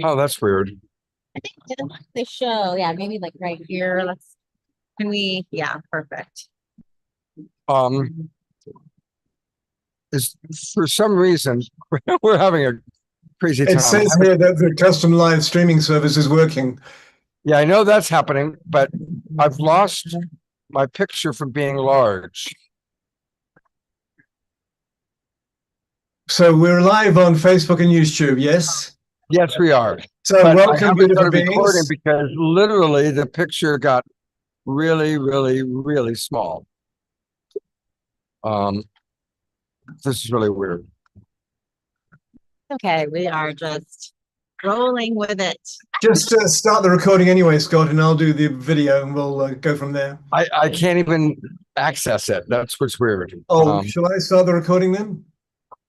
Oh, that's weird. I think didn't they show? Yeah, maybe like right here. Can we? Yeah, perfect. Um, is for some reason we're having a crazy It time. says here that the custom live streaming service is working. Yeah, I know that's happening, but I've lost my picture from being large. So we're live on Facebook and YouTube, yes? Yes, we are. So But I welcome, haven't beautiful started recording beings. because literally the picture got really, really, really small. This is really weird. Okay, we are just rolling with it. Just start the recording anyway, Scott, and I'll do the video and we'll go from there. I can't even access it. That's what's weird. Oh, shall I start the recording then?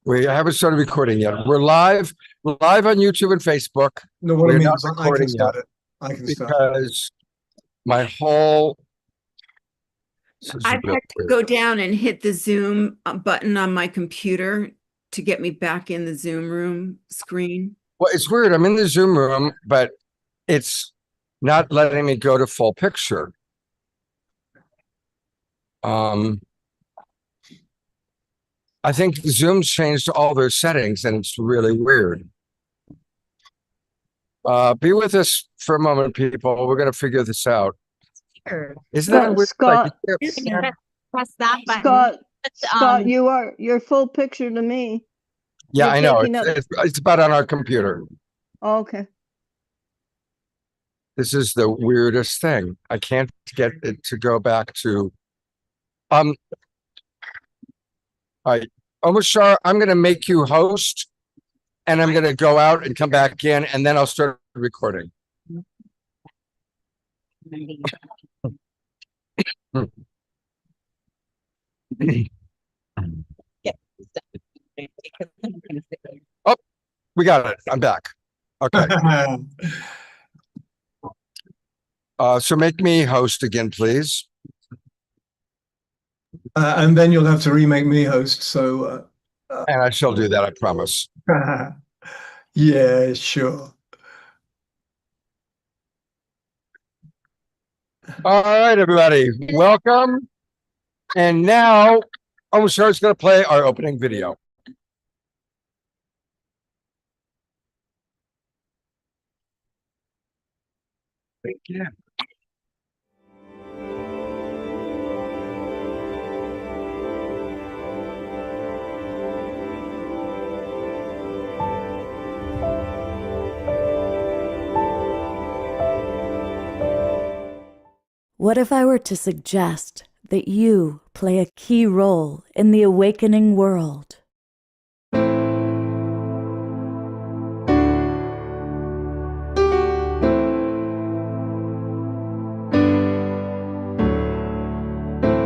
We haven't started recording yet. We're live on YouTube and Facebook. No, what I We're mean not is I can recording start yet it. I can start it. because my whole I've had to go down and hit the Zoom button on my computer to get me back in the Zoom room screen. Well, it's weird. I'm in the Zoom room, but it's not letting me go to full picture. I think Zoom's changed all their settings and it's really weird. Be with us for a moment, people. We're going to figure this out. Sure. Isn't that weird? Scott, Press that button. Scott, you're full picture to me. Yeah, You're I know. taking up- It's about on our computer. Oh, okay. This is the weirdest thing. I can't get it to go back to. All right, Omashar, I'm going to make you host, and I'm going to go out and come back in, and then I'll start recording. Oh, we got it. I'm back. Okay. So make me host again, please. And then you'll have to remake me host. So, And I shall do that, I promise. yeah, sure. All right, everybody, welcome. And now, Omashar's going to play our opening video. Thank you. What if I were to suggest that you play a key role in the awakening world?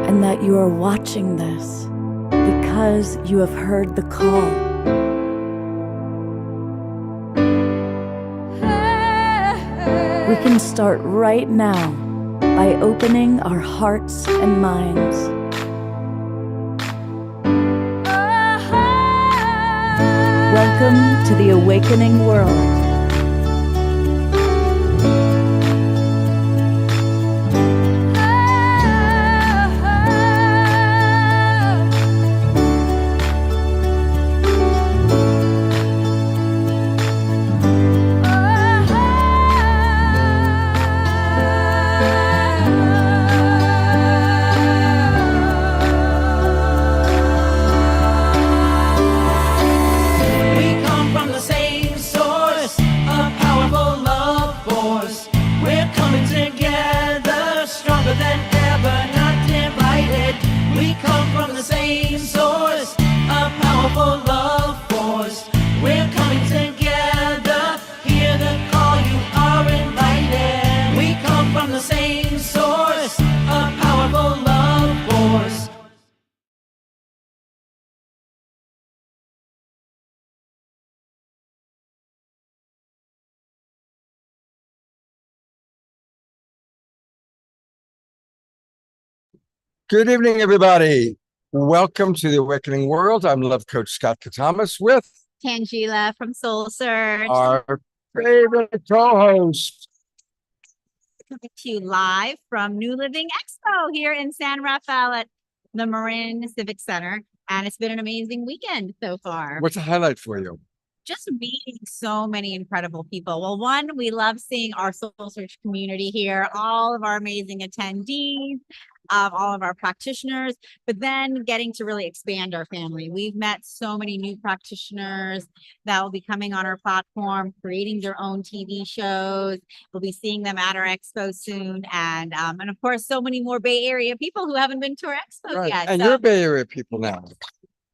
And that you are watching this because you have heard the call. We can start right now by opening our hearts and minds. Welcome to the awakening world. Good evening, everybody. Welcome to the Awakening World. I'm Love Coach Scott Katamas with Tangela from Soul Search. our favorite co-host. Coming to you live from New Living Expo here in San Rafael at the Marin Civic Center. And it's been an amazing weekend so far. What's a highlight for you? Just meeting so many incredible people. Well, one, we love seeing our Soul Search community here, all of our amazing attendees, all of our practitioners, but then getting to really expand our family. We've met so many new practitioners that will be coming on our platform, creating their own TV shows. We'll be seeing them at our expo soon. And of course, so many more Bay Area people who haven't been to our expo yet. And So- you're Bay Area people now.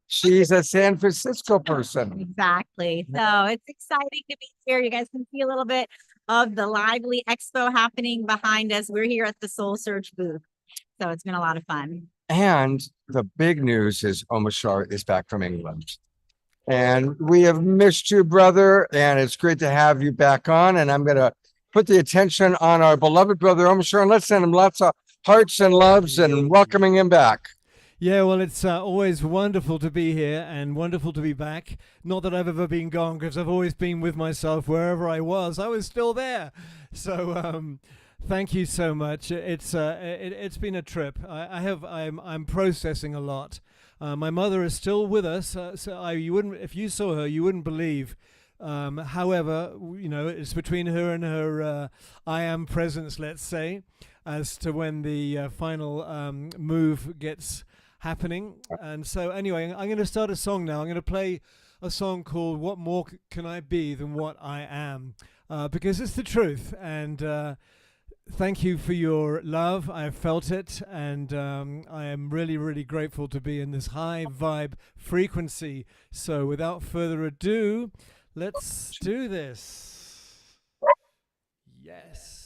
She's a San Francisco person. Exactly. So it's exciting to be here. You guys can see a little bit of the lively expo happening behind us. We're here at the Soul Search booth. So it's been a lot of fun. And the big news is Omashar is back from England. And we have missed you, brother. And it's great to have you back on. And I'm going to put the attention on our beloved brother, Omashar, and let's send him lots of hearts and loves and welcoming him back. Yeah, well, it's always wonderful to be here and wonderful to be back. Not that I've ever been gone, because I've always been with myself wherever I was still there. So thank you so much. It's been a trip. I'm processing a lot. My mother is still with us, so you wouldn't, if you saw her, you wouldn't believe. However, you know, it's between her and her I am presence, let's say, as to when the final move gets happening. And so anyway, I'm going to start a song now. I'm going to play a song called What More Can I Be Than What I Am, because it's the truth. And thank you for your love. I have felt it, and I am really, really grateful to be in this high vibe frequency. So without further ado, let's do this. Yes.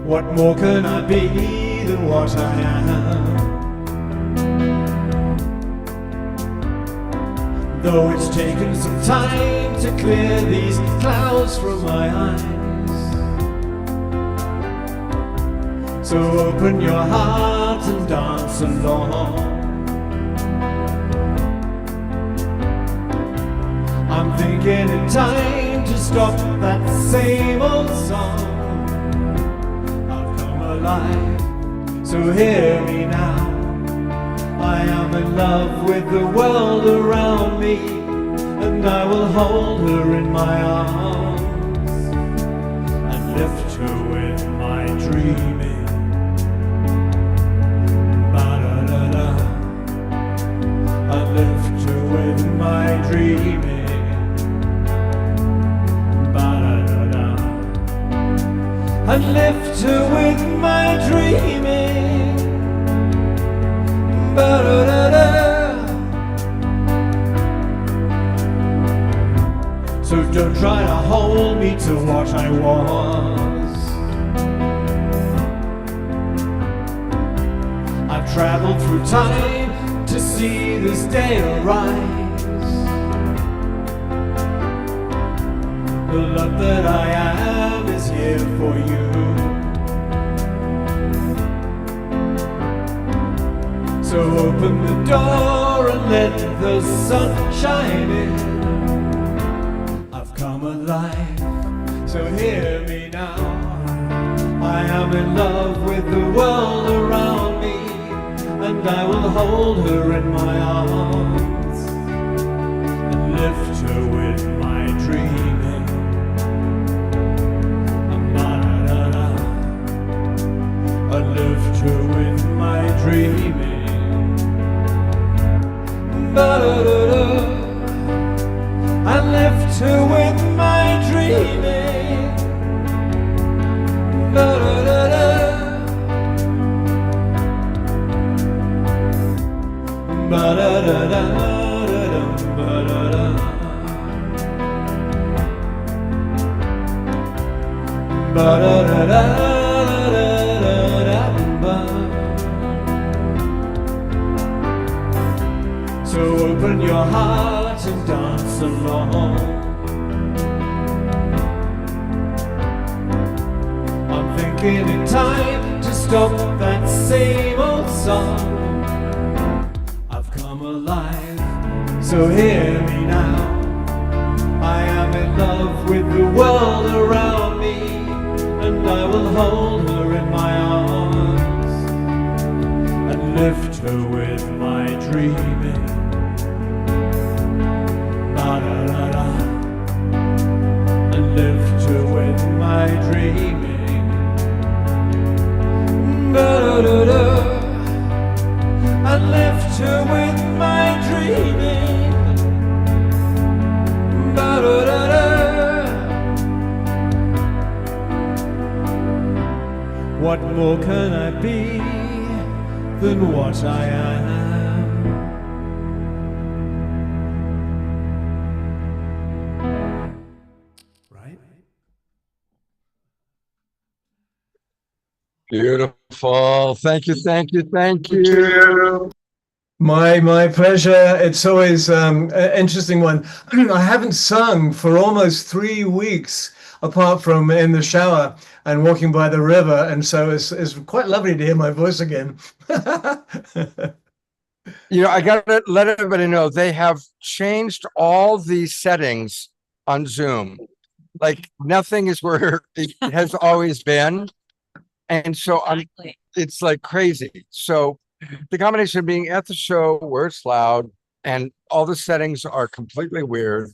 What more can I be than what I am? Though it's taken some time to clear these clouds from my eyes. So open your heart and dance along. I'm thinking it's time to stop that same old song. Life. So hear me now. I am in love with the world around me, and I will hold her in my arms and lift her with my dreaming. Ba-da-da-da. I lift her with my dreaming. Ba-da-da-da. I lift her with my dreaming. Ba-da-da-da. So don't try to hold me to what I was. I've traveled through time to see this day arise. The love that I am is here for you. So open the door and let the sun shine in. I've come alive, so hear me now. I am in love with the world around me, and I will hold her in my arms and lift her with my dreaming. I lift her with my dreaming. Ba-da-da-da. I lift her with my dreaming. Ba-da-da-da. Ba-da-da-da. Ba-da-da. heart and dance along. I'm thinking in time to stop that same old song. I've come alive, so hear me now. I am in love with the world around me, and I will hold her in my arms and lift her with my dreaming. La da da da, and lift her with my dreaming. Da da da da, and lift her with my dreaming. Ba da da da. What more can I be than what I am? Right? Beautiful. Thank you, thank you, thank you. My pleasure. It's always an interesting one. I haven't sung for almost 3 weeks, apart from in the shower and walking by the river, and so it's quite lovely to hear my voice again. You know, I gotta let everybody know they have changed all the settings on Zoom. Like nothing is where it has always been. And so Exactly. it's like crazy. So the combination of being at the show where it's loud and all the settings are completely weird.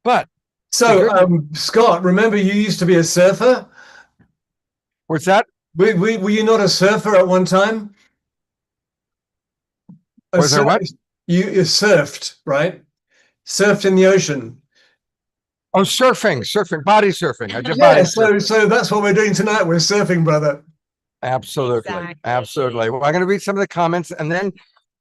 But So, Scott, remember you used to be a surfer? what's that? Were you not a surfer at one time? Was there what? You surfed, right? Surfed in the ocean. Oh, surfing, body surfing. I did Yeah, body surfing. so that's what we're doing tonight. We're surfing, brother. Absolutely. Exactly. Absolutely. Well, I'm going to read some of the comments and then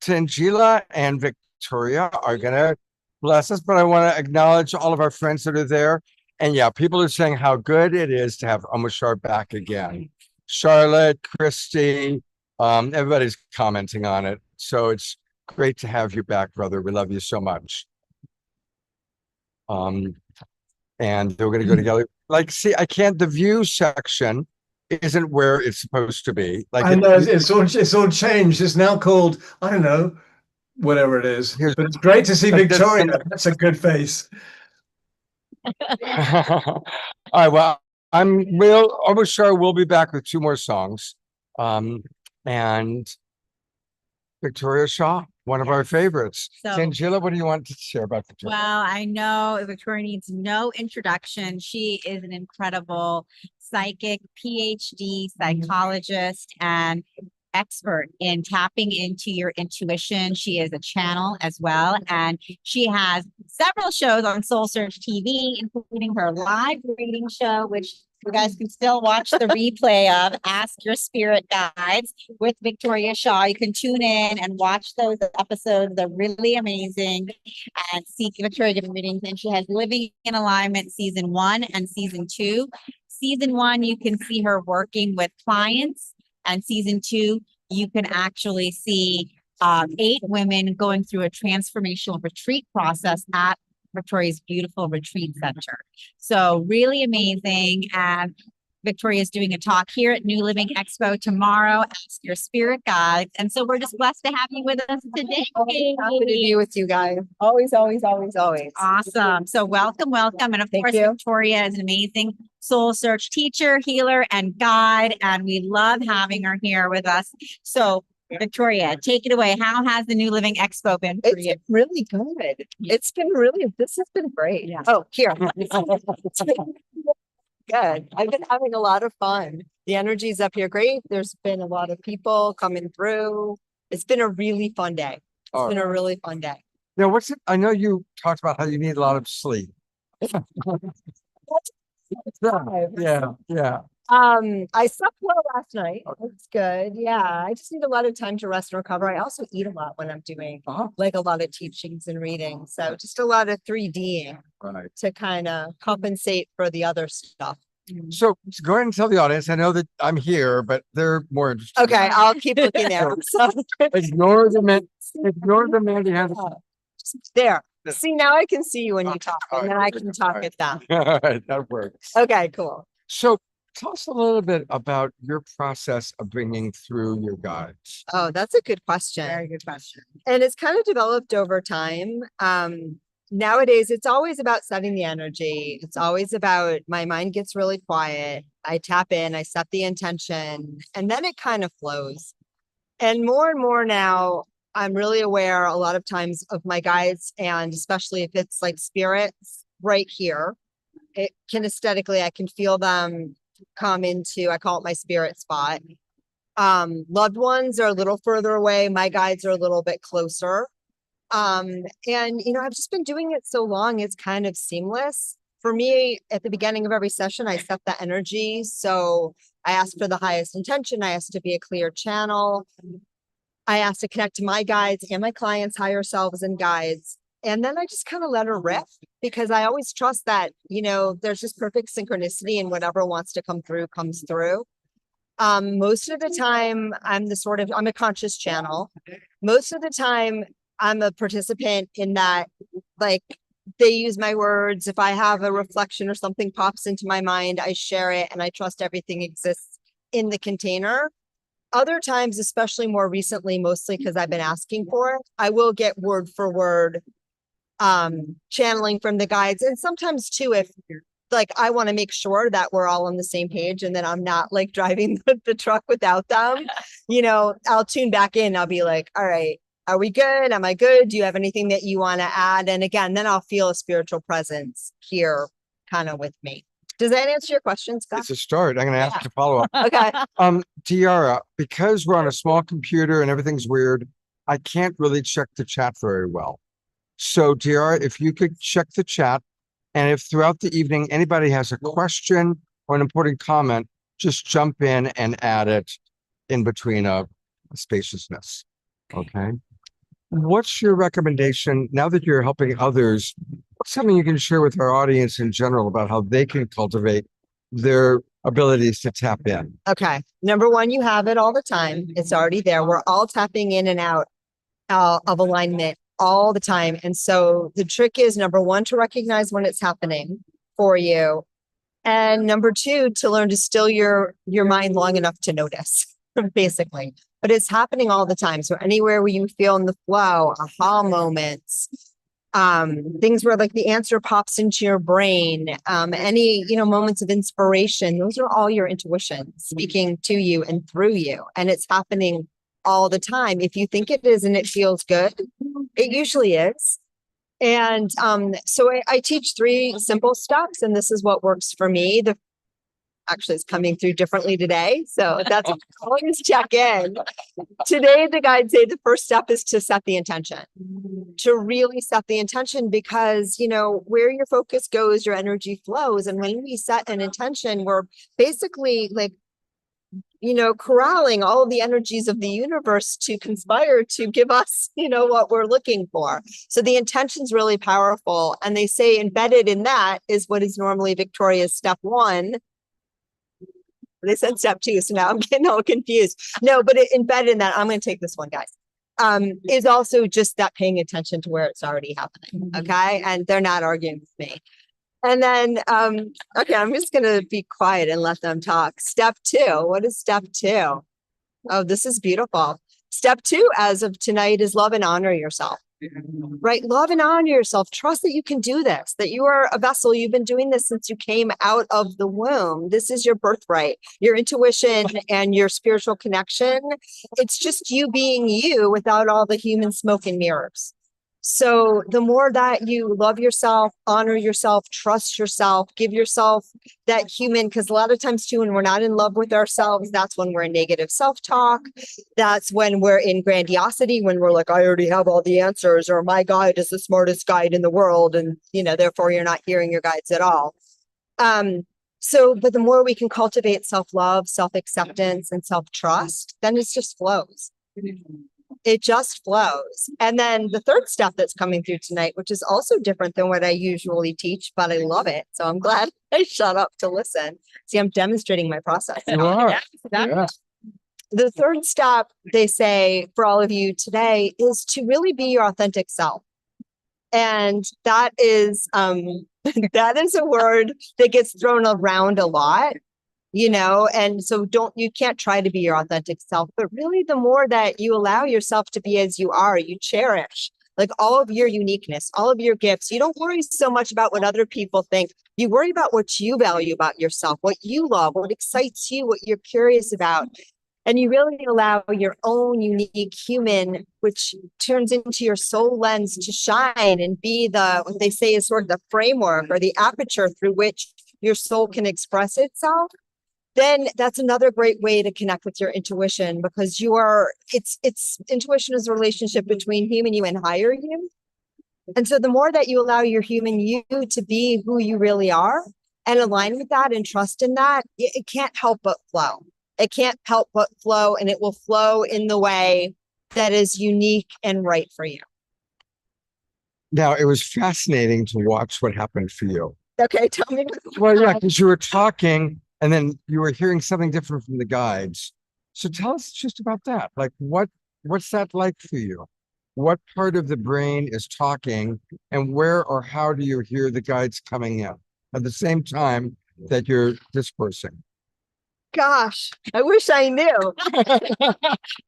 Tangela and Victoria are going to bless us, but I want to acknowledge all of our friends that are there. And yeah, people are saying how good it is to have Omashar back again. Charlotte, Christy, everybody's commenting on it. So it's great to have you back, brother. We love you so much. And we're going to go together. Like, see, I can't, the view section isn't where it's supposed to be. Like, I know it's all changed. It's now called, I don't know, whatever it is. Here's- But it's great to see like this- Victoria. That's a good face. All right. Well, we'll almost sure we'll be back with 2 more songs. And Victoria Shaw, one of our favorites. So- Tangela, what do you want to share about Victoria? Well, I know Victoria needs no introduction. She is an incredible psychic, PhD psychologist, and expert in tapping into your intuition. She is a channel as well, and she has several shows on Soul Search TV, including her live reading show, which you guys can still watch the replay of Ask Your Spirit Guides with Victoria Shaw. You can tune in and watch those episodes. They're really amazing. And see Victoria giving readings. And she has Living in Alignment season 1 and season 2. Season 1, you can see her working with clients. And season 2, you can actually see 8 women going through a transformational retreat process at Victoria's beautiful retreat center. So really amazing. And Victoria is doing a talk here at New Living Expo tomorrow. Ask Your Spirit Guides. And so we're just blessed to have you with us today. Happy to be with you guys. Always, always, always, always. Awesome. So welcome, welcome. And of Thank course, you. Victoria is an amazing soul search teacher, healer, and guide. And we love having her here with us. So Victoria, take it away. How has the New Living Expo been for It's you? been really good. It's been really, this has been great. Yeah. Oh, here. It's been good. I've been having a lot of fun. The energy's up here great. There's been a lot of people coming through. It's been a really fun day. It's been a really fun day. Now, what's it? I know you talked about how you need a lot of sleep. Yeah, yeah. I slept well last night. It's good. Yeah. I just need a lot of time to rest and recover. I also eat a lot when I'm doing like a lot of teachings and readings. So just a lot of 3D Right. to kind of compensate for the other stuff. So go ahead and tell the audience. I know that I'm here, but they're more interested. Okay, I'll keep looking there. So Ignore the man. Ignore the man behind the. There. See, now I can see you when you talk, and then I can talk at them. All right, that works. Okay, cool. So tell us a little bit about your process of bringing through your guides. Oh, that's a good question. Very good question. And it's kind of developed over time. Nowadays, it's always about setting the energy. It's always about my mind gets really quiet. I tap in, I set the intention, and then it kind of flows. And more now, I'm really aware a lot of times of my guides, and especially if it's like spirits right here, it kinesthetically, I can feel them come into, I call it my spirit spot. Loved ones are a little further away. My guides are a little bit closer. And I've just been doing it so long, it's kind of seamless. For me, at the beginning of every session, I set the energy. So I ask for the highest intention. I ask to be a clear channel. I ask to connect to my guides and my clients' higher selves and guides. And then I just kind of let her rip because I always trust that, there's just perfect synchronicity and whatever wants to come through comes through. Most of the time I'm a conscious channel. Most of the time I'm a participant in that, like, they use my words. If I have a reflection or something pops into my mind, I share it and I trust everything exists in the container. Other times, especially more recently, mostly because I've been asking for it, I will get word for word channeling from the guides. And sometimes too, if like I want to make sure that we're all on the same page and then I'm not like driving the truck without them, I'll tune back in. I'll be like, all right, are we good? Am I good? Do you have anything that you want to add? And again, then I'll feel a spiritual presence here kind of with me. Does that answer your question, Scott? It's a start. I'm going to ask Yeah. to follow up. Okay. Tiara, because we're on a small computer and everything's weird, I can't really check the chat very well. So Tiara, if you could check the chat, and if throughout the evening anybody has a question or an important comment, just jump in and add it in between a spaciousness. Okay. What's your recommendation now that you're helping others? What's something you can share with our audience in general about how they can cultivate their abilities to tap in? Okay. Number one, you have it all the time. It's already there. We're all tapping in and out of alignment all the time. And so the trick is, number one, to recognize when it's happening for you. And number two, to learn to still your mind long enough to notice, basically. But it's happening all the time. So anywhere where you feel in the flow, aha moments, things where like the answer pops into your brain, any, moments of inspiration, those are all your intuition speaking to you and through you. And it's happening all the time. If you think it is and it feels good, it usually is. And so I teach 3 simple steps, and this is what works for me. Actually, it's coming through differently today. So that's always check in. Today, the guides say the first step is to set the intention, to really set the intention, because, where your focus goes, your energy flows. And when we set an intention, we're basically like, corralling all of the energies of the universe to conspire to give us, what we're looking for. So the intention's really powerful. And they say embedded in that is what is normally Victoria's step 1. They said step 2, so now I'm getting all confused. No, but embedded in that, I'm going to take this one, guys, is also just that paying attention to where it's already happening. Okay. And they're not arguing with me. And then, okay, I'm just going to be quiet and let them talk. Step 2. What is step 2? Oh, this is beautiful. Step 2, as of tonight, is love and honor yourself. Right? Love and honor yourself. Trust that you can do this, that you are a vessel. You've been doing this since you came out of the womb. This is your birthright, your intuition and your spiritual connection. It's just you being you without all the human smoke and mirrors. So the more that you love yourself, honor yourself, trust yourself, give yourself that human, because a lot of times too, when we're not in love with ourselves, that's when we're in negative self-talk. That's when we're in grandiosity, when we're like, I already have all the answers, or my guide is the smartest guide in the world. And, therefore you're not hearing your guides at all. But the more we can cultivate self-love, self-acceptance, and self-trust, then it just flows. It just flows. And then the third step that's coming through tonight, which is also different than what I usually teach, but I love it. So I'm glad I shut up to listen. See, I'm demonstrating my process. You are. Yeah. The third step, they say, for all of you today, is to really be your authentic self. And that is that is a word that gets thrown around a lot, and so you can't try to be your authentic self, but really the more that you allow yourself to be as you are, you cherish like all of your uniqueness, all of your gifts. You don't worry so much about what other people think. You worry about what you value about yourself, what you love, what excites you, what you're curious about. And you really allow your own unique human, which turns into your soul lens, to shine and be what they say is sort of the framework or the aperture through which your soul can express itself. Then that's another great way to connect with your intuition, because it's intuition is a relationship between human you and higher you. And so the more that you allow your human you to be who you really are and align with that and trust in that, it can't help but flow. It can't help but flow, and it will flow in the way that is unique and right for you. Now, it was fascinating to watch what happened for you. Okay, tell me. Well, yeah, because you were talking and then you were hearing something different from the guides. So tell us just about that. Like, what's that like for you? What part of the brain is talking, and where or how do you hear the guides coming in at the same time that you're dispersing? Gosh, I wish I knew.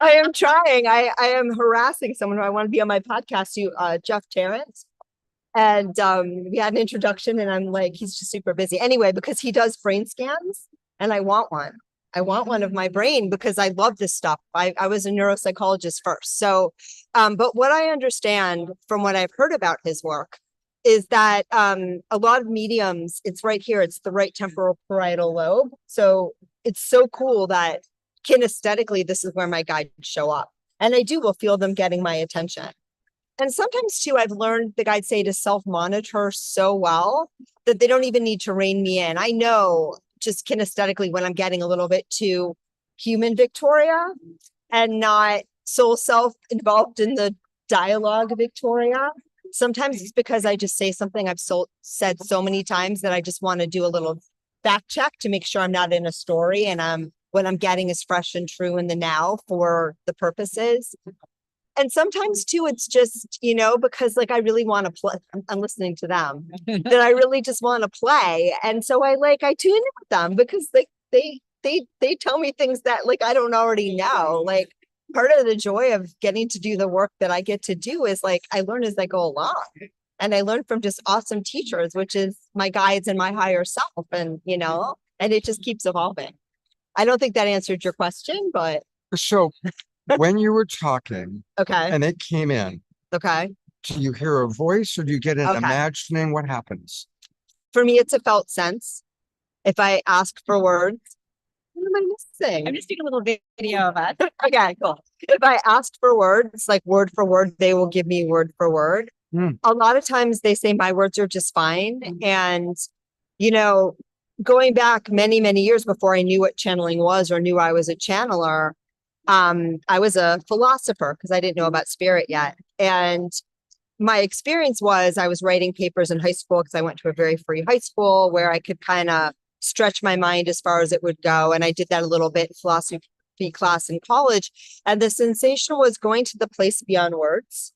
I am trying. I am harassing someone who I want to be on my podcast, Jeff Terrence. And we had an introduction, and I'm like, he's just super busy. Anyway, because he does brain scans, and I want one. I want one of my brain because I love this stuff. I was a neuropsychologist first. So, but what I understand from what I've heard about his work is that a lot of mediums, it's right here, it's the right temporal parietal lobe. So it's so cool that kinesthetically, this is where my guides show up. And I will feel them getting my attention. And sometimes too, I've learned, the guides say, to self-monitor so well that they don't even need to rein me in. I know just kinesthetically when I'm getting a little bit too human Victoria and not soul self involved in the dialogue Victoria. Sometimes it's because I just say something I've said so many times that I just want to do a little fact check to make sure I'm not in a story and what I'm getting is fresh and true in the now for the purposes. And sometimes too, it's just, because like I really want to play, I'm listening to them, that I really just want to play. And so I tune in with them because they tell me things that like I don't already know. Like part of the joy of getting to do the work that I get to do is like I learn as I go along. And I learn from just awesome teachers, which is my guides and my higher self. And, and it just keeps evolving. I don't think that answered your question, but. So when you were talking Okay. and it came in, Okay. do you hear a voice or do you get an imagining? What happens? For me, it's a felt sense. If I ask for words, what am I missing? I'm just doing a little video of us. Okay, cool. If I asked for words, like word for word, they will give me word for word. A lot of times they say my words are just fine. And, going back many, many years before I knew what channeling was or knew I was a channeler, I was a philosopher because I didn't know about spirit yet. And my experience was I was writing papers in high school because I went to a very free high school where I could kind of stretch my mind as far as it would go. And I did that a little bit in philosophy class in college. And the sensation was going to the place beyond words,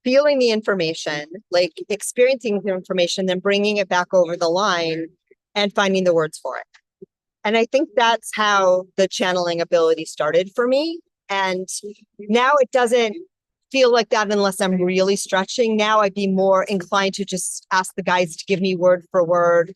feeling the information, like experiencing the information, then bringing it back over the line and finding the words for it. And I think that's how the channeling ability started for me. And now it doesn't feel like that unless I'm really stretching. Now I'd be more inclined to just ask the guides to give me word for word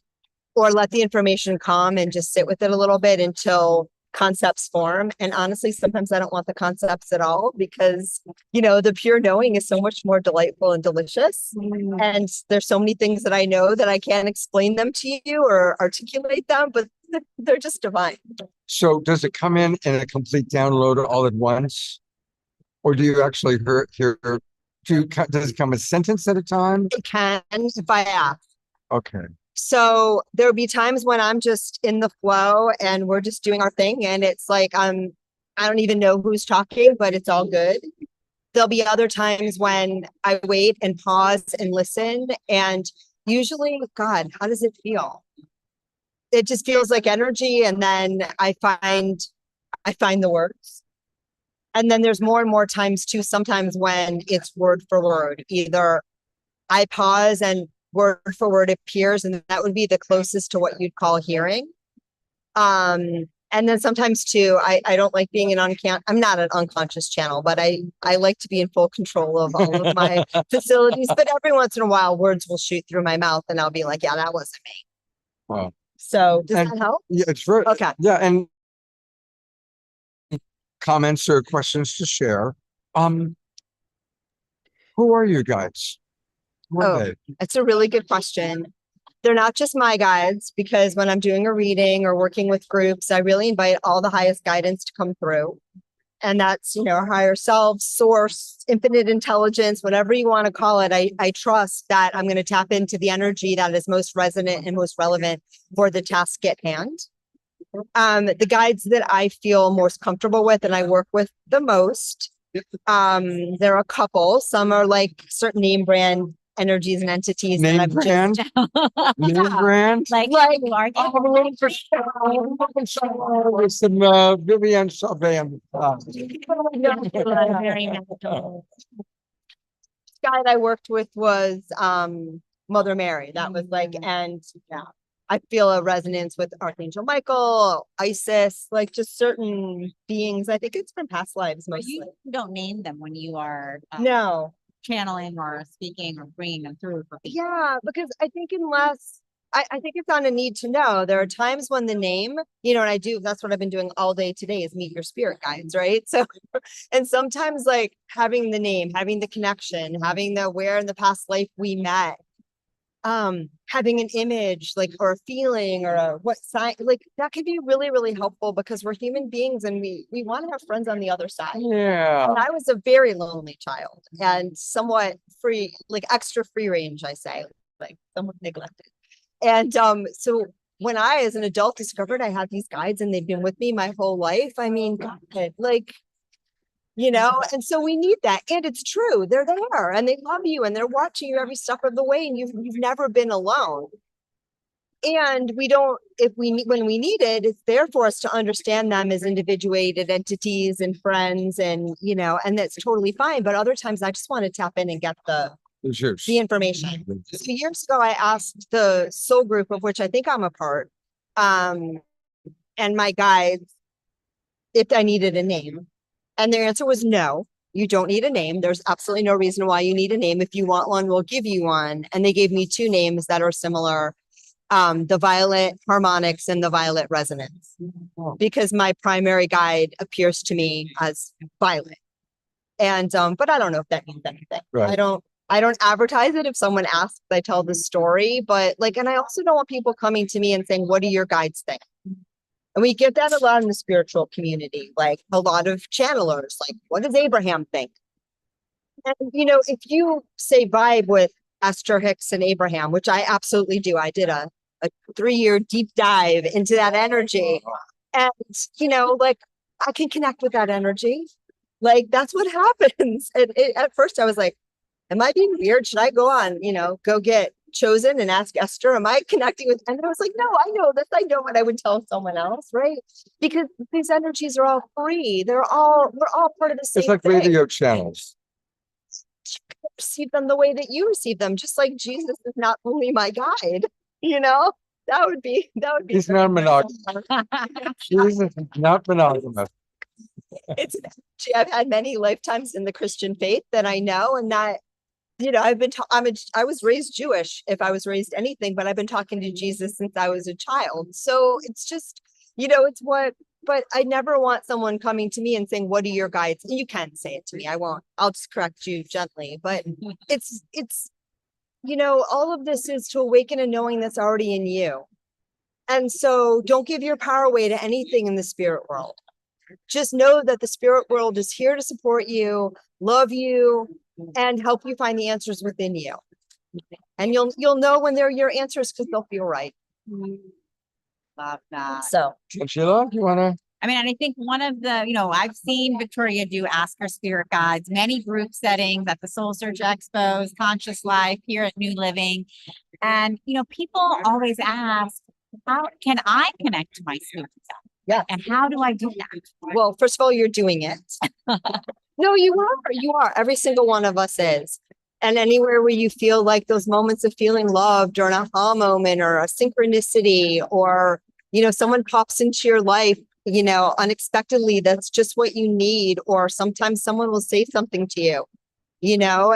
or let the information come and just sit with it a little bit until concepts form. And honestly, sometimes I don't want the concepts at all because, the pure knowing is so much more delightful and delicious. And there's so many things that I know that I can't explain them to you or articulate them, but they're just divine. So does it come in a complete download all at once? Or do you actually does it come a sentence at a time? It can if I ask. Okay. So there'll be times when I'm just in the flow and we're just doing our thing. And it's like, I don't even know who's talking, but it's all good. There'll be other times when I wait and pause and listen. And usually, God, how does it feel? It just feels like energy. And then I find the words. And then there's more and more times too, sometimes when it's word for word, either I pause and word for word appears, and that would be the closest to what you'd call hearing. And then sometimes too, I don't like being I'm not an unconscious channel, but I like to be in full control of all of my facilities. But every once in a while, words will shoot through my mouth and I'll be like, yeah, that wasn't me. Wow. So does And- that help? Yeah, it's very, Okay. yeah, and comments or questions to share. Who are you guys? Who are Oh. they? It's a really good question. They're not just my guides, because when I'm doing a reading or working with groups, I really invite all the highest guidance to come through. And that's, our higher self, source, infinite intelligence, whatever you want to call it. I trust that I'm going to tap into the energy that is most resonant and most relevant for the task at hand. The guides that I feel most comfortable with and I work with the most, there are a couple. Some are like certain name brand energies and entities. Name that brand? Name brand? Like, you are For sure. With some Vivian Chavez. very magical. guide I worked with was Mother Mary. That was like, and yeah, I feel a resonance with Archangel Michael, Isis, like just certain beings. I think it's from past lives But mostly. you don't name them when you are No, channeling or speaking or bringing them through for people. yeah, because I think unless I think it's on a need to know. There are times when the name, and that's what I've been doing all day today is meet your spirit guides, right? So, and sometimes like having the name, having the connection, having the where in the past life we met, having an image like or a feeling or a what sign, like that can be really, really helpful because we're human beings and we want to have friends on the other side. Yeah. And I was a very lonely child and somewhat free, like extra free range, I say, like somewhat neglected. And so when I, as an adult, discovered I had these guides and they've been with me my whole life, I mean, God, like, and so we need that. And it's true, they're there and they love you and they're watching you every step of the way, and you've never been alone. And we don't, when we need it, it's there for us to understand them as individuated entities and friends, and and that's totally fine. But other times I just want to tap in and get the information. So years ago, I asked the soul group, of which I think I'm a part, and my guides, if I needed a name. And their answer was no, you don't need a name. There's absolutely no reason why you need a name. If you want one, we'll give you one. And they gave me two names that are similar, the Violet Harmonics and the Violet Resonance, because my primary guide appears to me as Violet. And, but I don't know if that means anything. Right. I don't advertise it. If someone asks, I tell the story, but and I also don't want people coming to me and saying, what do your guides think? And we get that a lot in the spiritual community, like a lot of channelers, like, what does Abraham think? And, if you say vibe with Esther Hicks and Abraham, which I absolutely do, I did a 3-year deep dive into that energy. And, I can connect with that energy. Like, that's what happens. And at first I was like, am I being weird? Should I go on, go get chosen and ask Esther, am I connecting with? And I was like, no, I know this. I know what I would tell someone else, right? Because these energies are all free. We're all part of the same It's like thing. radio channels. Receive them the way that you receive them, just like Jesus is not only my guide, that would be. He's not monogamous. Jesus is not monogamous. It's an energy I've had many lifetimes in the Christian faith that I know, and that I was raised Jewish, if I was raised anything, but I've been talking to Jesus since I was a child. So it's just, it's but I never want someone coming to me and saying, what are your guides? And you can say it to me. I won't. I'll just correct you gently, but it's all of this is to awaken a knowing that's already in you. And so don't give your power away to anything in the spirit world. Just know that the spirit world is here to support you, love you, and help you find the answers within you. And you'll know when they're your answers because they'll feel right. Love that. So Sheila, you wanna? I mean, and I think one of the, I've seen Victoria do Ask Her Spirit Guides, many group settings at the Soul Search Expos, Conscious Life, here at New Living. And, people always ask, how can I connect to my spirit self? Yeah. And how do I do that? Well, first of all, you're doing it. No, you are. Every single one of us is. And anywhere where you feel like those moments of feeling loved or an aha moment or a synchronicity or, someone pops into your life, unexpectedly, that's just what you need. Or sometimes someone will say something to you,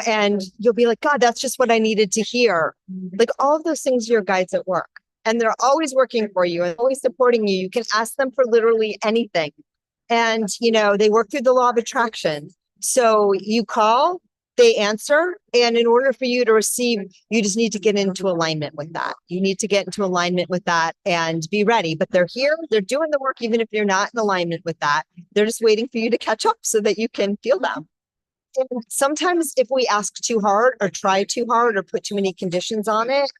and you'll be like, God, that's just what I needed to hear. Like all of those things are your guides at work. And they're always working for you and always supporting you. You can ask them for literally anything. And, they work through the law of attraction. So you call, they answer. And in order for you to receive, you just need to get into alignment with that. You need to get into alignment with that and be ready. But they're here, they're doing the work, even if you're not in alignment with that. They're just waiting for you to catch up so that you can feel them. And sometimes if we ask too hard or try too hard or put too many conditions on it,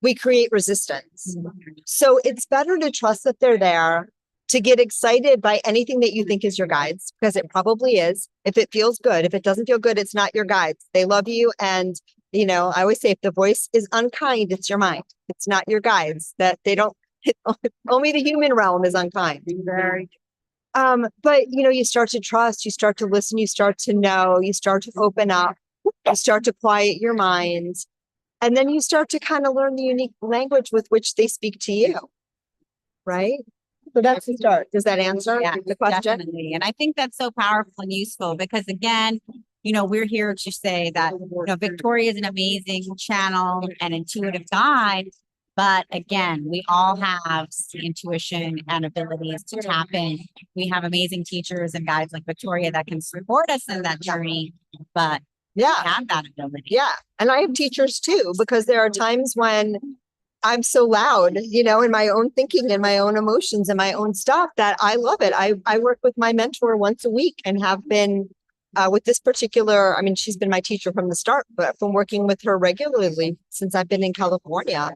we create resistance. So it's better to trust that they're there, to get excited by anything that you think is your guides, because it probably is. If it feels good, if it doesn't feel good, it's not your guides. They love you. And, I always say if the voice is unkind, it's your mind. It's not your guides. That they don't, only the human realm is unkind. Very. But you start to trust, you start to listen, you start to know, you start to open up, you start to quiet your mind. And then you start to kind of learn the unique language with which they speak to you. Right? So that's the start. Does that answer the question? Definitely. And I think that's so powerful and useful because again, we're here to say that, Victoria is an amazing channel and intuitive guide. But again, we all have intuition and abilities to tap in. We have amazing teachers and guides like Victoria that can support us in that journey. But yeah, have that ability. Yeah. And I have teachers too, because there are times when I'm so loud, in my own thinking and my own emotions and my own stuff that I love it. I work with my mentor once a week and have been with this particular, she's been my teacher from the start, but from working with her regularly since I've been in California.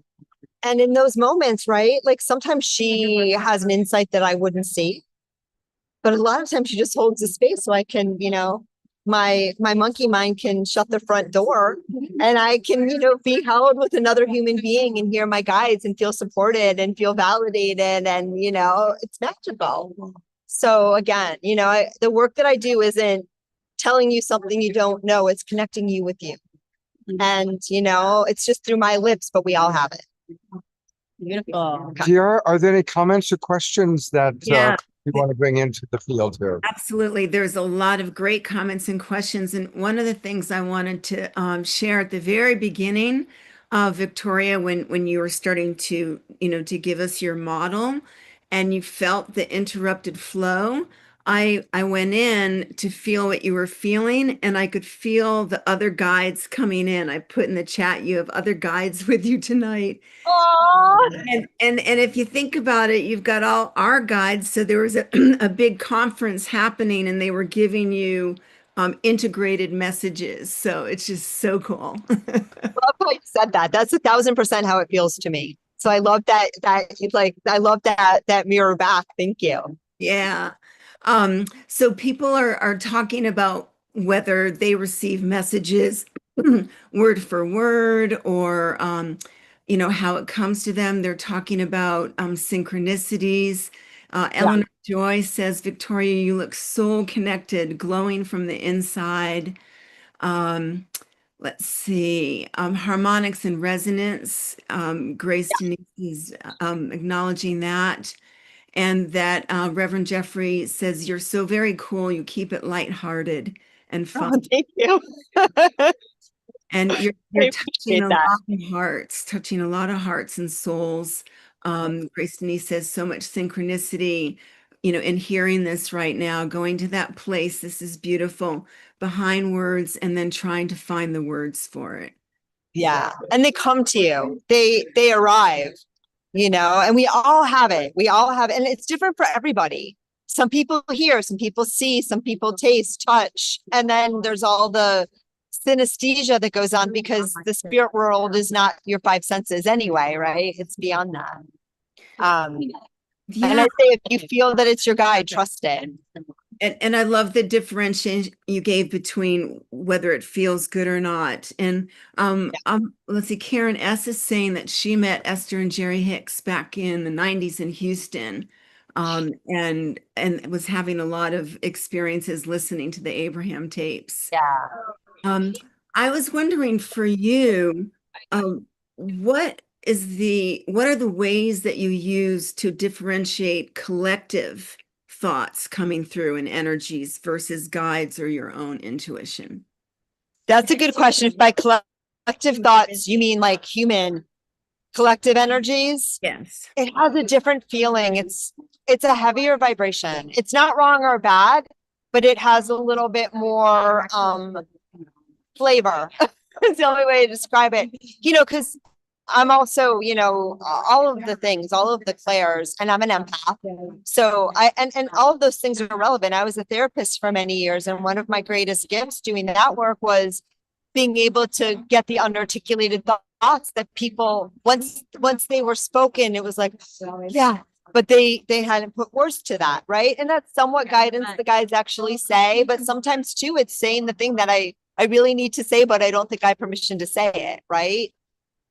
And in those moments, right, like sometimes she has an insight that I wouldn't see, but a lot of times she just holds the space so I can, my monkey mind can shut the front door and I can, be held with another human being and hear my guides and feel supported and feel validated. And, it's magical. So again, the work that I do isn't telling you something you don't know. It's connecting you with you. And, it's just through my lips, but we all have it. Beautiful. Kiara, are there any comments or questions that Yeah. you want to bring into the field here? Absolutely. There's a lot of great comments and questions. And one of the things I wanted to share at the very beginning, Victoria, when you were starting to, to give us your model and you felt the interrupted flow, I went in to feel what you were feeling and I could feel the other guides coming in. I put in the chat, you have other guides with you tonight. And if you think about it, you've got all our guides. So there was a big conference happening and they were giving you integrated messages. So it's just so cool. I love how you said that. That's 1,000% how it feels to me. So I love that I love that mirror back. Thank you. Yeah. So people are talking about whether they receive messages word for word or how it comes to them. They're talking about synchronicities. Eleanor Joy says, Victoria, you look so connected, glowing from the inside. Let's see, harmonics and resonance. Grace Denise is acknowledging that. And that Reverend Jeffrey says, you're so very cool. You keep it lighthearted and fun. Oh, thank you. And you're I touching appreciate a that. lot of hearts, touching a lot of hearts and souls. Grace Denise says so much synchronicity, in hearing this right now, going to that place. This is beautiful, behind words, and then trying to find the words for it. Yeah. And they come to you. They arrive, and we all have it. We all have it. And it's different for everybody. Some people hear, some people see, some people taste, touch. And then there's all the synesthesia that goes on because the spirit world is not your five senses anyway, right? It's beyond that. And I say, if you feel that it's your guide, trust it. And I love the differentiation you gave between whether it feels good or not. And let's see, Karen S is saying that she met Esther and Jerry Hicks back in the 90s in Houston, and was having a lot of experiences listening to the Abraham tapes. Yeah. I was wondering for you, what are the ways that you use to differentiate collective thoughts coming through and energies versus guides or your own intuition? That's a good question. By collective thoughts, you mean like human collective energies? Yes. It has a different feeling. It's a heavier vibration. It's not wrong or bad, but it has a little bit more flavor. It's the only way to describe it. Because I'm also, all of the things, all of the clairs, and I'm an empath. So and all of those things are relevant. I was a therapist for many years, and one of my greatest gifts doing that work was being able to get the unarticulated thoughts that people, once they were spoken, it was like, yeah, but they hadn't put words to that, right? And that's somewhat guidance the guides actually say, but sometimes too, it's saying the thing that I really need to say, but I don't think I have permission to say it, right?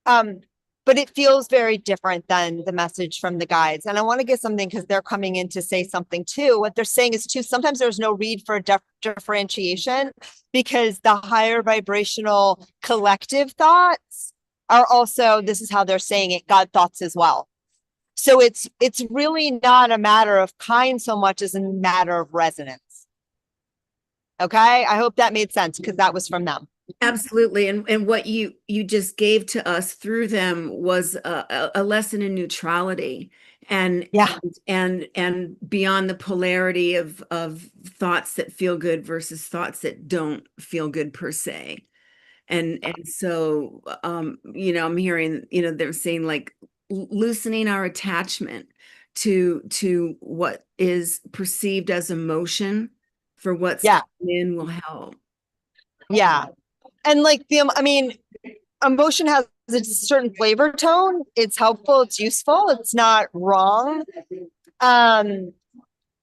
But it feels very different than the message from the guides. And I want to get something because they're coming in to say something too. What they're saying is too, sometimes there's no read for differentiation because the higher vibrational collective thoughts are also, this is how they're saying it, God thoughts as well. So it's really not a matter of kind so much as a matter of resonance. Okay. I hope that made sense because that was from them. Absolutely. And what you just gave to us through them was a lesson in neutrality and Yeah. and beyond the polarity of thoughts that feel good versus thoughts that don't feel good per se. And so I'm hearing, they're saying like loosening our attachment to what is perceived as emotion for what's in will help. Yeah. And like emotion has a certain flavor tone. It's helpful. It's useful. It's not wrong.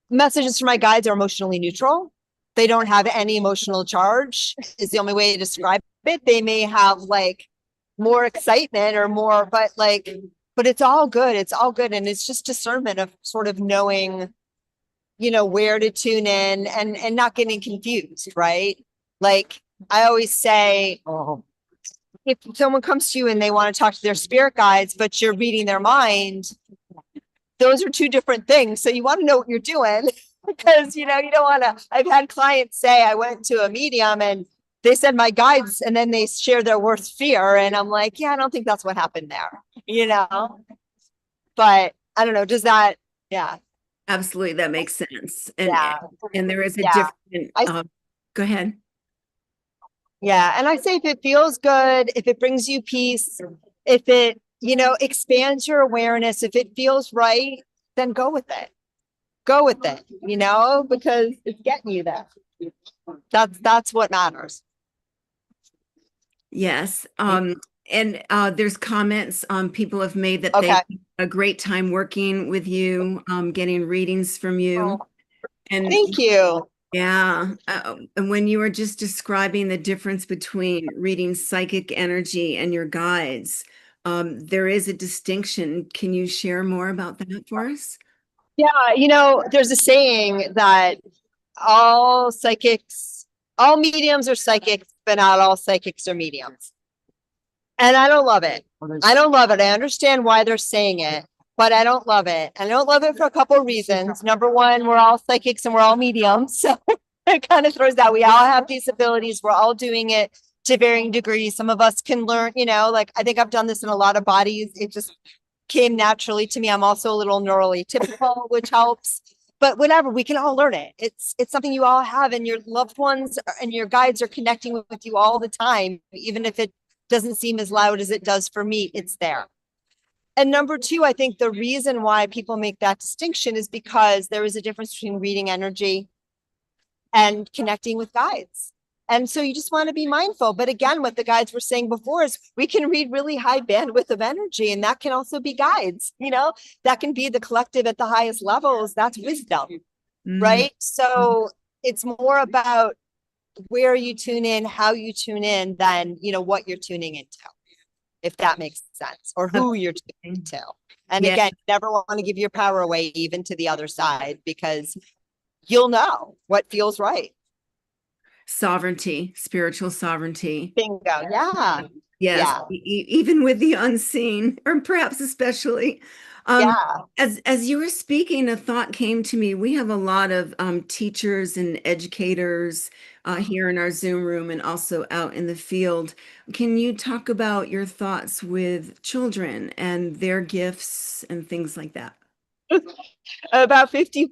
Messages from my guides are emotionally neutral. They don't have any emotional charge is the only way to describe it. They may have like more excitement or more, but it's all good. It's all good. And it's just discernment of sort of knowing, where to tune in and not getting confused, right? Like I always say, if someone comes to you and they want to talk to their spirit guides, but you're reading their mind, those are two different things. So you want to know what you're doing because, you don't want to, I've had clients say, I went to a medium and they said my guides, and then they share their worst fear. And I'm like, yeah, I don't think that's what happened there, but I don't know. Does that, yeah. Absolutely. That makes sense. And, Yeah. and there is a Yeah. different, go ahead. Yeah. And I say if it feels good, if it brings you peace, if it, expands your awareness, if it feels right, then go with it. Go with it, because it's getting you there. That's what matters. Yes. And there's comments people have made that Okay. they had a great time working with you, getting readings from you. And Thank you. yeah. And when you were just describing the difference between reading psychic energy and your guides, there is a distinction. Can you share more about that for us? Yeah, there's a saying that all mediums are psychics, but not all psychics are mediums. And I don't love it. I don't love it. I understand why they're saying it, but I don't love it. And I don't love it for a couple of reasons. Number one, we're all psychics and we're all mediums. So it kind of throws that. We all have these abilities. We're all doing it to varying degrees. Some of us can learn, I think I've done this in a lot of bodies. It just came naturally to me. I'm also a little neuroatypical, which helps. But whatever, we can all learn it. It's something you all have, and your loved ones and your guides are connecting with you all the time, even if it doesn't seem as loud as it does for me, it's there. And number two, I think the reason why people make that distinction is because there is a difference between reading energy and connecting with guides. And so you just want to be mindful. But again, what the guides were saying before is we can read really high bandwidth of energy, and that can also be guides, that can be the collective at the highest levels. That's wisdom, right? So it's more about where you tune in, how you tune in, than, what you're tuning into, if that makes sense, or who you're tuning into. And again, you never want to give your power away, even to the other side, because you'll know what feels right. sovereignty, spiritual sovereignty. Bingo. Yeah. Yes, Yeah. even with the unseen, or perhaps especially. Yeah. As you were speaking, a thought came to me. We have a lot of teachers and educators here in our Zoom room and also out in the field. Can you talk about your thoughts with children and their gifts and things like that? About 50%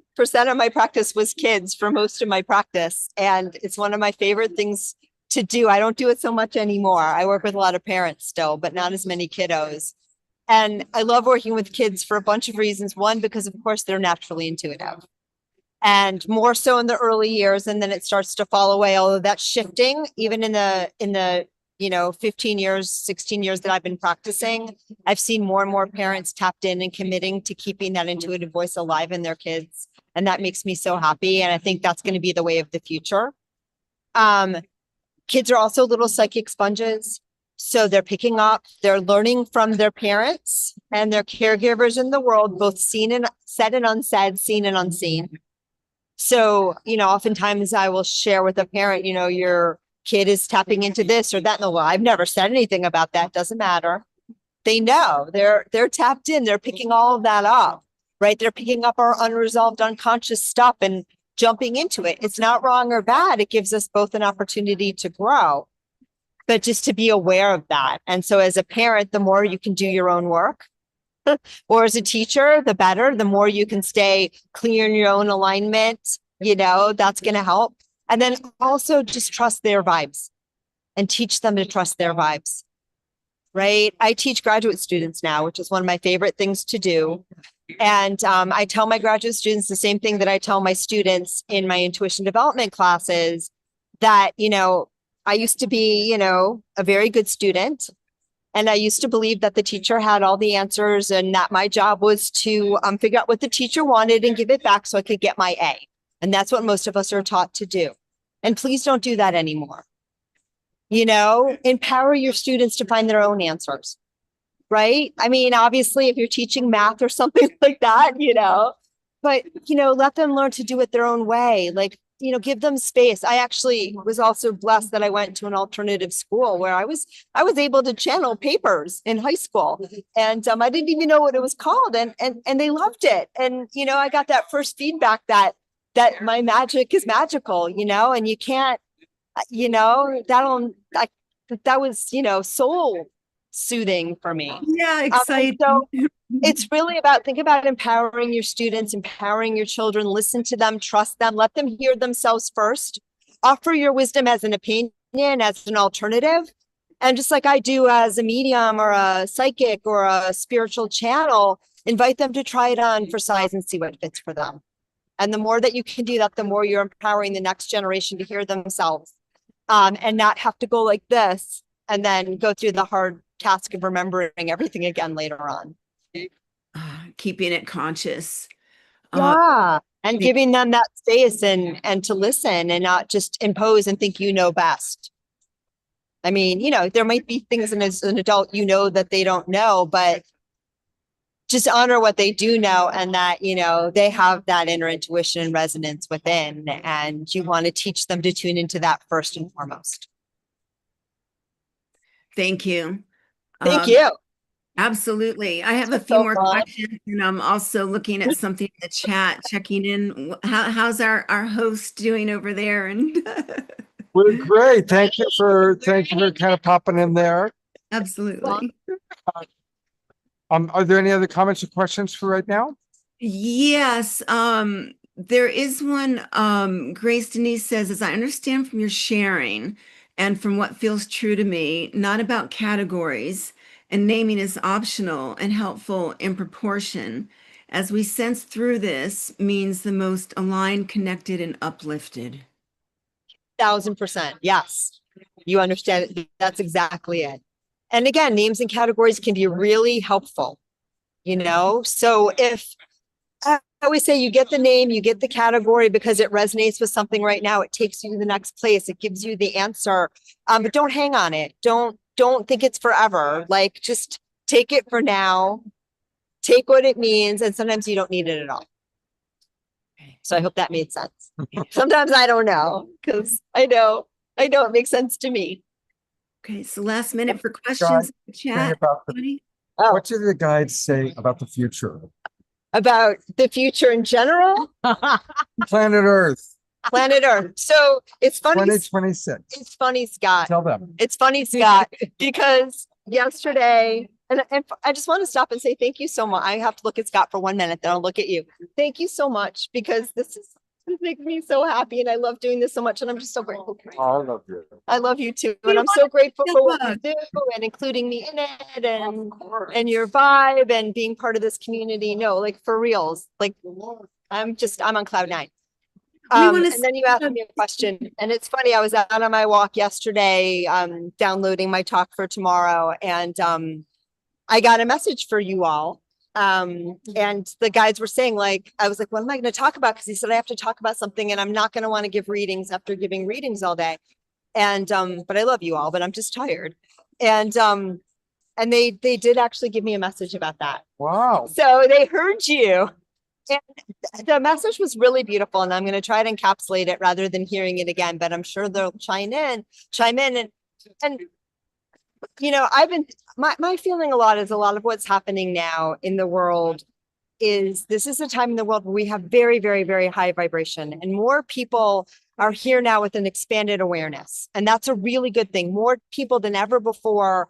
of my practice was kids for most of my practice. And it's one of my favorite things to do. I don't do it so much anymore. I work with a lot of parents still, but not as many kiddos. And I love working with kids for a bunch of reasons. One, because of course they're naturally intuitive, and more so in the early years, and then it starts to fall away, although that's shifting even in the 15 years, 16 years that I've been practicing. I've seen more and more parents tapped in and committing to keeping that intuitive voice alive in their kids. And that makes me so happy. And I think that's going to be the way of the future. Kids are also little psychic sponges. So they're picking up, they're learning from their parents and their caregivers in the world, both seen and said and unsaid, seen and unseen. So, oftentimes I will share with a parent, your kid is tapping into this or that. No, well, I've never said anything about that. Doesn't matter. They know they're tapped in. They're picking all of that up, right? They're picking up our unresolved unconscious stuff and jumping into it. It's not wrong or bad. It gives us both an opportunity to grow, but just to be aware of that. And so as a parent, the more you can do your own work, or as a teacher, the better, the more you can stay clear in your own alignment, that's going to help. And then also just trust their vibes and teach them to trust their vibes, right? I teach graduate students now, which is one of my favorite things to do. And I tell my graduate students the same thing that I tell my students in my intuition development classes, that, I used to be, a very good student. And I used to believe that the teacher had all the answers and that my job was to figure out what the teacher wanted and give it back so I could get my A. And that's what most of us are taught to do. And please don't do that anymore. Empower your students to find their own answers, right? I mean, obviously, if you're teaching math or something like that, but, let them learn to do it their own way. Like, give them space. I actually was also blessed that I went to an alternative school where I was able to channel papers in high school, and I didn't even know what it was called, and they loved it. And I got that first feedback that my magic is magical, and you can't, that was soul soothing for me. Yeah, exciting. So it's really think about empowering your students, empowering your children, listen to them, trust them, let them hear themselves first, offer your wisdom as an opinion, as an alternative. And just like I do as a medium or a psychic or a spiritual channel, invite them to try it on for size and see what fits for them. And the more that you can do that, the more you're empowering the next generation to hear themselves, and not have to go like this and then go through the hard task of remembering everything again later on. Keeping it conscious. And giving them that space and to listen and not just impose and think best. I mean, there might be things as an adult, that they don't know, but just honor what they do know, and that, they have that inner intuition and resonance within, and you want to teach them to tune into that first and foremost. Thank you. Thank you. Absolutely. I have a few more questions, and I'm also looking at something in the chat, checking in. How's our host doing over there? And We're great. Thank you for kind of popping in there. Absolutely. Are there any other comments or questions for right now? Yes. There is one. Grace Denise says, as I understand from your sharing and from what feels true to me, not about categories, and naming is optional and helpful in proportion, as we sense through this means the most aligned, connected, and uplifted. 1000%. Yes. You understand it. That's exactly it. And again, names and categories can be really helpful, So if I always say you get the name, you get the category because it resonates with something right now, it takes you to the next place. It gives you the answer. But don't hang on it. Don't think it's forever. Like, just take it for now, take what it means. And sometimes you don't need it at all. So I hope that made sense. Sometimes I don't know. because I know it makes sense to me. Okay, so last minute for questions in the chat. about the- Anybody? Oh, What do the guides say about the future? about the future in general, Planet Earth, planet Earth. So it's funny. 2026. It's funny, Scott. Tell them. It's funny, Scott, because yesterday, and I just want to stop and say thank you so much. I have to look at Scott for 1 minute, then I'll look at you. Thank you so much because this makes me so happy and I love doing this so much and I'm just so grateful for you. I love you. I love you too. And I'm so grateful for what you Good. do and including me in it and your vibe and being part of this community. No, like for reals, like I'm on cloud nine. We wanna And then you asked me a question and it's funny. I was out on my walk yesterday, downloading my talk for tomorrow and, I got a message for you all. And the guides were saying like, I was like, what am I going to talk about? Cause he said, I have to talk about something and I'm not going to want to give readings after giving readings all day. And, but I love you all, but I'm just tired. And they did actually give me a message about that. Wow. So they heard you. And the message was really beautiful. And I'm going to try to encapsulate it rather than hearing it again, but I'm sure they'll chime in and you know, my feeling a lot is a lot of what's happening now in the world is this is a time in the world where we have very, very, very high vibration and more people are here now with an expanded awareness. And that's a really good thing. More people than ever before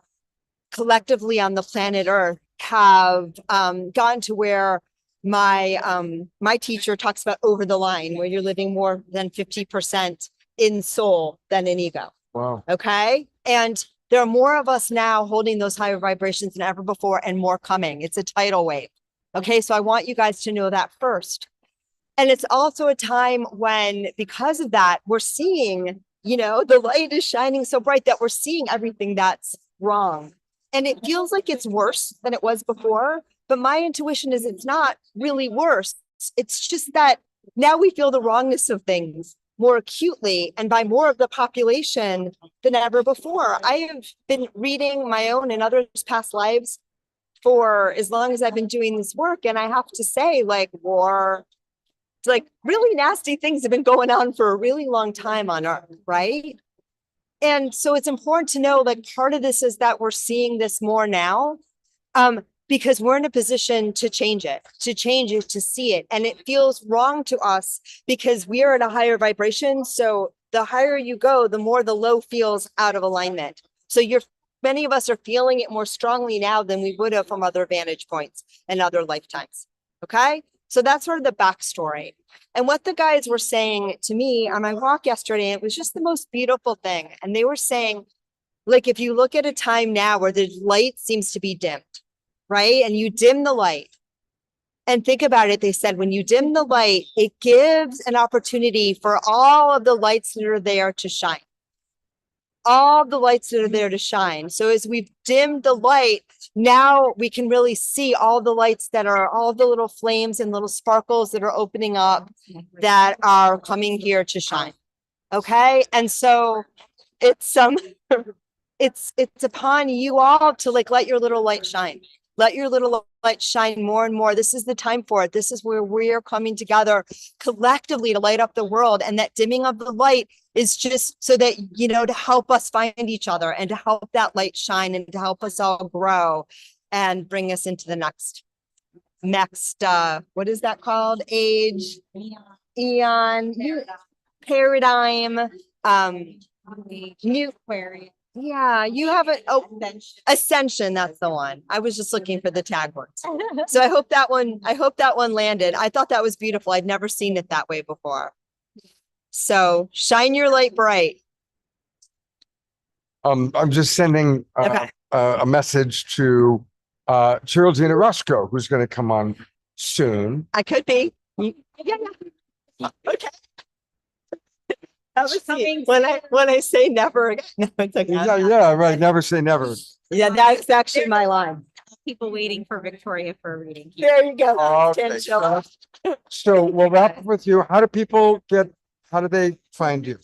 collectively on the planet Earth have gone to where my teacher talks about over the line, where you're living more than 50% in soul than in ego. Wow. Okay. And there are more of us now holding those higher vibrations than ever before and more coming. It's a tidal wave. Okay. So I want you guys to know that first. And it's also a time when, because of that, we're seeing, you know, the light is shining so bright that we're seeing everything that's wrong. And it feels like it's worse than it was before. But my intuition is it's not really worse. It's just that now we feel the wrongness of things more acutely and by more of the population than ever before. I have been reading my own and others' past lives for as long as I've been doing this work. And I have to say, like, war, like really nasty things have been going on for a really long time on Earth, right? And so it's important to know, like, part of this is that we're seeing this more now. Because we're in a position to change it, to see it. And it feels wrong to us because we are at a higher vibration. So the higher you go, the more the low feels out of alignment. So many of us are feeling it more strongly now than we would have from other vantage points and other lifetimes. Okay. So that's sort of the backstory. And what the guides were saying to me on my walk yesterday, it was just the most beautiful thing. And they were saying, like, if you look at a time now where the light seems to be dimmed, right? And you dim the light and think about it. They said, when you dim the light, it gives an opportunity for all of the lights that are there to shine. All the lights that are there to shine. So as we've dimmed the light, now we can really see all the lights that are all the little flames and little sparkles that are opening up that are coming here to shine. Okay. And so it's it's upon you all to like let your little light shine. Let your little light shine more and more. This is the time for it. This is where we're coming together collectively to light up the world. And that dimming of the light is just so that, you know, to help us find each other and to help that light shine and to help us all grow and bring us into the next, what is that called? Age, eon, paradigm, new Aquarius. Yeah, you have ascension. That's the one. I was just looking for the tag words. So I hope that one landed. I thought that was beautiful. I'd never seen it that way before. So shine your light bright. I'm just sending Okay. a message to Geraldine Roscoe, who's going to come on soon. I could be. Yeah. Okay. That was something when I say never again. No, it's okay. Yeah, right. Never say never. Yeah, that's actually my line. People waiting for Victoria for a reading. There you go. Okay, so we'll wrap up with you. How do they find you?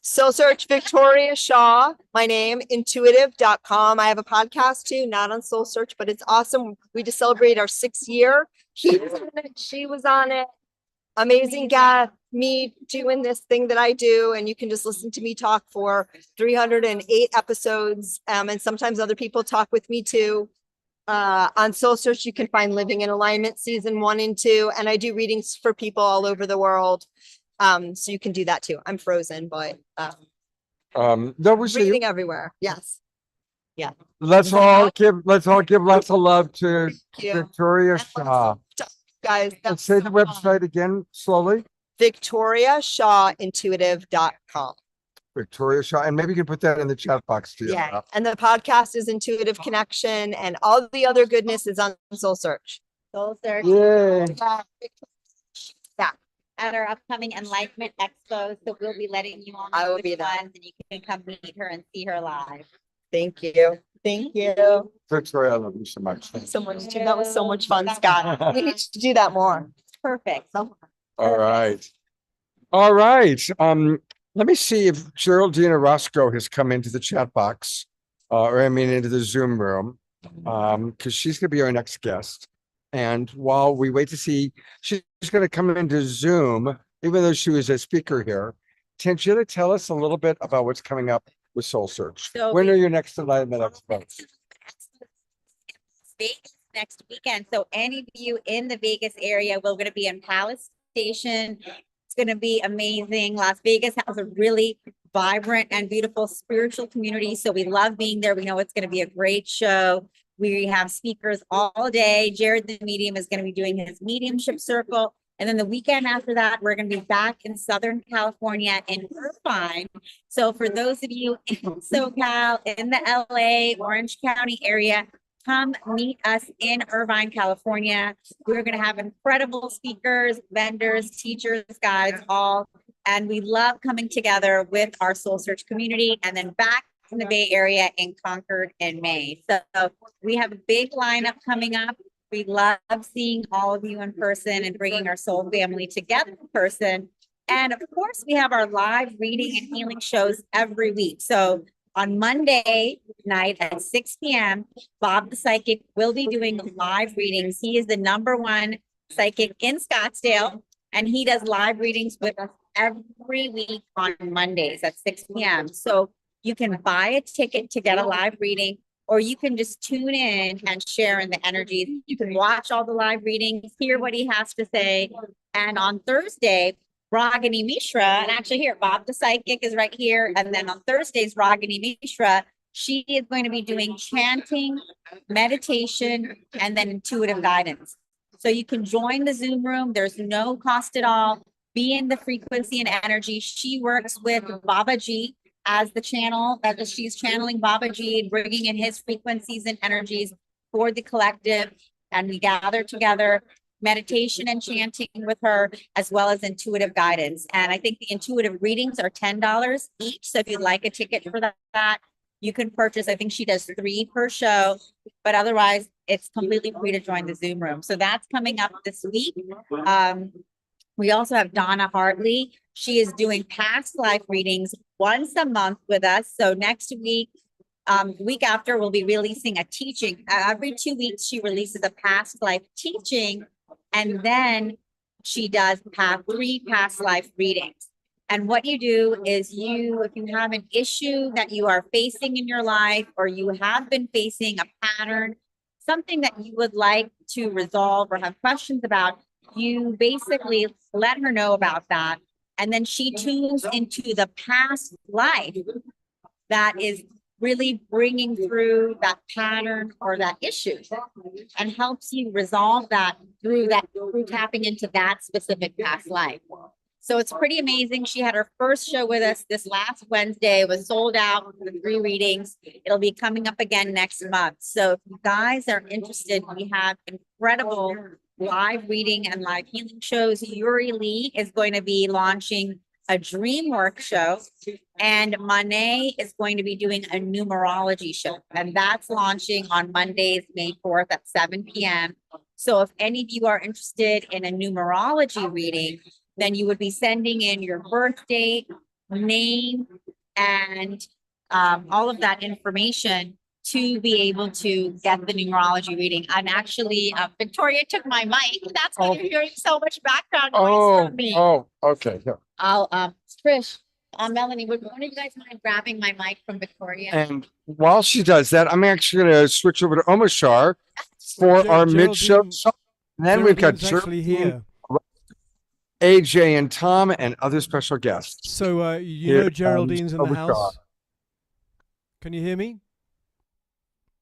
So search Victoria Shaw, my name, intuitive.com. I have a podcast too, not on Soul Search, but it's awesome. We just celebrated our 6th year. He was on it. She was on it. amazing guest, me doing this thing that I do, and you can just listen to me talk for 308 episodes. And sometimes other people talk with me too. On Soul Search, you can find Living in Alignment season 1 and 2, and I do readings for people all over the world. So you can do that too. I'm frozen, but no, we see you. reading everywhere. Yes. Let's all give lots of love to Thank you. Victoria And Shaw. Guys, And say the website again slowly. VictoriaShawIntuitive.com. Victoria Shaw, and maybe you can put that in the chat box too. Yeah. And the podcast is Intuitive Connection, and all the other goodness is on Soul Search. Soul Search. Yay. Yeah. At our upcoming Enlightenment Expo, so we'll be letting you all I know will which be there. ones, and you can come meet her and see her live. Thank you. Thank you Victoria, I love you so much. so much, too. That was so much fun, Scott. We need to do that more. Perfect. All right. All right. Let me see if Geraldine Orozco has come into the chat box, or I mean into the Zoom room, because she's going to be our next guest. And while we wait to see, she's going to come into Zoom, even though she was a speaker here. Tangela, tell us a little bit about what's coming up with Soul Search. So When we- are your next Enlightenment Expos? Vegas next weekend. So any of you in the Vegas area, we're going to be in Palace Station. It's going to be amazing. Las Vegas has a really vibrant and beautiful spiritual community. So we love being there. We know it's going to be a great show. We have speakers all day. Jared, the medium, is going to be doing his mediumship circle. And then the weekend after that, we're going to be back in Southern California in Irvine. So for those of you in SoCal, in the LA, Orange County area, come meet us in Irvine, California. We're going to have incredible speakers, vendors, teachers, guides, all. And we love coming together with our Soul Search community, and then back in the Bay Area in Concord in May. So we have a big lineup coming up. We love seeing all of you in person and bringing our soul family together in person. And of course, we have our live reading and healing shows every week. So on Monday night at 6 p.m., Bob the Psychic will be doing live readings. He is the #1 psychic in Scottsdale, and he does live readings with us every week on Mondays at 6 p.m. So you can buy a ticket to get a live reading, or you can just tune in and share in the energies. You can watch all the live readings, hear what he has to say. And on Thursday, Ragini Mishra, and actually here, Bob the Psychic is right here. And then on Thursdays, Ragini Mishra, she is going to be doing chanting, meditation, and then intuitive guidance. So you can join the Zoom room. There's no cost at all. Be in the frequency and energy. She works with Babaji as the channel, that she's channeling Babaji and bringing in his frequencies and energies for the collective. And we gather together, meditation and chanting with her, as well as intuitive guidance. And I think the intuitive readings are $10 each. So if you'd like a ticket for that, you can purchase. I think she does 3 per show, but otherwise it's completely free to join the Zoom room. So that's coming up this week. We also have Donna Hartley. She is doing past life readings once a month with us. So next week, week after, we'll be releasing a teaching. Every 2 weeks, she releases a past life teaching, and then she does 3 past life readings. And what you do is if you have an issue that you are facing in your life, or you have been facing a pattern, something that you would like to resolve or have questions about, you basically let her know about that. And then she tunes into the past life that is really bringing through that pattern or that issue, and helps you resolve that through tapping into that specific past life. So it's pretty amazing. She had her first show with us this last Wednesday. It was sold out for the 3 readings. It'll be coming up again next month. So if you guys are interested, we have incredible live reading and live healing shows. Yuri Lee is going to be launching a dream work show, and Monet is going to be doing a numerology show, and that's launching on Mondays, May 4th at 7 p.m. So if any of you are interested in a numerology reading, then you would be sending in your birth date, name, and all of that information to be able to get the numerology reading. I'm actually, Victoria took my mic. That's why you're hearing so much background noise from me. Okay. Here. I'll, Trish, Melanie, would one of you guys mind grabbing my mic from Victoria? And while she does that, I'm actually going to switch over to Omashar for our mid-show Geraldine- song. And then we've got Geraldine's actually here. AJ and Tom and other special guests. So you Here know Geraldine's in the comes house. Omashar. Can you hear me?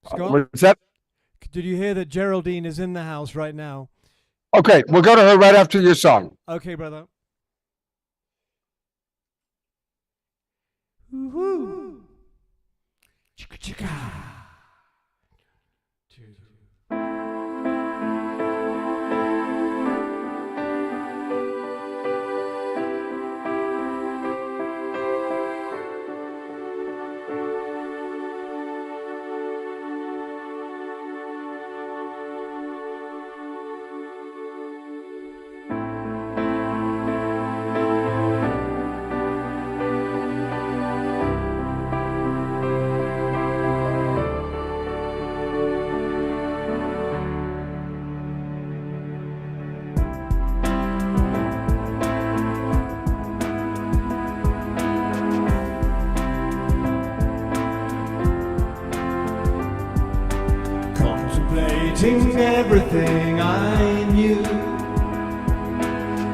Scott? What's that? Did you hear that Geraldine is in the house right now? Okay, we'll go to her right after your song. Okay, brother. Woo-hoo. Chicka chicka. Contemplating everything I knew.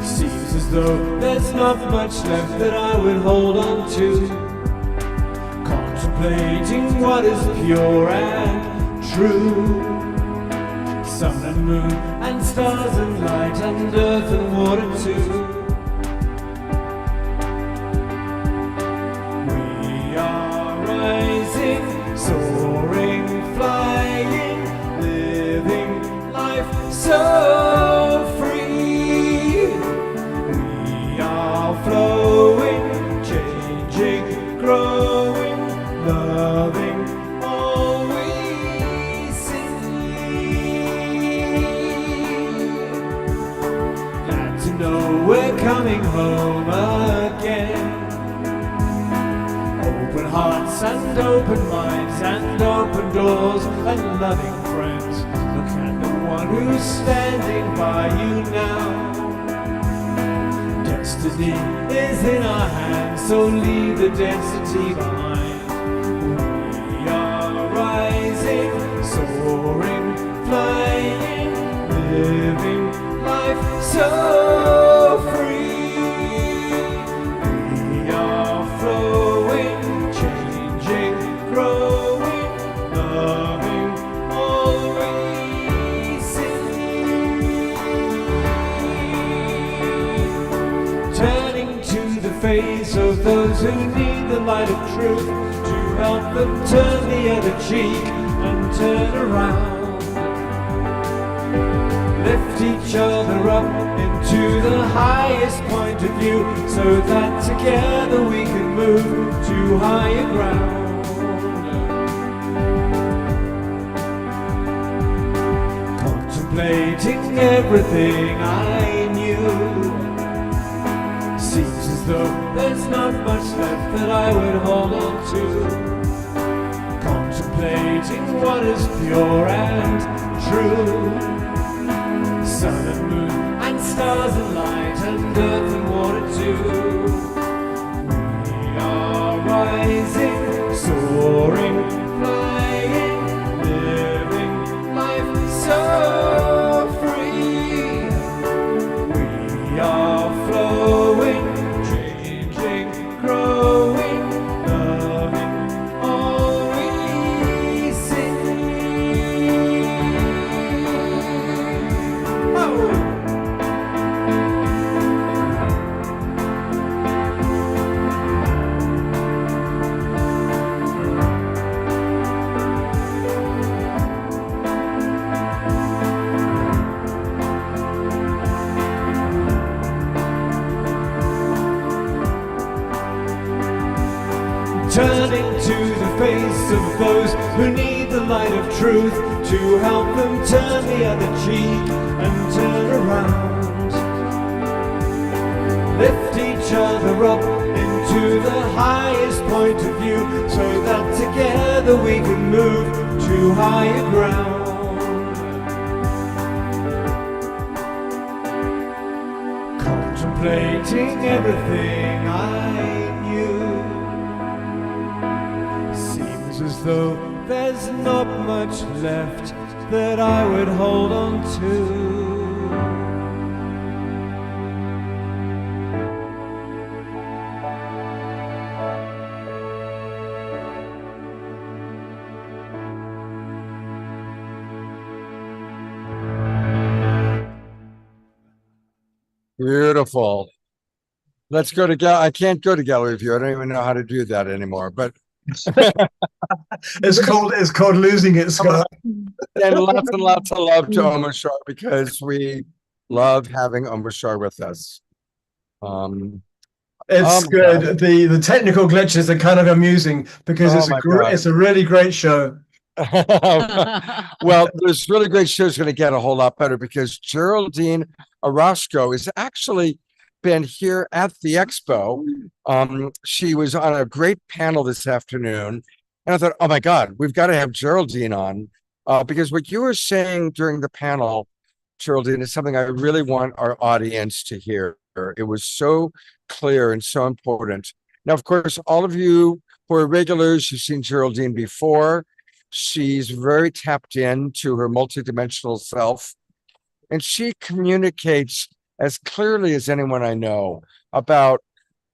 Seems as though there's not much left that I would hold on to. Contemplating what is pure and true. Sun and moon and stars and light and earth and water too. We are rising, soaring, flying, living life so free. We are flowing, changing, growing, loving all we see. Glad to know we're coming home again. Open hearts and open minds and open doors and loving friends. Look at the one who's standing by you now. Destiny is in our hands, so leave the density behind. We are rising, soaring, flying, living life so free. We are flowing, changing, growing, loving all we see. Turning to the face of those who need the light of truth to help them turn the other cheek and turn around. Lift each other up into the highest point of view so that together we can move to higher ground. Contemplating everything I knew. Seems as though there's not much left that I would hold on to. Contemplating what is pure and true. Sun and moon and stars and light and earth and water too. We are rising, soaring, flying, living life so free. We are flowing, changing, growing, loving all we see. Turning to the face of those who need the light of truth to help them turn the other cheek and turn around. Lift each other up into the highest point of view so that together together we can move to higher ground. Contemplating everything I knew, seems as though there's not much left that I would hold on to. Beautiful. Let's go to I can't go to gallery view. I don't even know how to do that anymore, but It's called losing it, Scott. and lots of love to Omashar because we love having Omashar with us. It's my good. God. The technical glitches are kind of amusing because Oh my God. it's a really great show. Well, this really great show is going to get a whole lot better because Geraldine Orozco has actually been here at the Expo. She was on a great panel this afternoon, and I thought, oh my God, we've got to have Geraldine on because what you were saying during the panel, Geraldine, is something I really want our audience to hear. It was so clear and so important. Now, of course, all of you who are regulars, you've seen Geraldine before. She's very tapped into her multidimensional self, and she communicates as clearly as anyone I know about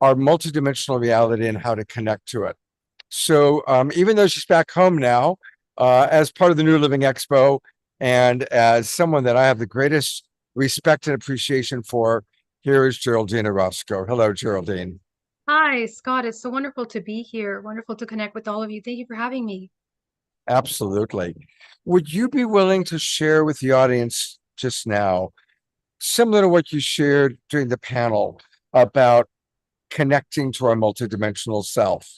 our multidimensional reality and how to connect to it. So even though she's back home now, as part of the New Living Expo, and as someone that I have the greatest respect and appreciation for, here is Geraldine Orozco. Hello, Geraldine. Hi, Scott. It's so wonderful to be here. Wonderful to connect with all of you. Thank you for having me. Absolutely. Would you be willing to share with the audience just now, similar to what you shared during the panel about connecting to our multidimensional self?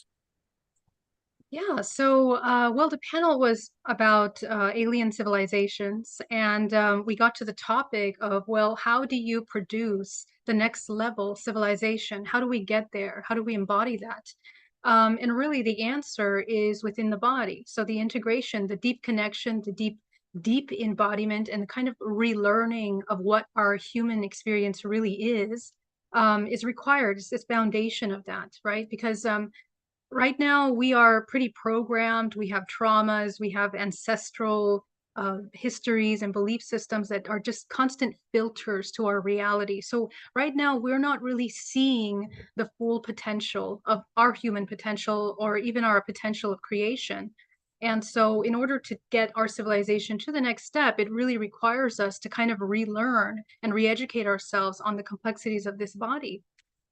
Yeah, so well, the panel was about alien civilizations, and we got to the topic of, well, how do you produce the next level civilization? How do we get there? How do we embody that? And really, the answer is within the body. So the integration, the deep connection, the deep embodiment, and the kind of relearning of what our human experience really is required. It's this foundation of that, right? Because right now we are pretty programmed. We have traumas, we have ancestral histories and belief systems that are just constant filters to our reality. So right now we're not really seeing the full potential of our human potential or even our potential of creation. And so in order to get our civilization to the next step, it really requires us to kind of relearn and re-educate ourselves on the complexities of this body.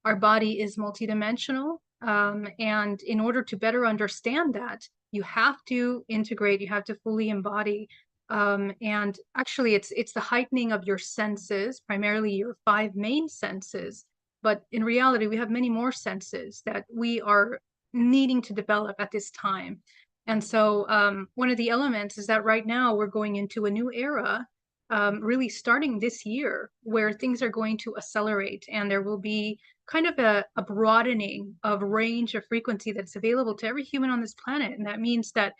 Our body is multidimensional. And in order to better understand that, you have to integrate, you have to fully embody. And actually, it's the heightening of your senses, primarily your five main senses. But in reality, we have many more senses that we are needing to develop at this time. And so one of the elements is that right now we're going into a new era, really starting this year, where things are going to accelerate and there will be kind of a broadening of range of frequency that's available to every human on this planet. And that means that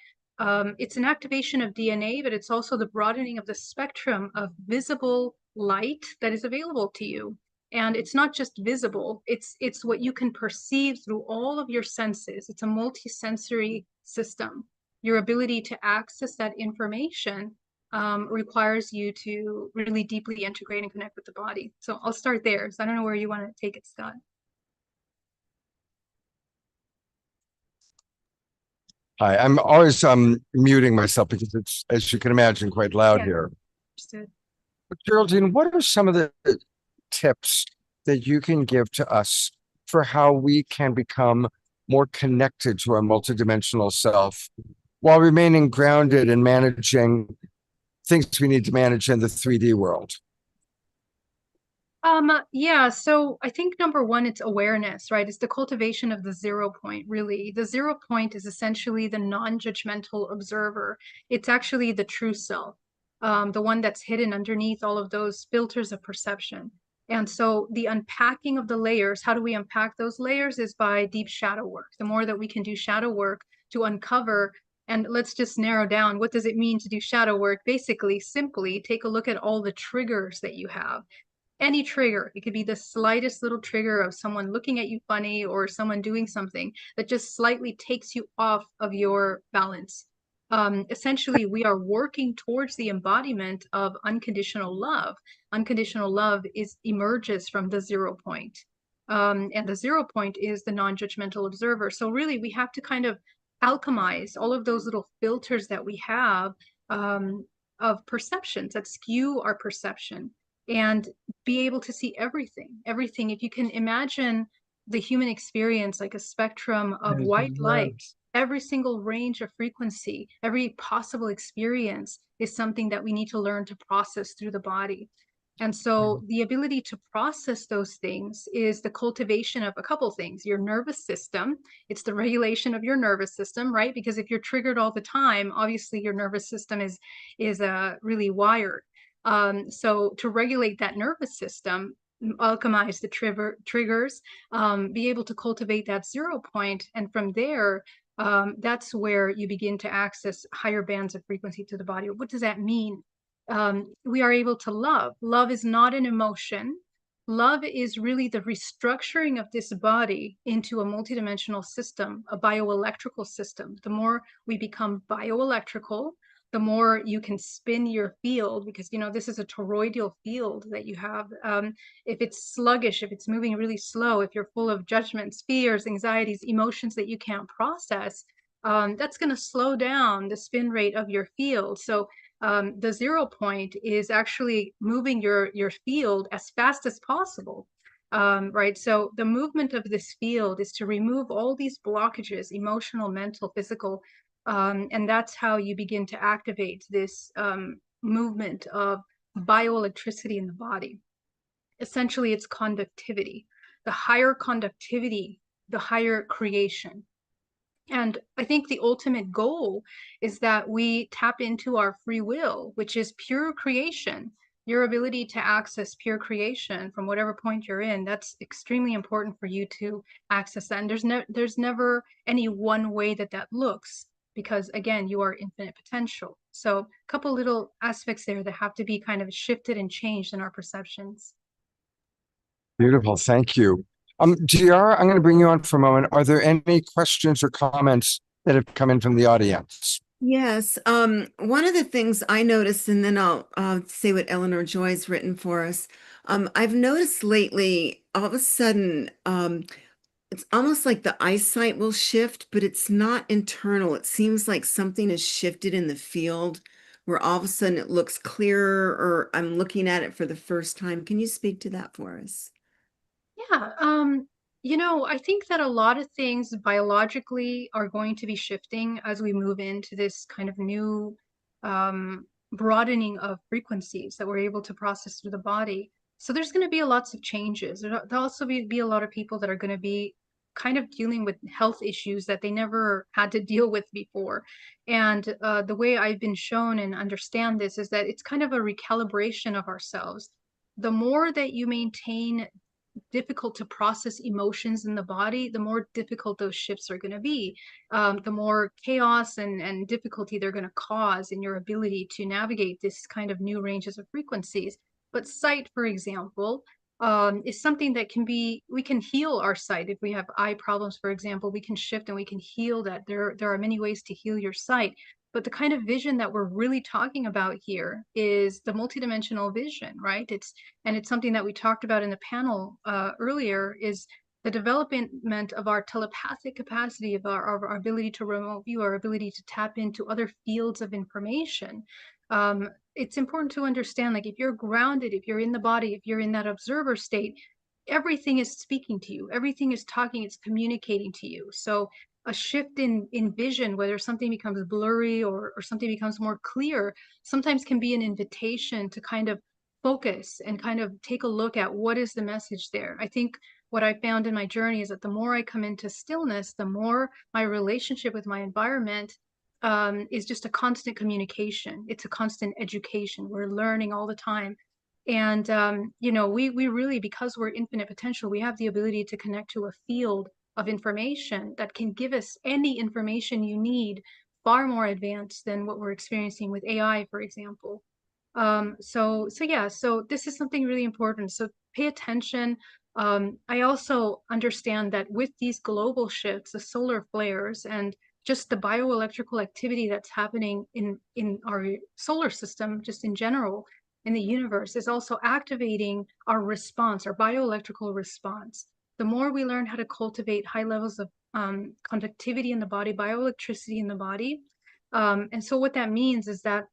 it's an activation of DNA, but it's also the broadening of the spectrum of visible light that is available to you. And it's not just visible, it's what you can perceive through all of your senses. It's a multi-sensory system. Your ability to access that information requires you to really deeply integrate and connect with the body. So I'll start there. So I don't know where you want to take it, Scott. Hi, I'm always muting myself because it's, as you can imagine, quite loud Yeah. here. Understood. But Geraldine, what are some of the tips that you can give to us for how we can become more connected to our multidimensional self while remaining grounded and managing things we need to manage in the 3D world? Yeah, so I think number one, it's awareness, right? It's the cultivation of the 0 point, really. The 0 point is essentially the non-judgmental observer. It's actually the true self, the one that's hidden underneath all of those filters of perception. And so the unpacking of the layers, how do we unpack those layers, is by deep shadow work. The more that we can do shadow work to uncover And let's just narrow down, what does it mean to do shadow work? Basically, simply take a look at all the triggers that you have. Any trigger, it could be the slightest little trigger of someone looking at you funny or someone doing something that just slightly takes you off of your balance. Essentially, we are working towards the embodiment of unconditional love. Unconditional love emerges from the 0 point. And the 0 point is the non-judgmental observer. So really, we have to kind of alchemize all of those little filters that we have of perceptions that skew our perception, and be able to see everything. If you can imagine the human experience like a spectrum of white light, every single range of frequency, every possible experience is something that we need to learn to process through the body. And so the ability to process those things is the cultivation of a couple things. Your nervous system, it's the regulation of your nervous system, right? Because if you're triggered all the time, obviously your nervous system is really wired. So to regulate that nervous system, alchemize the triggers, be able to cultivate that 0 point, and from there, that's where you begin to access higher bands of frequency to the body. What does that mean? We are able to love. Love is not an emotion. Love is really the restructuring of this body into a multidimensional system, a bioelectrical system. The more we become bioelectrical, the more you can spin your field, because this is a toroidal field that you have. If it's sluggish, if it's moving really slow, if you're full of judgments, fears, anxieties, emotions that you can't process, that's going to slow down the spin rate of your field. So the 0 point is actually moving your field as fast as possible. Right. So the movement of this field is to remove all these blockages, emotional, mental, physical, and that's how you begin to activate this movement of bioelectricity in the body. Essentially, it's conductivity. The higher conductivity, the higher creation. And I think the ultimate goal is that we tap into our free will, which is pure creation. Your ability to access pure creation from whatever point you're in, that's extremely important for you to access that. And there's never any one way that looks, because again, you are infinite potential. So a couple little aspects there that have to be kind of shifted and changed in our perceptions. Beautiful. Thank you. GR, I'm going to bring you on for a moment. Are there any questions or comments that have come in from the audience? Yes. One of the things I noticed, and then I'll say what Eleanor Joy's written for us. I've noticed lately, all of a sudden, it's almost like the eyesight will shift, but it's not internal. It seems like something has shifted in the field where all of a sudden it looks clearer, or I'm looking at it for the first time. Can you speak to that for us? Yeah, I think that a lot of things biologically are going to be shifting as we move into this kind of new broadening of frequencies that we're able to process through the body. So there's going to be lots of changes. There'll also be a lot of people that are going to be kind of dealing with health issues that they never had to deal with before. And the way I've been shown and understand this is that it's kind of a recalibration of ourselves. The more that you maintain difficult to process emotions in the body, the more difficult those shifts are going to be. The more chaos and difficulty they're going to cause in your ability to navigate this kind of new ranges of frequencies. But sight, for example, is something that we can heal our sight. If we have eye problems, for example, we can shift and we can heal that. There are many ways to heal your sight. But the kind of vision that we're really talking about here is the multidimensional vision, right? It's something that we talked about in the panel earlier, is the development of our telepathic capacity, of our ability to remote view, our ability to tap into other fields of information. It's important to understand, like, if you're grounded, if you're in the body, if you're in that observer state, everything is speaking to you, everything is talking, it's communicating to you. So a shift in vision, whether something becomes blurry or something becomes more clear, sometimes can be an invitation to kind of focus and kind of take a look at what is the message there. I think what I found in my journey is that the more I come into stillness, the more my relationship with my environment is just a constant communication. It's a constant education. We're learning all the time. And, we really, because we're infinite potential, we have the ability to connect to a field of information that can give us any information you need far more advanced than what we're experiencing with AI, for example. So this is something really important. So pay attention. I also understand that with these global shifts, the solar flares and just the bioelectrical activity that's happening in our solar system, just in general, in the universe, is also activating our response, our bioelectrical response. The more we learn how to cultivate high levels of conductivity in the body, bioelectricity in the body. And so what that means is that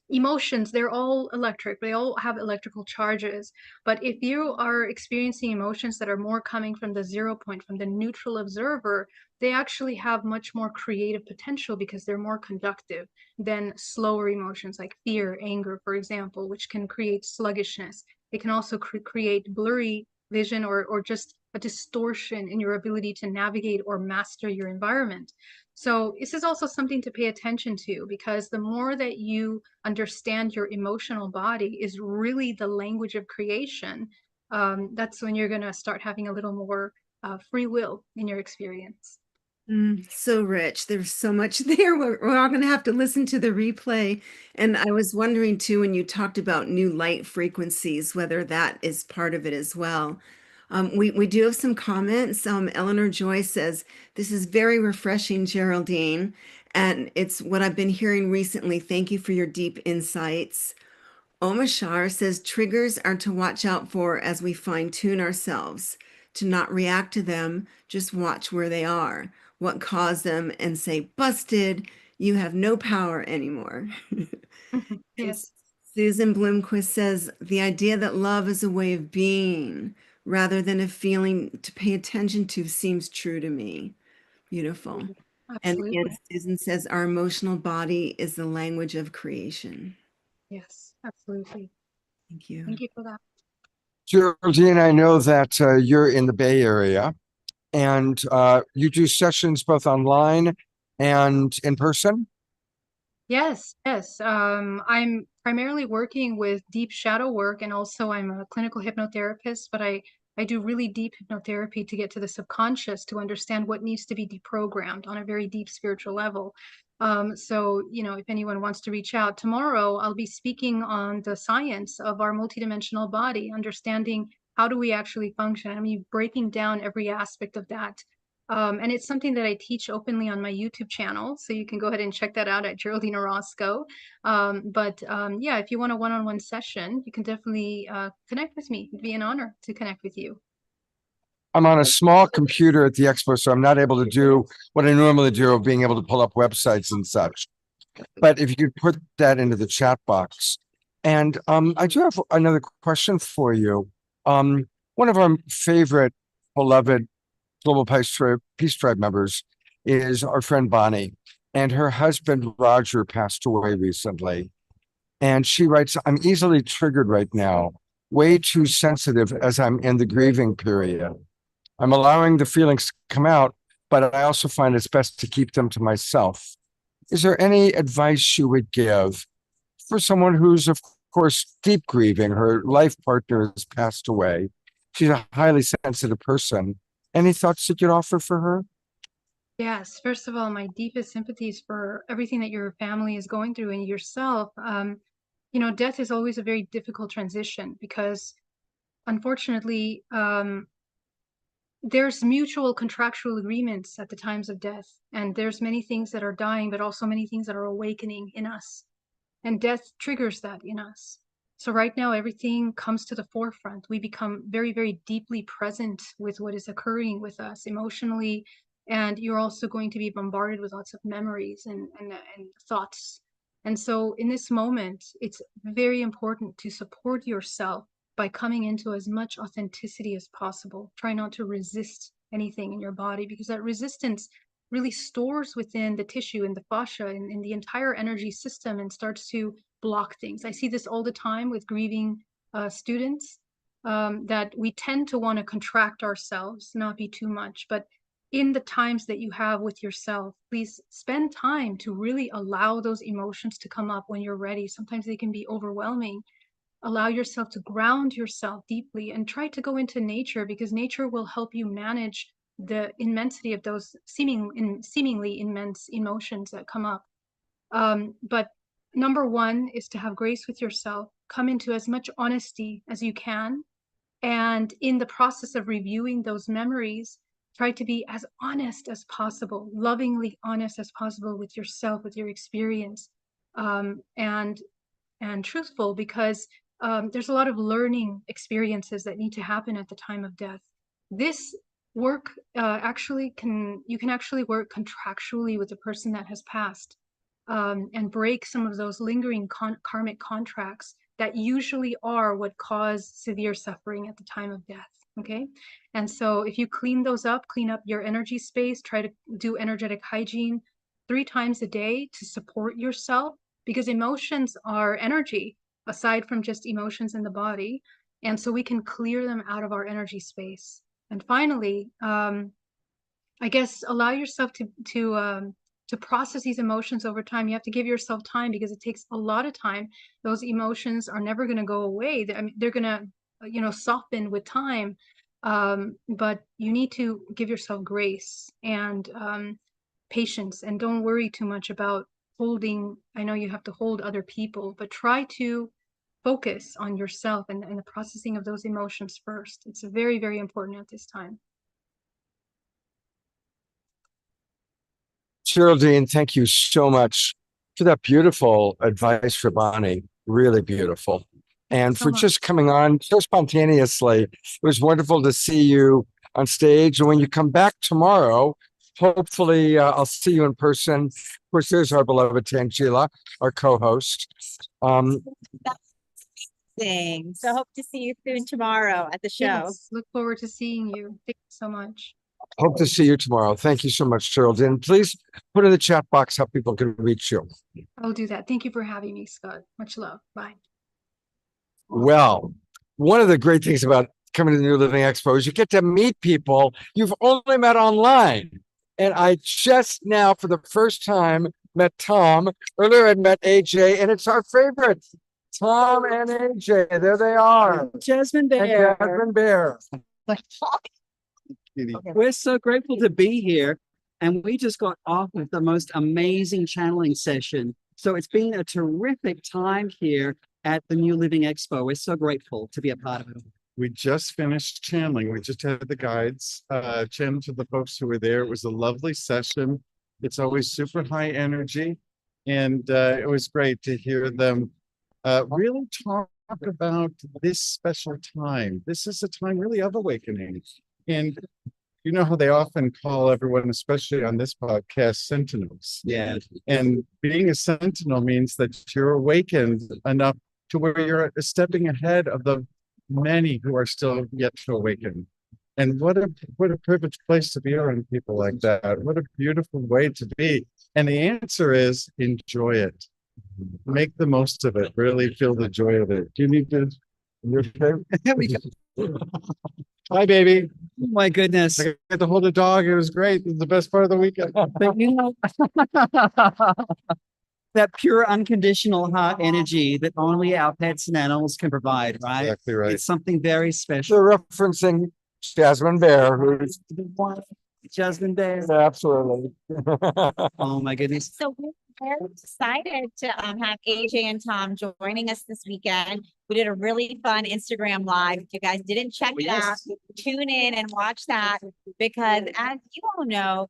emotions, they're all electric, they all have electrical charges. But if you are experiencing emotions that are more coming from the 0 point, from the neutral observer, they actually have much more creative potential because they're more conductive than slower emotions like fear, anger, for example, which can create sluggishness. It can also create blurry vision or just a distortion in your ability to navigate or master your environment. So this is also something to pay attention to, because the more that you understand your emotional body is really the language of creation, that's when you're going to start having a little more free will in your experience. So rich. There's so much there. We're all going to have to listen to the replay. And I was wondering too, when you talked about new light frequencies, whether that is part of it as well. We do have some comments. Eleanor Joy says, "This is very refreshing, Geraldine. And it's what I've been hearing recently. Thank you for your deep insights." Omashar says, "Triggers are to watch out for as we fine tune ourselves, to not react to them, just watch where they are, what caused them, and say, 'Busted, you have no power anymore.'" Yes. Susan Bloomquist says, "The idea that love is a way of being rather than a feeling to pay attention to seems true to me." Beautiful. And Absolutely. again, Susan says, "Our emotional body is the language of creation." Yes, absolutely. Thank you. Thank you for that. Geraldine, I know that you're in the Bay Area and you do sessions both online and in person. Yes, yes. I'm primarily working with deep shadow work, and also I'm a clinical hypnotherapist, but I do really deep hypnotherapy to get to the subconscious, to understand what needs to be deprogrammed on a very deep spiritual level. So, if anyone wants to reach out, tomorrow I'll be speaking on the science of our multidimensional body, understanding how do we actually function. I mean, breaking down every aspect of that. And it's something that I teach openly on my YouTube channel. So you can go ahead and check that out at Geraldine Orozco. Yeah, if you want a one-on-one session, you can definitely connect with me. It'd be an honor to connect with you. I'm on a small computer at the Expo, so I'm not able to do what I normally do of being able to pull up websites and such. But if you could put that into the chat box. And I do have another question for you. One of our favorite, beloved Global Peace Tribe members is our friend Bonnie, and her husband Roger passed away recently. And she writes, "I'm easily triggered right now, way too sensitive as I'm in the grieving period. I'm allowing the feelings to come out, but I also find it's best to keep them to myself. Is there any advice you would give for someone who's, of course, deep grieving? Her life partner has passed away. She's a highly sensitive person. Any thoughts that you'd offer for her?" Yes, first of all, my deepest sympathies for everything that your family is going through and yourself. Death is always a very difficult transition because unfortunately, there's mutual contractual agreements at the times of death, and there's many things that are dying, but also many things that are awakening in us, and death triggers that in us. So right now, everything comes to the forefront. We become very, very deeply present with what is occurring with us emotionally, and you're also going to be bombarded with lots of memories and thoughts. And so in this moment, it's very important to support yourself by coming into as much authenticity as possible. Try not to resist anything in your body, because that resistance really stores within the tissue and the fascia and in the entire energy system and starts to block things. I see this all the time with grieving students, that we tend to want to contract ourselves, not be too much. But in the times that you have with yourself, please spend time to really allow those emotions to come up when you're ready. Sometimes they can be overwhelming. Allow yourself to ground yourself deeply and try to go into nature, because nature will help you manage the immensity of those seemingly immense emotions that come up. But number one is to have grace with yourself, come into as much honesty as you can. And in the process of reviewing those memories, try to be as honest as possible, lovingly honest as possible with yourself, with your experience, and truthful, because there's a lot of learning experiences that need to happen at the time of death. This work you can actually work contractually with the person that has passed, and break some of those lingering karmic contracts that usually are what cause severe suffering at the time of death. Okay. And so if you clean up your energy space, try to do energetic hygiene 3 times a day to support yourself, because emotions are energy aside from just emotions in the body. And so we can clear them out of our energy space. And finally, I guess allow yourself to process these emotions over time. You have to give yourself time, because it takes a lot of time. Those emotions are never going to go away. I mean, they're going to, soften with time. But you need to give yourself grace and patience, and don't worry too much about holding. I know you have to hold other people, but try to focus on yourself and the processing of those emotions first. It's very, very important at this time. Geraldine, thank you so much for that beautiful advice, Rabani. Really beautiful. And for just coming on so spontaneously. It was wonderful to see you on stage. And when you come back tomorrow, hopefully I'll see you in person. Of course, there's our beloved Tangela, our co-host. So hope to see you soon tomorrow at the show. Yes, look forward to seeing you. Thank you so much. Hope to see you tomorrow. Thank you so much, Geraldine. Please put in the chat box how people can reach you. I'll do that. Thank you for having me, Scott. Much love. Bye. Well, one of the great things about coming to the New Living Expo is you get to meet people you've only met online. And I just now, for the first time, met Tom. Earlier, I'd met AJ, and it's our favorite. Tom and AJ, there they are. Jasmine And Bear. Jasmine Bear. We're so grateful to be here. And we just got off with the most amazing channeling session. So it's been a terrific time here at the New Living Expo. We're so grateful to be a part of it. We just finished channeling. We just had the guides channel to the folks who were there. It was a lovely session. It's always super high energy. And it was great to hear them really talk about this special time. This is a time really of awakening. And you know how they often call everyone, especially on this podcast, sentinels. Yeah. And being a sentinel means that you're awakened enough to where you're stepping ahead of the many who are still yet to awaken. And what a privileged place to be around people like that. What a beautiful way to be. And the answer is enjoy it. Make the most of it. Really feel the joy of it. Do you need to? Your favorite? Here we go. Hi, baby. Oh my goodness. I got to hold a dog. It was great. It was the best part of the weekend. But you know, that pure unconditional heart energy that only our pets and animals can provide, right? Exactly right. It's something very special. They're referencing Jasmine Bear, who's Jasmine Bear. absolutely. Oh my goodness. So we're very excited to have AJ and Tom joining us this weekend. We did a really fun Instagram live. If you guys didn't check it out, tune in and watch that, because as you all know,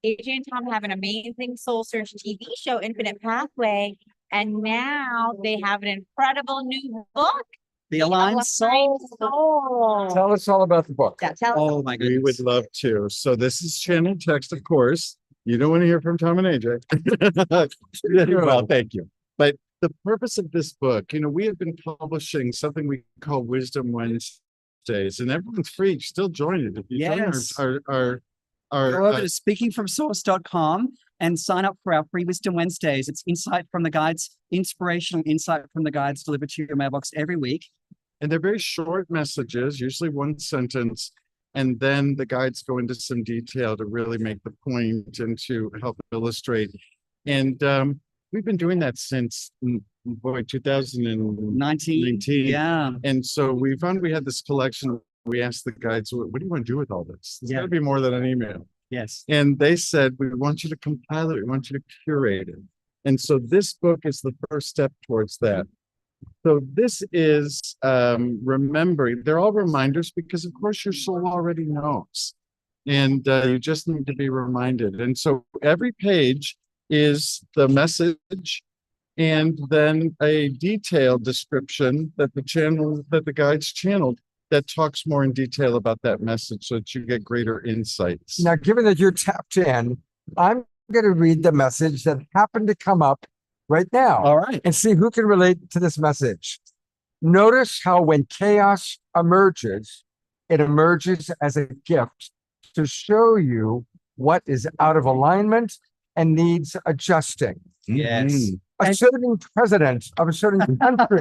AJ and Tom have an amazing Soul Search TV show, Infinite Pathway, and now they have an incredible new book, The Aligned Soul. Tell us all about the book. Yeah, tell us. Oh my We would goodness. love to. So this is channel text, of course. You don't want to hear from Tom and AJ. Well, thank you. But the purpose of this book, we have been publishing something we call Wisdom Wednesdays, and everyone's free. Still join it. If you Yes. join Go over to speakingfromsource.com and sign up for our free Wisdom Wednesdays. It's insight from the guides, inspirational insight from the guides delivered to your mailbox every week. and they're very short messages, usually one sentence. And then the guides go into some detail to really make the point and to help illustrate. And we've been doing that since 2019. Yeah. And so we found we had this collection we asked the guides, what do you want to do with all this? It's Yeah. got to be more than an email. Yes. And they said, we want you to compile it. We want you to curate it. And so this book is the first step towards that. So this is remembering. They're all reminders because, of course, your soul already knows. And you just need to be reminded. And so every page is the message and then a detailed description that the guides channeled that talks more in detail about that message so that you get greater insights. Now, given that you're tapped in, I'm going to read the message that happened to come up right now. All right. And see who can relate to this message. Notice how when chaos emerges, it emerges as a gift to show you what is out of alignment and needs adjusting. Yes. A certain president of a certain country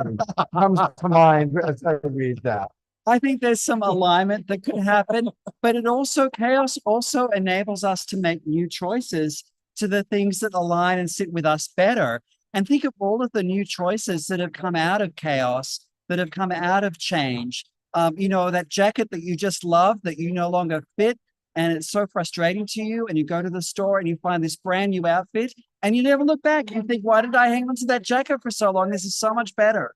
comes to mind as I read that. I think there's some alignment that could happen, but chaos also enables us to make new choices to the things that align and sit with us better. And think of all of the new choices that have come out of chaos, that have come out of change. That jacket that you just love that you no longer fit, and it's so frustrating to you, and you go to the store and you find this brand new outfit and you never look back. You think, why did I hang on to that jacket for so long? This is so much better.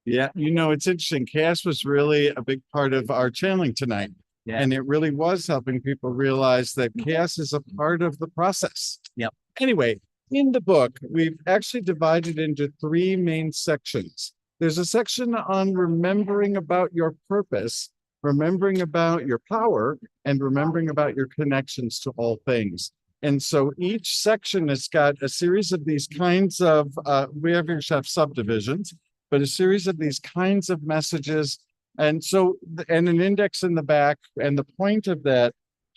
Yeah, it's interesting. Chaos was really a big part of our channeling tonight. Yeah. And it really was helping people realize that chaos is a part of the process. Yep. Anyway, in the book, we've actually divided into 3 main sections. There's a section on remembering about your purpose, remembering about your power, and remembering about your connections to all things. And so each section has got a series of these kinds of, we have subdivisions, but a series of these kinds of messages. And so, and an index in the back. And the point of that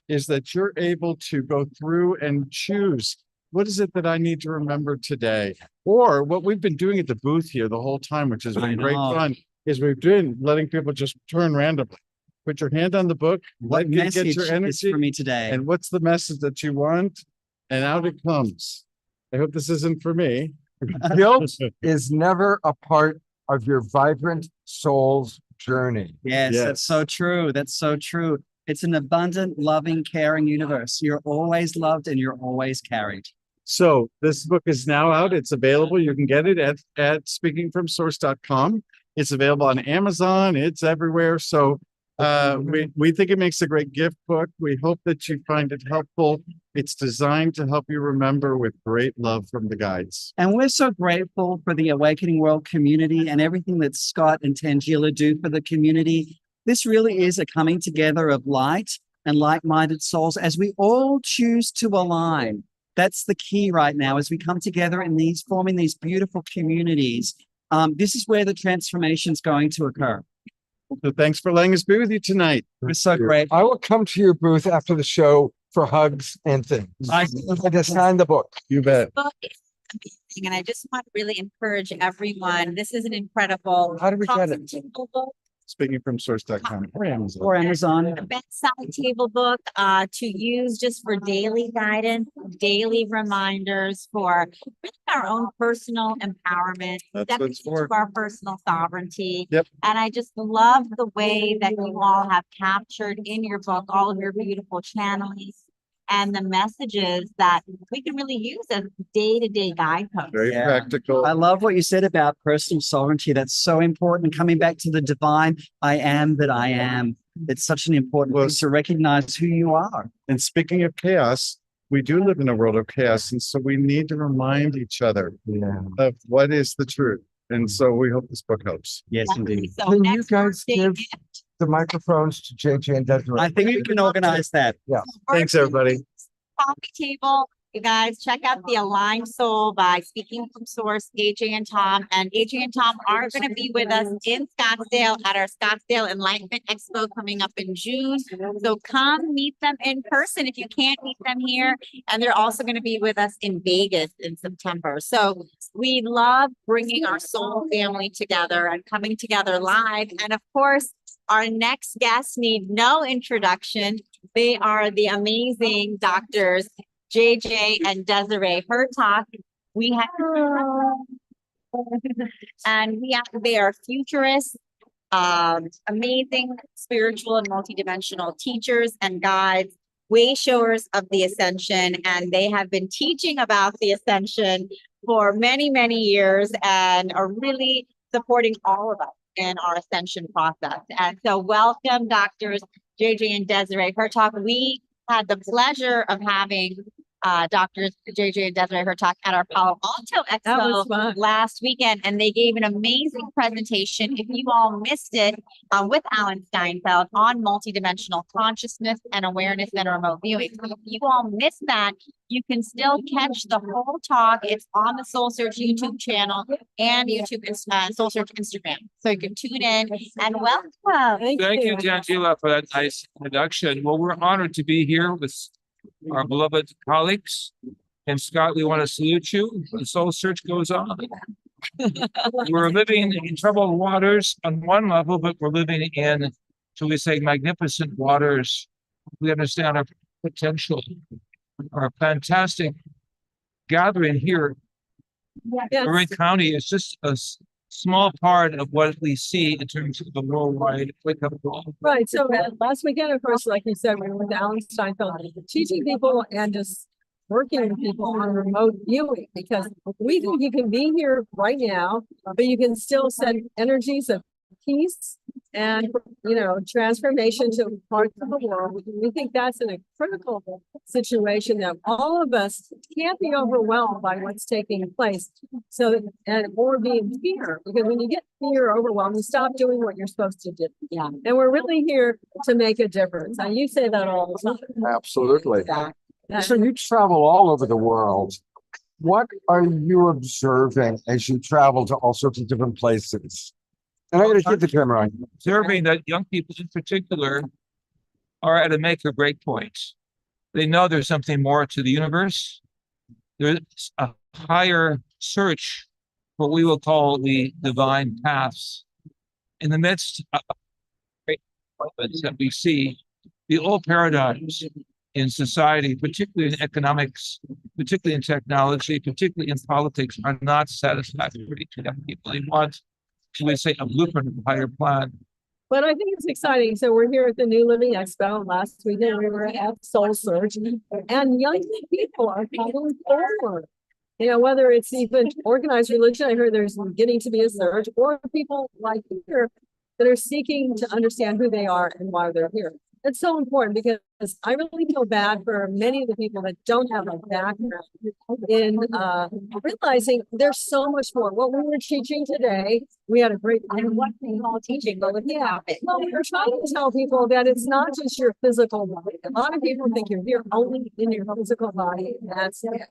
is that you're able to go through and choose, what is it that I need to remember today? Or what we've been doing at the booth here the whole time, which has been great fun, is we've been letting people just turn randomly. Put your hand on the book, What get message your is energy, for me today? and what's the message that you want? And out it comes. I hope this isn't for me. Guilt is never a part of your vibrant soul's journey. Yes, that's so true. That's so true. It's an abundant, loving, caring universe. You're always loved and you're always carried. So this book is now out. It's available. You can get it at speakingfromsource.com. It's available on Amazon. It's everywhere. So we think it makes a great gift book. We hope that you find it helpful. It's designed to help you remember with great love from the guides. And we're so grateful for the Awakening World community and everything that Scott and Tangela do for the community. This really is a coming together of light and like-minded souls as we all choose to align. That's the key right now as we come together in forming these beautiful communities. This is where the transformation is going to occur. So thanks for letting us be with you tonight. It was so great. I will come to your booth after the show for hugs and things. I just signed the book. You bet. Book is amazing, and I just want to really encourage everyone. This is an incredible. How do we get it? table book. Speakingfromsource.com or Amazon. Or Amazon. A bedside table book to use just for daily guidance, daily reminders for our own personal empowerment, That's stepping what it's for. into our personal sovereignty. Yep. And I just love the way that you all have captured in your book all of your beautiful channelings and the messages that we can really use as day-to-day guideposts. Very practical. I love what you said about personal sovereignty. That's so important. Coming back to the divine, I am that I am. It's such an important thing to recognize who you are. And speaking of chaos, we do live in a world of chaos. And so we need to remind each other of what is the truth. And so we hope this book helps. Yes, indeed. So Can you next guys birthday give gift. the microphones to JJ and Desiree? I think we can organize that. Yeah. Thanks, everybody. Coffee table. You guys check out the Aligned Soul by Speaking from Source, AJ and Tom. And AJ and Tom are going to be with us in Scottsdale at our Scottsdale Enlightenment Expo coming up in June. So come meet them in person if you can't meet them here. And they're also going to be with us in Vegas in September. So we love bringing our soul family together and coming together live. And of course, our next guests need no introduction. They are the amazing doctors, JJ and Desiree Hertalk. We have, and they are futurists, amazing spiritual and multidimensional teachers and guides, way showers of the ascension, and they have been teaching about the ascension for many, many years and are really supporting all of us in our ascension process. And so welcome, Doctors JJ and Desiree Hertalk. We had the pleasure of having Doctors JJ and Desiree Hertalk at our Palo Alto Expo last weekend, and they gave an amazing presentation. If you all missed it, with Alan Steinfeld on multidimensional consciousness and awareness and remote viewing. So if you all missed that, you can still catch the whole talk. It's on the Soul Search YouTube channel and YouTube Soul Search Instagram. So you can tune in and welcome. Thank you, Tangela, for that nice introduction. Well, we're honored to be here with our beloved colleagues. And Scott, we want to salute you. The soul search goes on. We're living in troubled waters on one level, but we're living in, shall we say, magnificent waters. We understand our potential. Our fantastic gathering here in Marin County is just a small part of what we see in terms of the worldwide wake-up call. Right. So last weekend, of course, like you said, we were with Alan Steinfeld teaching people and just working with people on remote viewing, because we think you can be here right now, but you can still send energies of peace and, you know, transformation to parts of the world. We think that's in a critical situation that all of us can't be overwhelmed by what's taking place. So, or being fear, because when you get fear or overwhelmed, you stop doing what you're supposed to do. Yeah. And we're really here to make a difference. And you say that all the time. Absolutely. So you travel all over the world. What are you observing as you travel to all sorts of different places? And I'm going to keep the camera on. Observing that young people in particular are at a make or break point. They know there's something more to the universe. There's a higher search for what we will call the divine paths. In the midst of great developments that we see, the old paradigms in society, particularly in economics, particularly in technology, particularly in politics, are not satisfactory to young people. They want, should we say, a blueprint of a higher plan. But I think it's exciting. So we're here at the New Living Expo. Last weekend we were at Soul Search, and young people are coming forward. You know, whether it's even organized religion, I heard there's getting to be a surge, or people like here that are seeking to understand who they are and why they're here. It's so important because I really feel bad for many of the people that don't have a background in realizing there's so much more. What we were teaching today, we had a great, And what we call teaching, but with the topic. well, we're trying to tell people that it's not just your physical body. A lot of people think you're here only in your physical body. And that's it.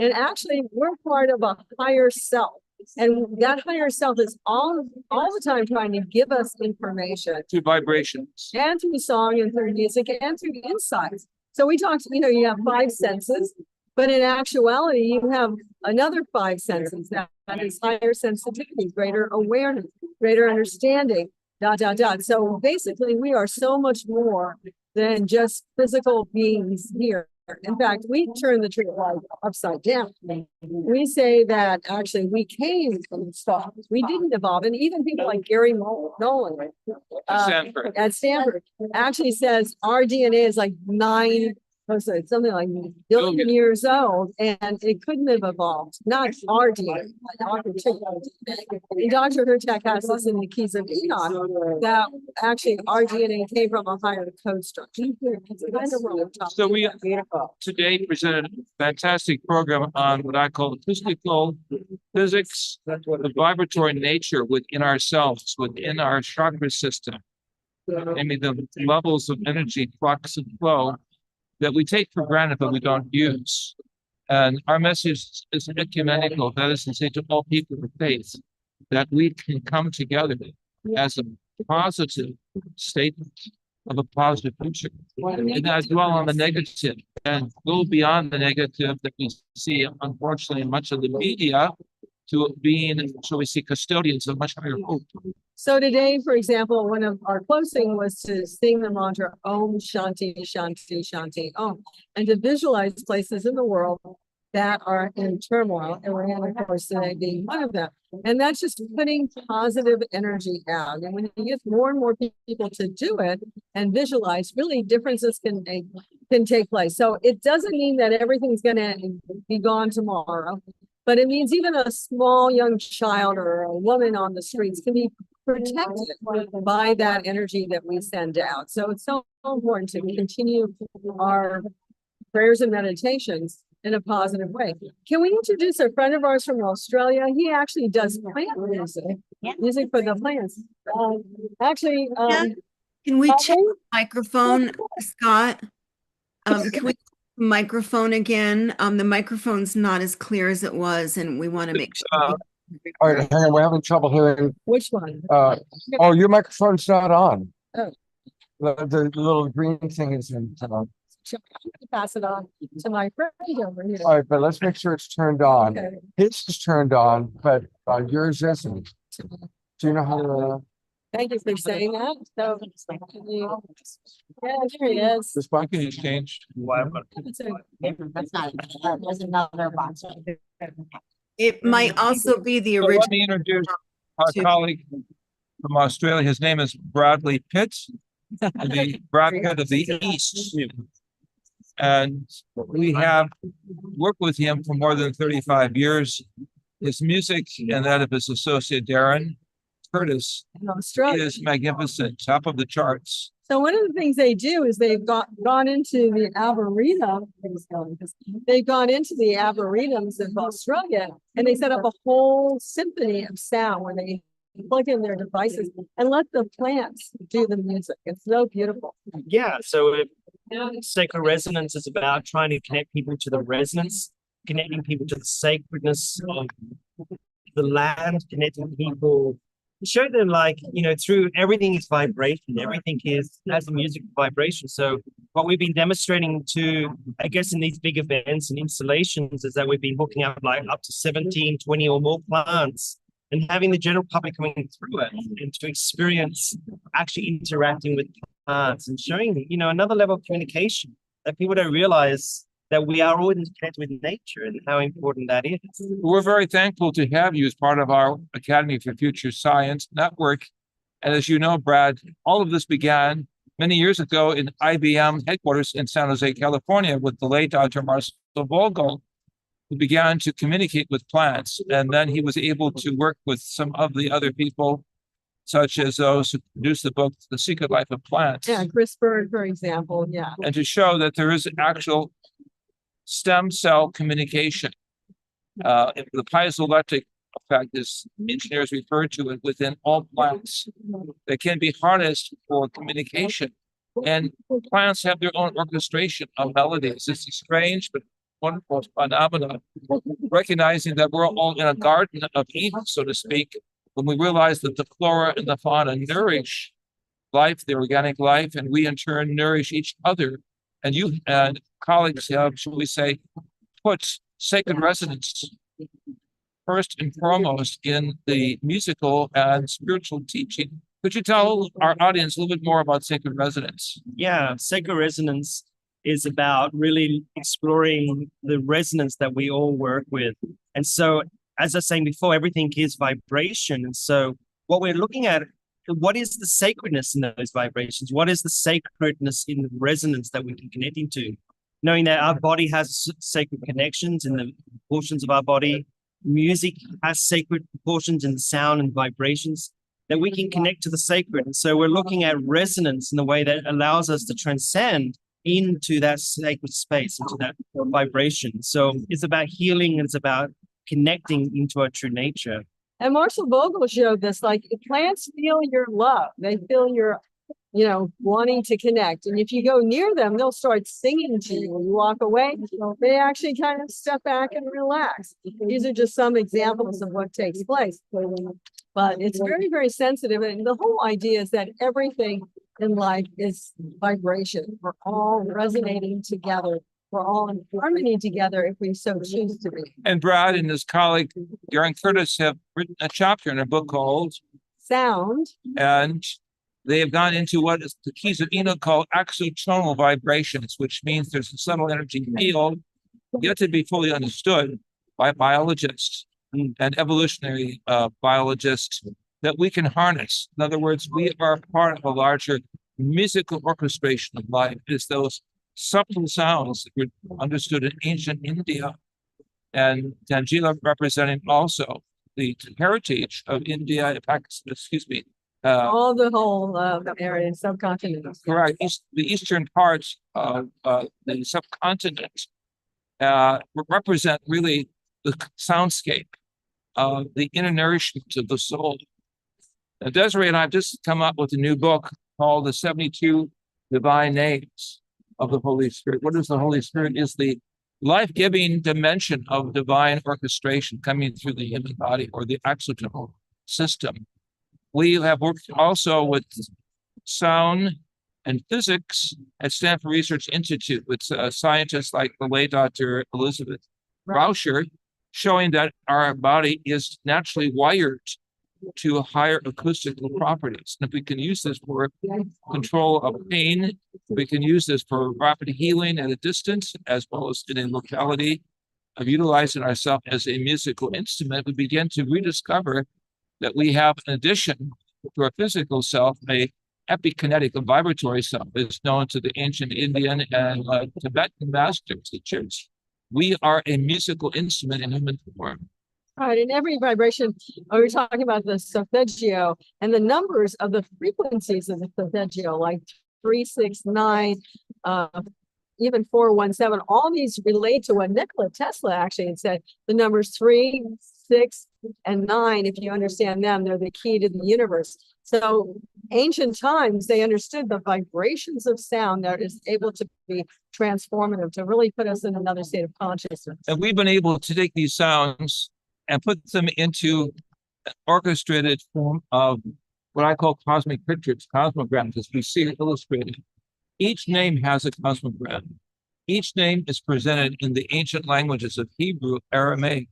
And actually, we're part of a higher self. And that higher self is all the time trying to give us information. Through vibrations. And through song and through music and through insights. So we talked, you know, you have 5 senses, but in actuality, you have another 5 senses. That is higher sensitivity, greater awareness, greater understanding, ... So basically, we are so much more than just physical beings here. In fact, we turn the tree of life upside down. We say that actually we came from stars. We didn't evolve. And even people like Gary Nolan at Stanford actually says our DNA is like 9, something like billion years old, and it couldn't have evolved. Not our DNA. Dr. Hertek has this in the Keys of Enoch that actually our DNA came from a higher code structure. So we today presented a fantastic program on what I call acoustical physics, the vibratory nature within ourselves, within our chakra system. I mean, the levels of energy, flux and flow that we take for granted but we don't use. And our message is ecumenical, that is to say to all people of faith, that we can come together as a positive statement of a positive future. And not dwell on the negative and go beyond the negative that we see, unfortunately, in much of the media, to being, shall we say, custodians of much higher hope. So today, for example, one of our closing was to sing the mantra Om Shanti Shanti Shanti Om, and to visualize places in the world that are in turmoil, and Rihanna, of course, today being one of them. And that's just putting positive energy out. And when you get more and more people to do it and visualize, really differences can take place. So it doesn't mean that everything's going to be gone tomorrow, but it means even a small young child or a woman on the streets can be protected by that energy that we send out. So it's so important to continue our prayers and meditations in a positive way. Can we introduce a friend of ours from Australia? He actually does plant music for the plants. Can we check the microphone, Scott? Can we microphone again? The microphone's not as clear as it was, and we want to make sure. All right, hang on, we're having trouble hearing. Which one? Oh, your microphone's not on. Oh. The little green thing is in. Pass it on to my friend over here. All right, but let's make sure it's turned on. Okay. His is turned on, but yours isn't. Do you know how to? Thank you for saying that. So, yeah, there he is. This one can you change? That's not, there's another box. It might also be the So original. let me introduce our colleague from Australia. His name is Bradley Pitts, the Brad Pitt of the East. And we have worked with him for more than 35 years. His music and that of his associate Darren Curtis In Australia. is magnificent, top of the charts. So one of the things they do is they've gone into the arboretum. They've gone into the arboretums of Australia, and they set up a whole symphony of sound where they plug in their devices and let the plants do the music. It's so beautiful. Yeah, so sacred resonance is about trying to connect people to the resonance, connecting people to the sacredness of the land, connecting people, show them like, through everything is vibration, everything has a music vibration. So what we've been demonstrating to, I guess, in these big events and installations is that we've been hooking up like up to 17, 20 or more plants and having the general public coming through it and to experience actually interacting with plants and showing, another level of communication that people don't realize that we are all connected with nature and how important that is. We're very thankful to have you as part of our Academy for Future Science network. And as you know, Brad, all of this began many years ago in IBM headquarters in San Jose, California, with the late Dr. Marcel Vogel, who began to communicate with plants. And then he was able to work with some of the other people, such as those who produced the book, The Secret Life of Plants. Yeah, Chris Bird, for example. Yeah. And to show that there is actual stem cell communication. The piezoelectric effect, as engineers refer to it, within all plants that can be harnessed for communication. And plants have their own orchestration of melodies. It's a strange but wonderful phenomenon, recognizing that we're all in a garden of Eden, so to speak, when we realize that the flora and the fauna nourish life, the organic life, and we in turn nourish each other. And you and colleagues have, shall we say, put sacred resonance first and foremost in the musical and spiritual teaching. Could you tell our audience a little bit more about sacred resonance? Yeah, sacred resonance is about really exploring the resonance that we all work with. And so, as I was saying before, everything is vibration. And so what we're looking at, what is the sacredness in those vibrations? What is the sacredness in the resonance that we can connect into? Knowing that our body has sacred connections in the portions of our body, music has sacred proportions in the sound and vibrations, that we can connect to the sacred. And so we're looking at resonance in a way that allows us to transcend into that sacred space, into that vibration. So it's about healing and it's about connecting into our true nature. And Marcel Vogel showed this, like plants feel your love. They feel your, wanting to connect. And if you go near them, they'll start singing to you. When you walk away, they actually kind of step back and relax. These are just some examples of what takes place. But it's very, very sensitive. And the whole idea is that everything in life is vibration. We're all resonating together. We're all in harmony together if we so choose to be. And Brad and his colleague, Darren Curtis, have written a chapter in a book called Sound. And they have gone into what is the keys of Enoch called axotonal vibrations, which means there's a subtle energy field yet to be fully understood by biologists and evolutionary biologists that we can harness. In other words, we are part of a larger musical orchestration of life. It's those subtle sounds that were understood in ancient India, and Tangila representing also the heritage of India, Pakistan, excuse me. All the whole area, subcontinent. Correct. The eastern parts of the subcontinent represent really the soundscape of the inner nourishment of the soul. Now, Desiree and I have just come up with a new book called The 72 Divine Names of the Holy Spirit. What is the Holy Spirit? Is the life-giving dimension of divine orchestration coming through the human body or the exotonal system. We have worked also with sound and physics at Stanford Research Institute with scientists like the late Dr. Elizabeth Rauscher, showing that our body is naturally wired to higher acoustical properties. And if we can use this for control of pain, we can use this for rapid healing at a distance, as well as in a locality of utilizing ourselves as a musical instrument, we begin to rediscover that we have, in addition to our physical self, a epikinetic, a vibratory self, is known to the ancient Indian and Tibetan master teachers. We are a musical instrument in human form. Right, in every vibration, we were talking about the solfeggio and the numbers of the frequencies of the solfeggio, like 3, 6, 9, even 4, 1, 7. All these relate to what Nikola Tesla actually had said. The numbers 3, 6, and 9, if you understand them, they're the key to the universe. So ancient times, they understood the vibrations of sound that is able to be transformative, to really put us in another state of consciousness. And we've been able to take these sounds and put them into an orchestrated form of what I call cosmic pictures, cosmograms, as we see it illustrated. Each name has a cosmogram. Each name is presented in the ancient languages of Hebrew, Aramaic,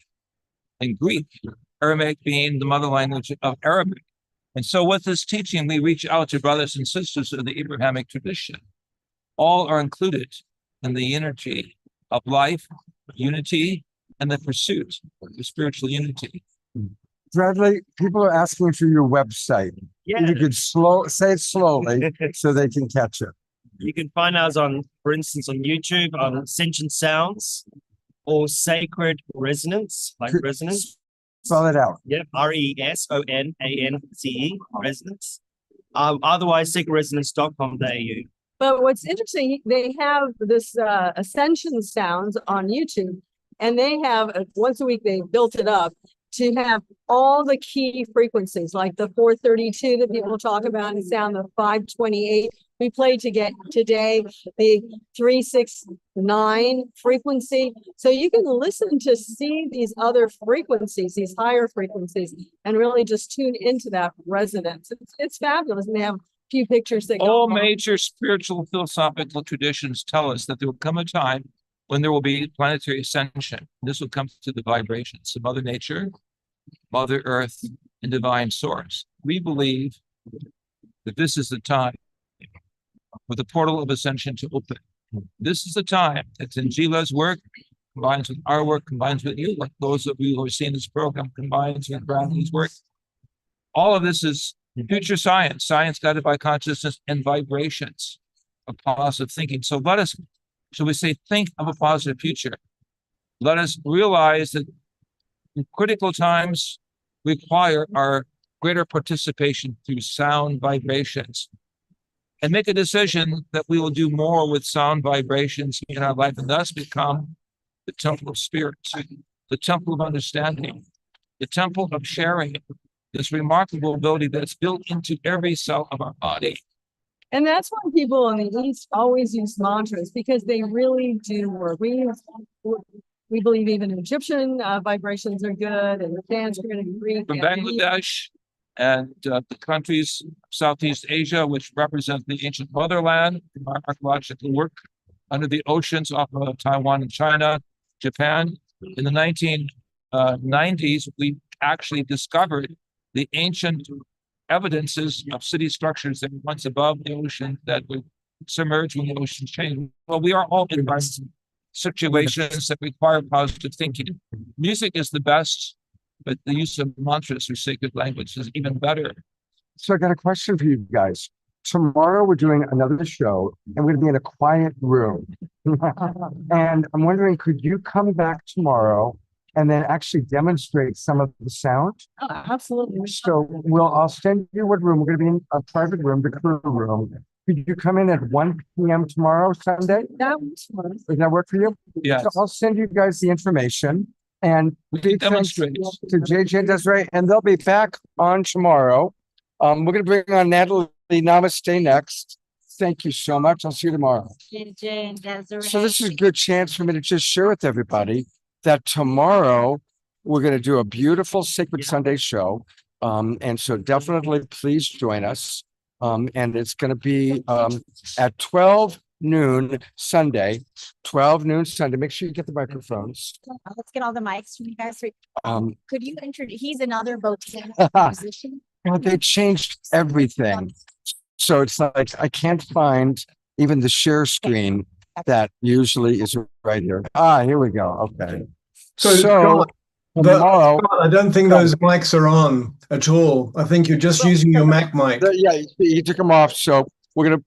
and Greek, Aramaic being the mother language of Arabic. And so with this teaching, we reach out to brothers and sisters of the Abrahamic tradition. All are included in the energy of life, unity, and the pursuit of spiritual unity. Bradley, people are asking for your website. Yeah. You could say it slowly so they can catch it. You can find us on, for instance, on YouTube on Sentient Sounds or Sacred Resonance, like resonance. Spell it out. Yep, RESONANCE, resonance. Otherwise, sacredresonance.com.au. But what's interesting, they have this Ascension Sounds on YouTube, and they have once a week they built it up to have all the key frequencies, like the 432 that people talk about in sound, the 528. We played to get today the 369 frequency. So you can listen to see these other frequencies, these higher frequencies, and really just tune into that resonance. It's fabulous. And they have a few pictures that all major spiritual philosophical traditions tell us that there will come a time when there will be planetary ascension. This will come through the vibrations of Mother Nature, Mother Earth, and Divine Source. We believe that this is the time for the portal of ascension to open. This is the time that Tanjila's work combines with our work, combines with you, like those of you who are seeing this program, combines with Bradley's work. All of this is future science, science guided by consciousness and vibrations of positive thinking. So let us, shall we say, think of a positive future. Let us realize that in critical times require our greater participation through sound vibrations, and make a decision that we will do more with sound vibrations in our life and thus become the temple of spirit, the temple of understanding, the temple of sharing, this remarkable ability that's built into every cell of our body. And that's why people in the East always use mantras, because they really do work. We believe even Egyptian vibrations are good, and Sanskrit and Greek. From Bangladesh and the countries of Southeast Asia, which represent the ancient motherland, from our archaeological work under the oceans off of Taiwan and China, Japan. In the 1990s, we actually discovered the ancient evidences of city structures that were once above the ocean that would submerge when the ocean changed. Well, we are all environmental situations that require positive thinking. Music is the best, but the use of mantras or sacred language is even better. So I got a question for you guys. Tomorrow we're doing another show and we're gonna be in a quiet room. And I'm wondering, could you come back tomorrow and then actually demonstrate some of the sound? Oh, absolutely. So I'll send you what room. We're gonna be in a private room, the crew room. Could you come in at 1 p.m. tomorrow, Sunday? Does that work for you? Yes. So I'll send you guys the information and We can big thanks demonstrate. to JJ and Desiree, and they'll be back on tomorrow. We're gonna bring on Natalie Namaste next. Thank you so much. I'll see you tomorrow. JJ and Desiree. So this is a good chance for me to just share with everybody that tomorrow we're going to do a beautiful Sacred Sunday show. And so definitely please join us. And it's going to be at 12 noon Sunday, 12 noon Sunday. Make sure you get the microphones. Let's get all the mics from you guys. Could you introduce? He's another botanic musician. They changed everything. So it's like I can't find even the share screen that usually is right here. Here we go. Okay. So tomorrow, I don't think those mics are on at all. I think you're just using your Mac mic. Yeah, he took them off. So we're going to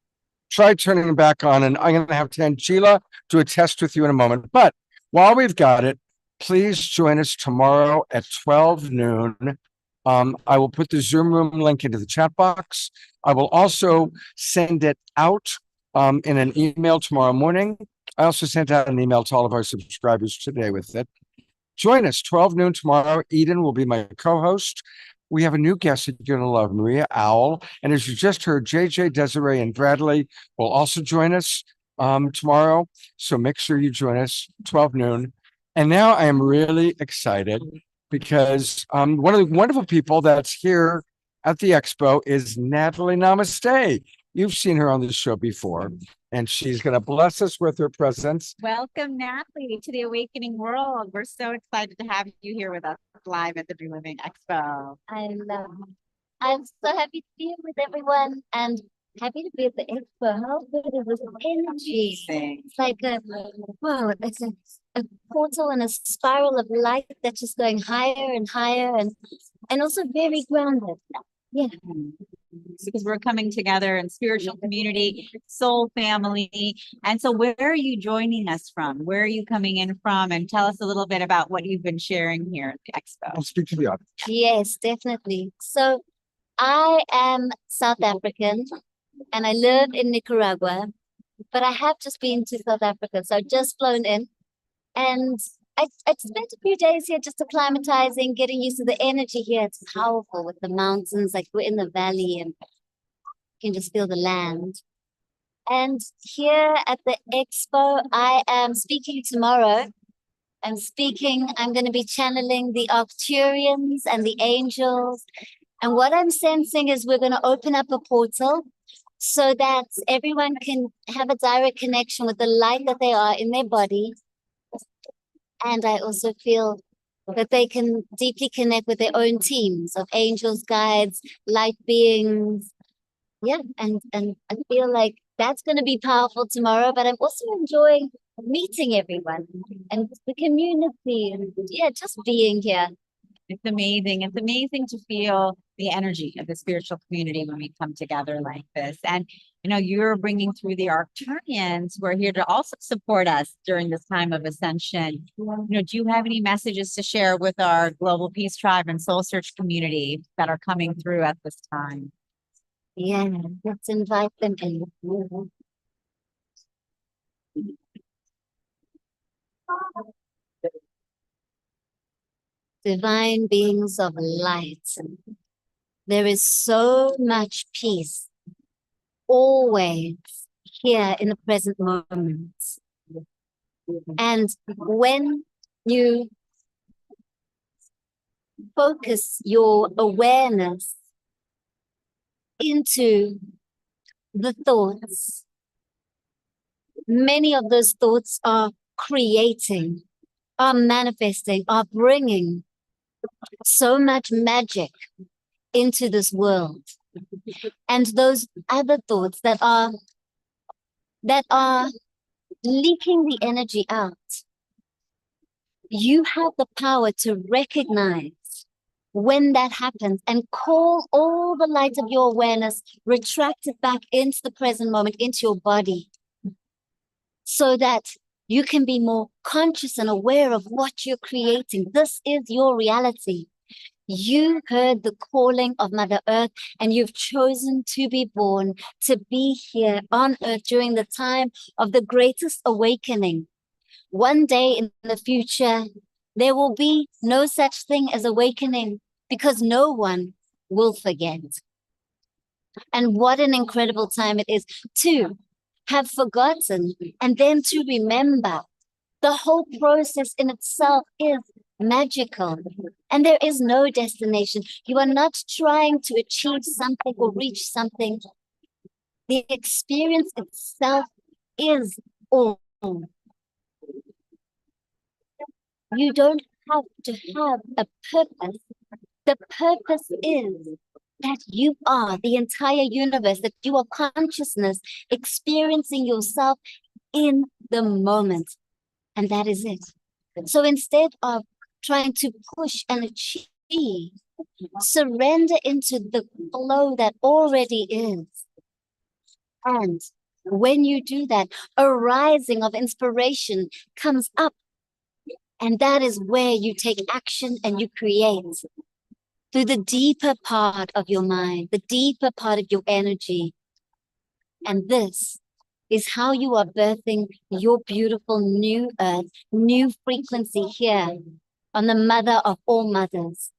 try turning them back on, and I'm going to have Tangela do a test with you in a moment. But while we've got it, please join us tomorrow at 12 noon. I will put the Zoom room link into the chat box. I will also send it out in an email tomorrow morning. I also sent out an email to all of our subscribers today with it. Join us 12 noon tomorrow. Eden will be my co-host. We have a new guest that you're going to love, Maria Owl. And as you just heard, JJ, Desiree, and Bradley will also join us tomorrow. So make sure you join us 12 noon. And now I am really excited because one of the wonderful people that's here at the Expo is Natalie Namaste. You've seen her on the show before, and she's going to bless us with her presence. Welcome, Natalie, to the Awakening World. We're so excited to have you here with us live at the New Living Expo. I'm so happy to be here with everyone and happy to be at the Expo. How good is this energy? It's like it's a portal and a spiral of light that's just going higher and higher and also very grounded. Yeah. Because we're coming together in spiritual community, soul family. And so where are you joining us from? Where are you coming in from? And tell us a little bit about what you've been sharing here at the Expo. I'll speak to the audience. Yes, definitely. So I am South African and I live in Nicaragua, but I have just been to South Africa. So I've just flown in and I spent a few days here just acclimatizing, getting used to the energy here. It's powerful with the mountains, like we're in the valley and you can just feel the land. And here at the Expo, I am speaking tomorrow. I'm going to be channeling the Arcturians and the angels. And what I'm sensing is we're going to open up a portal so that everyone can have a direct connection with the light that they are in their body. And I also feel that they can deeply connect with their own teams of angels, guides, light beings. Yeah, and I feel like that's going to be powerful tomorrow, but I'm also enjoying meeting everyone and the community and just being here. It's amazing. It's amazing to feel the energy of the spiritual community when we come together like this. And, you're bringing through the Arcturians who are here to also support us during this time of ascension. Do you have any messages to share with our Global Peace Tribe and Soul Search community that are coming through at this time? Yeah, let's invite them in. Divine beings of light. There is so much peace always here in the present moment. And when you focus your awareness into the thoughts, many of those thoughts are creating, are manifesting, are bringing so much magic into this world. And those other thoughts that are leaking the energy out. You have the power to recognize when that happens and call all the light of your awareness, retract it back into the present moment, into your body, so that you can be more conscious and aware of what you're creating. This is your reality. You heard the calling of Mother Earth, and you've chosen to be born, to be here on Earth during the time of the greatest awakening. One day in the future, there will be no such thing as awakening, because no one will forget. And what an incredible time it is to have forgotten and then to remember. The whole process in itself is magical, and there is no destination. You are not trying to achieve something or reach something. The experience itself is all. You don't have to have a purpose. The purpose is that you are the entire universe, that you are consciousness experiencing yourself in the moment. And that is it. So instead of trying to push and achieve, surrender into the flow that already is. And when you do that, a rising of inspiration comes up. And that is where you take action and you create through the deeper part of your mind, the deeper part of your energy. And this is how you are birthing your beautiful new earth, new frequency here on the mother of all mothers,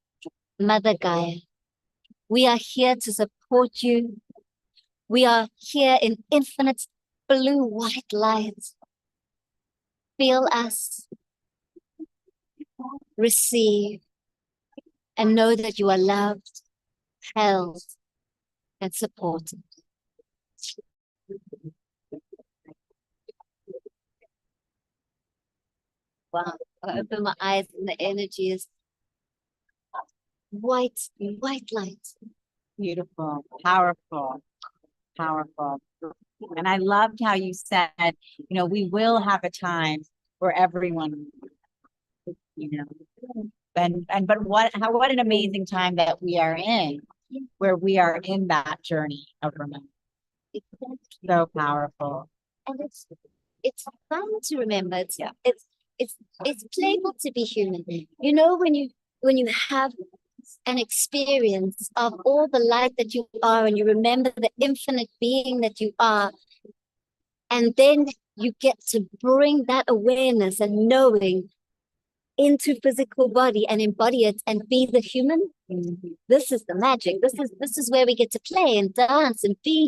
Mother Gaia. We are here to support you. We are here in infinite blue-white light. Feel us, receive, and know that you are loved, held, and supported. Wow, I open my eyes and the energy is white light. Beautiful, powerful, powerful. And I loved how you said, we will have a time for everyone, but what an amazing time that we are in, where we are in that journey of remembrance. So powerful. And it's fun to remember. It's playful to be human. When you have an experience of all the light that you are, and you remember the infinite being that you are, and then you get to bring that awareness and knowing into physical body and embody it and be the human. This is the magic. This is where we get to play and dance and be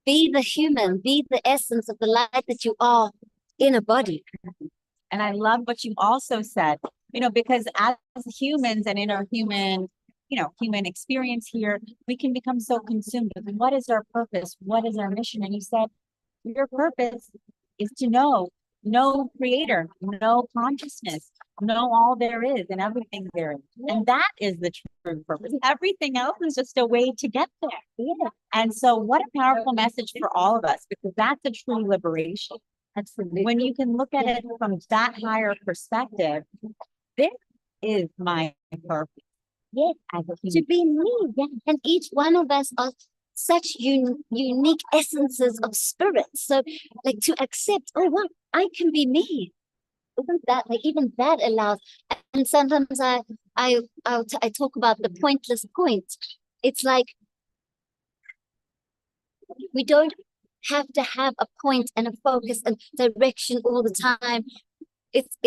the human, be the essence of the light that you are in a body. And I love what you also said, because as humans and in our human experience here, we can become so consumed with what is our purpose? What is our mission? And you said, your purpose is to know creator, know consciousness, know all there is and everything there is. And that is the true purpose. Everything else is just a way to get there. Yeah. And so what a powerful message for all of us, because that's a true liberation. Absolutely. When you can look at it from that higher perspective, this is my purpose. Yes, to be me. Yeah. And each one of us are such unique essences of spirit. So to accept, oh wow, I can be me. Isn't that even that allows? And sometimes I talk about the pointless point. It's like we don't have to have a point and a focus and direction all the time. It's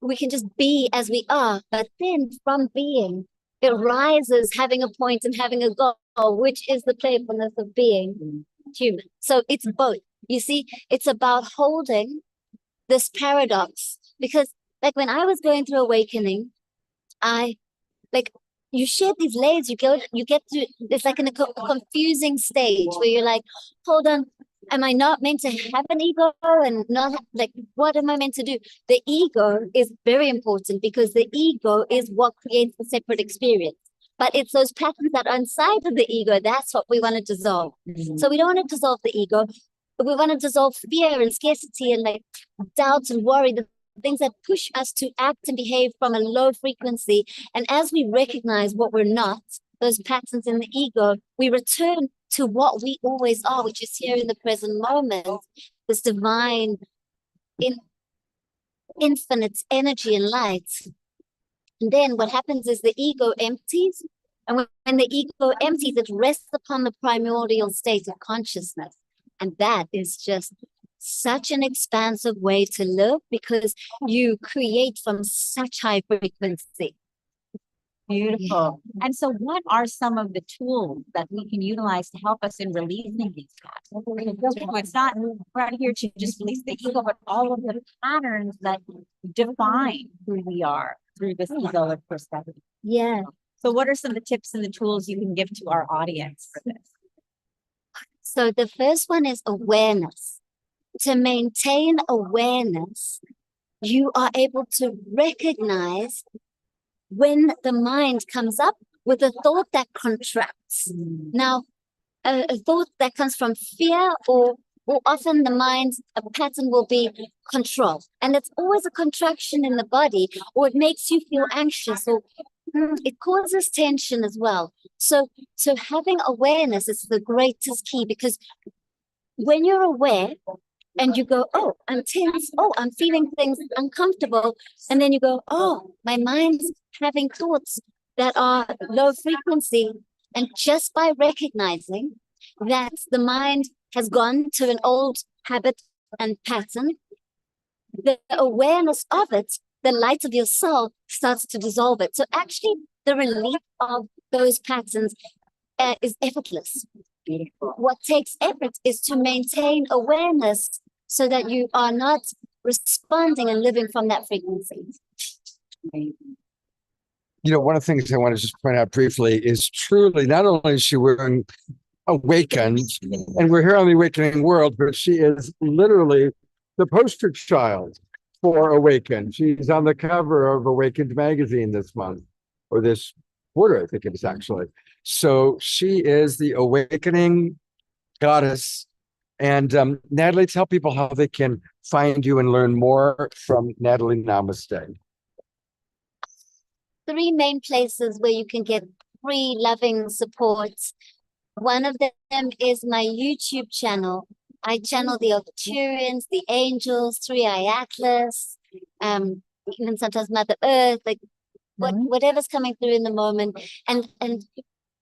we can just be as we are, but then from being, it rises having a point and having a goal, which is the playfulness of being human. So it's both. You see, it's about holding this paradox, because when I was going through awakening, you shed these layers, you get to, it's like in a confusing stage where you're like, hold on, am I not meant to have an ego? And not what am I meant to do? The ego is very important, because the ego is what creates the separate experience. But it's those patterns that are inside of the ego, that's what we want to dissolve. So we don't want to dissolve the ego. we want to dissolve fear and scarcity and like doubt and worry, the things that push us to act and behave from a low frequency. And as we recognize what we're not, those patterns in the ego, we return to what we always are, which is here in the present moment, this divine, infinite energy and light. And then what happens is the ego empties. And when the ego empties, it rests upon the primordial state of consciousness. And that is just such an expansive way to live because you create from such high frequency. Beautiful. And so what are some of the tools that we can utilize to help us in releasing these patterns? So it's not right here to just release the ego, but all of the patterns that define who we are through this egoic perspective. Yeah. So what are some of the tips and the tools you can give to our audience for this? So the first one is awareness. To maintain awareness, you are able to recognize when the mind comes up with a thought that contracts. Now, a thought that comes from fear or often the mind, a pattern will be control. And it's always a contraction in the body, or it makes you feel anxious, or it causes tension as well. So having awareness is the greatest key, because when you're aware and you go, oh, I'm tense, oh, I'm feeling things uncomfortable, and then you go, oh, my mind's having thoughts that are low frequency. And just by recognizing that the mind has gone to an old habit and pattern, the awareness of it, the light of your soul starts to dissolve it. So actually, the relief of those patterns is effortless. What takes effort is to maintain awareness so that you are not responding and living from that frequency. You know, one of the things I want to just point out briefly is truly not only is she wearing awakened, and we're here on the awakening world, but she is literally the poster child for Awakened. She's on the cover of Awakened magazine this month, or this quarter, I think it is actually. So she is the awakening goddess. And Natalie, tell people how they can find you and learn more from Natalie Namaste. 3 main places where you can get free loving support. One of them is my YouTube channel. I channel the Arcturians, the angels, 3-Eye Atlas, even sometimes Mother Earth, like whatever's coming through in the moment, and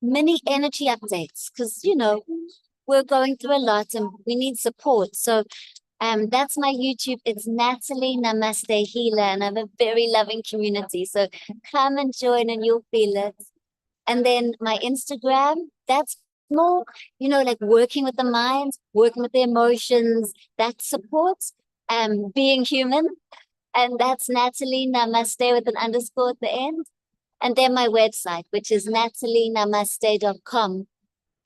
many energy updates, because you know we're going through a lot and we need support. So that's my YouTube. It's Natalie Namaste Healer, and I have a very loving community. So come and join and you'll feel it. And then my Instagram, that's more, you know, like working with the mind, working with the emotions, that supports being human. And that's Natalie Namaste with an underscore at the end. And then my website, which is natalienamaste.com.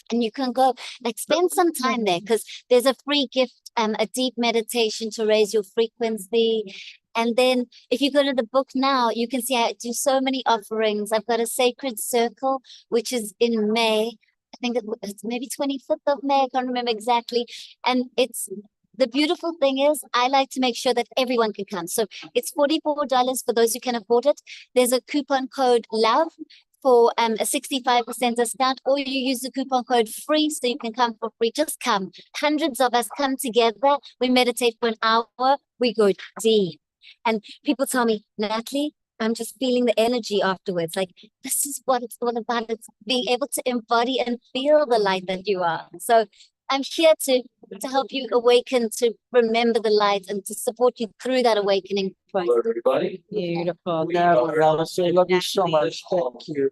And you can go, like, spend some time there, because there's a free gift, a deep meditation to raise your frequency. And then if you go to the book now, you can see I do so many offerings. I've got a sacred circle, which is in May. I think it's maybe 25th of May. I can't remember exactly. And it's, the beautiful thing is I like to make sure that everyone can come. So it's $44 for those who can afford it. There's a coupon code LOVE for a 65% discount, or you use the coupon code FREE so you can come for free. Just come. Hundreds of us come together. We meditate for an hour. We go deep. And people tell me, Natalie, I'm just feeling the energy afterwards. Like, this is what it's all about. It's being able to embody and feel the light that you are. So I'm here to help you awaken, to remember the light, and to support you through that awakening process. Hello, everybody. Beautiful. Namaste. Love you so much. Thank you.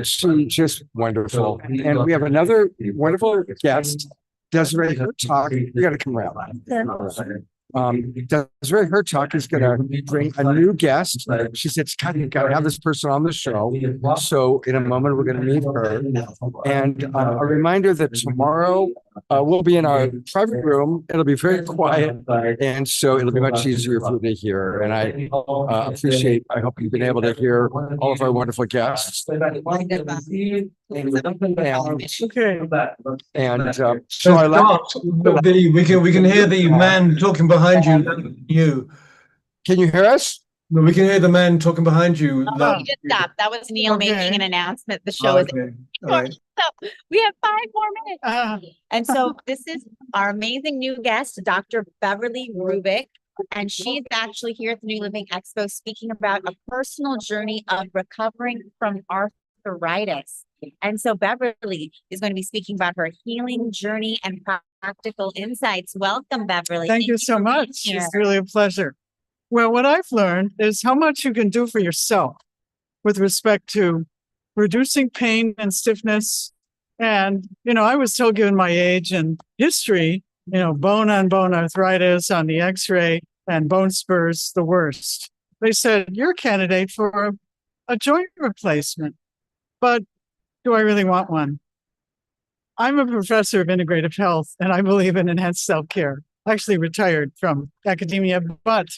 She's just wonderful. And we have another wonderful guest, Desiree Hertog. You got to come around. Desiree Hertog is going to bring a new guest. She said, Scott, you got to have this person on the show. So in a moment, we're going to meet her. And a reminder that tomorrow we'll be in our private room. It'll be very quiet, and so it'll be much easier for you to hear. And I appreciate. I hope you've been able to hear all of our wonderful guests. Okay. And so I like. We can hear the man talking behind you. Can you hear us? No, we can hear the man talking behind you. Oh, you just stopped. That was Neil making an announcement. The show is. Okay. All right. So we have 5 more minutes. And so this is our amazing new guest, Dr. Beverly Rubik. And she's actually here at the New Living Expo speaking about a personal journey of recovering from arthritis. And so Beverly is going to be speaking about her healing journey and practical insights. Welcome, Beverly. Thank you so much. It's really a pleasure. Well, what I've learned is how much you can do for yourself with respect to reducing pain and stiffness. And, I was told, given my age and history, bone on bone arthritis on the x-ray and bone spurs, the worst. They said, you're a candidate for a joint replacement, but do I really want one? I'm a professor of integrative health and I believe in enhanced self-care. Actually retired from academia, but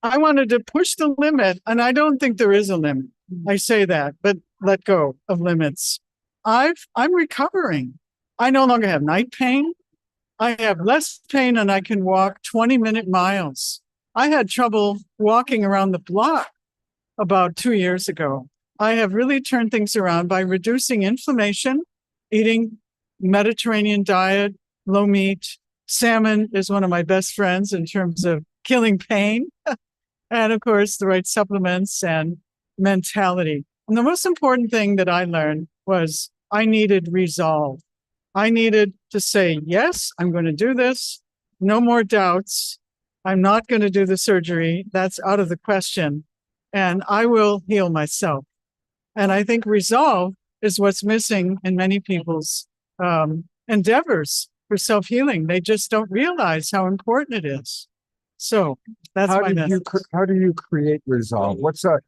I wanted to push the limit, and I don't think there is a limit. I say that, but let go of limits. I'm recovering. I no longer have night pain. I have less pain and I can walk 20-minute miles. I had trouble walking around the block about 2 years ago. I have really turned things around by reducing inflammation, eating Mediterranean diet, low meat. Salmon is one of my best friends in terms of killing pain. And of course, the right supplements and mentality. And the most important thing that I learned was I needed resolve. I needed to say, yes, I'm going to do this. No more doubts. I'm not going to do the surgery. That's out of the question. And I will heal myself. And I think resolve is what's missing in many people's endeavors for self-healing. They just don't realize how important it is. So that's how my do message. how do you create resolve? What's a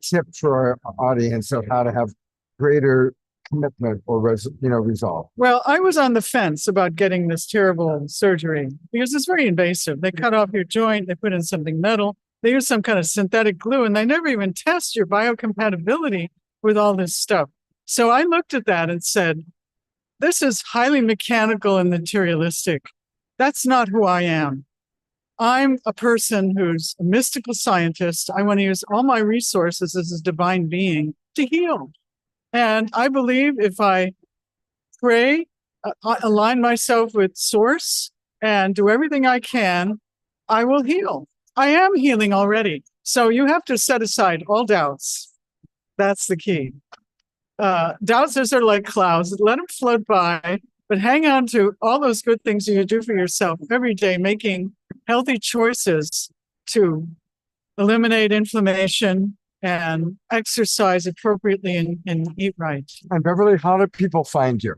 tip for our audience of how to have greater commitment or resolve? Well, I was on the fence about getting this terrible surgery because it's very invasive. They cut off your joint, they put in something metal, they use some kind of synthetic glue, and they never even test your biocompatibility with all this stuff. So I looked at that and said, this is highly mechanical and materialistic. That's not who I am. I'm a person who's a mystical scientist. I want to use all my resources as a divine being to heal. And I believe if I pray, align myself with source, and do everything I can, I will heal. I am healing already. So you have to set aside all doubts. That's the key. Doubts are sort of like clouds. Let them float by, but hang on to all those good things you do for yourself every day, making healthy choices to eliminate inflammation and exercise appropriately and eat right. And Beverly, how do people find you?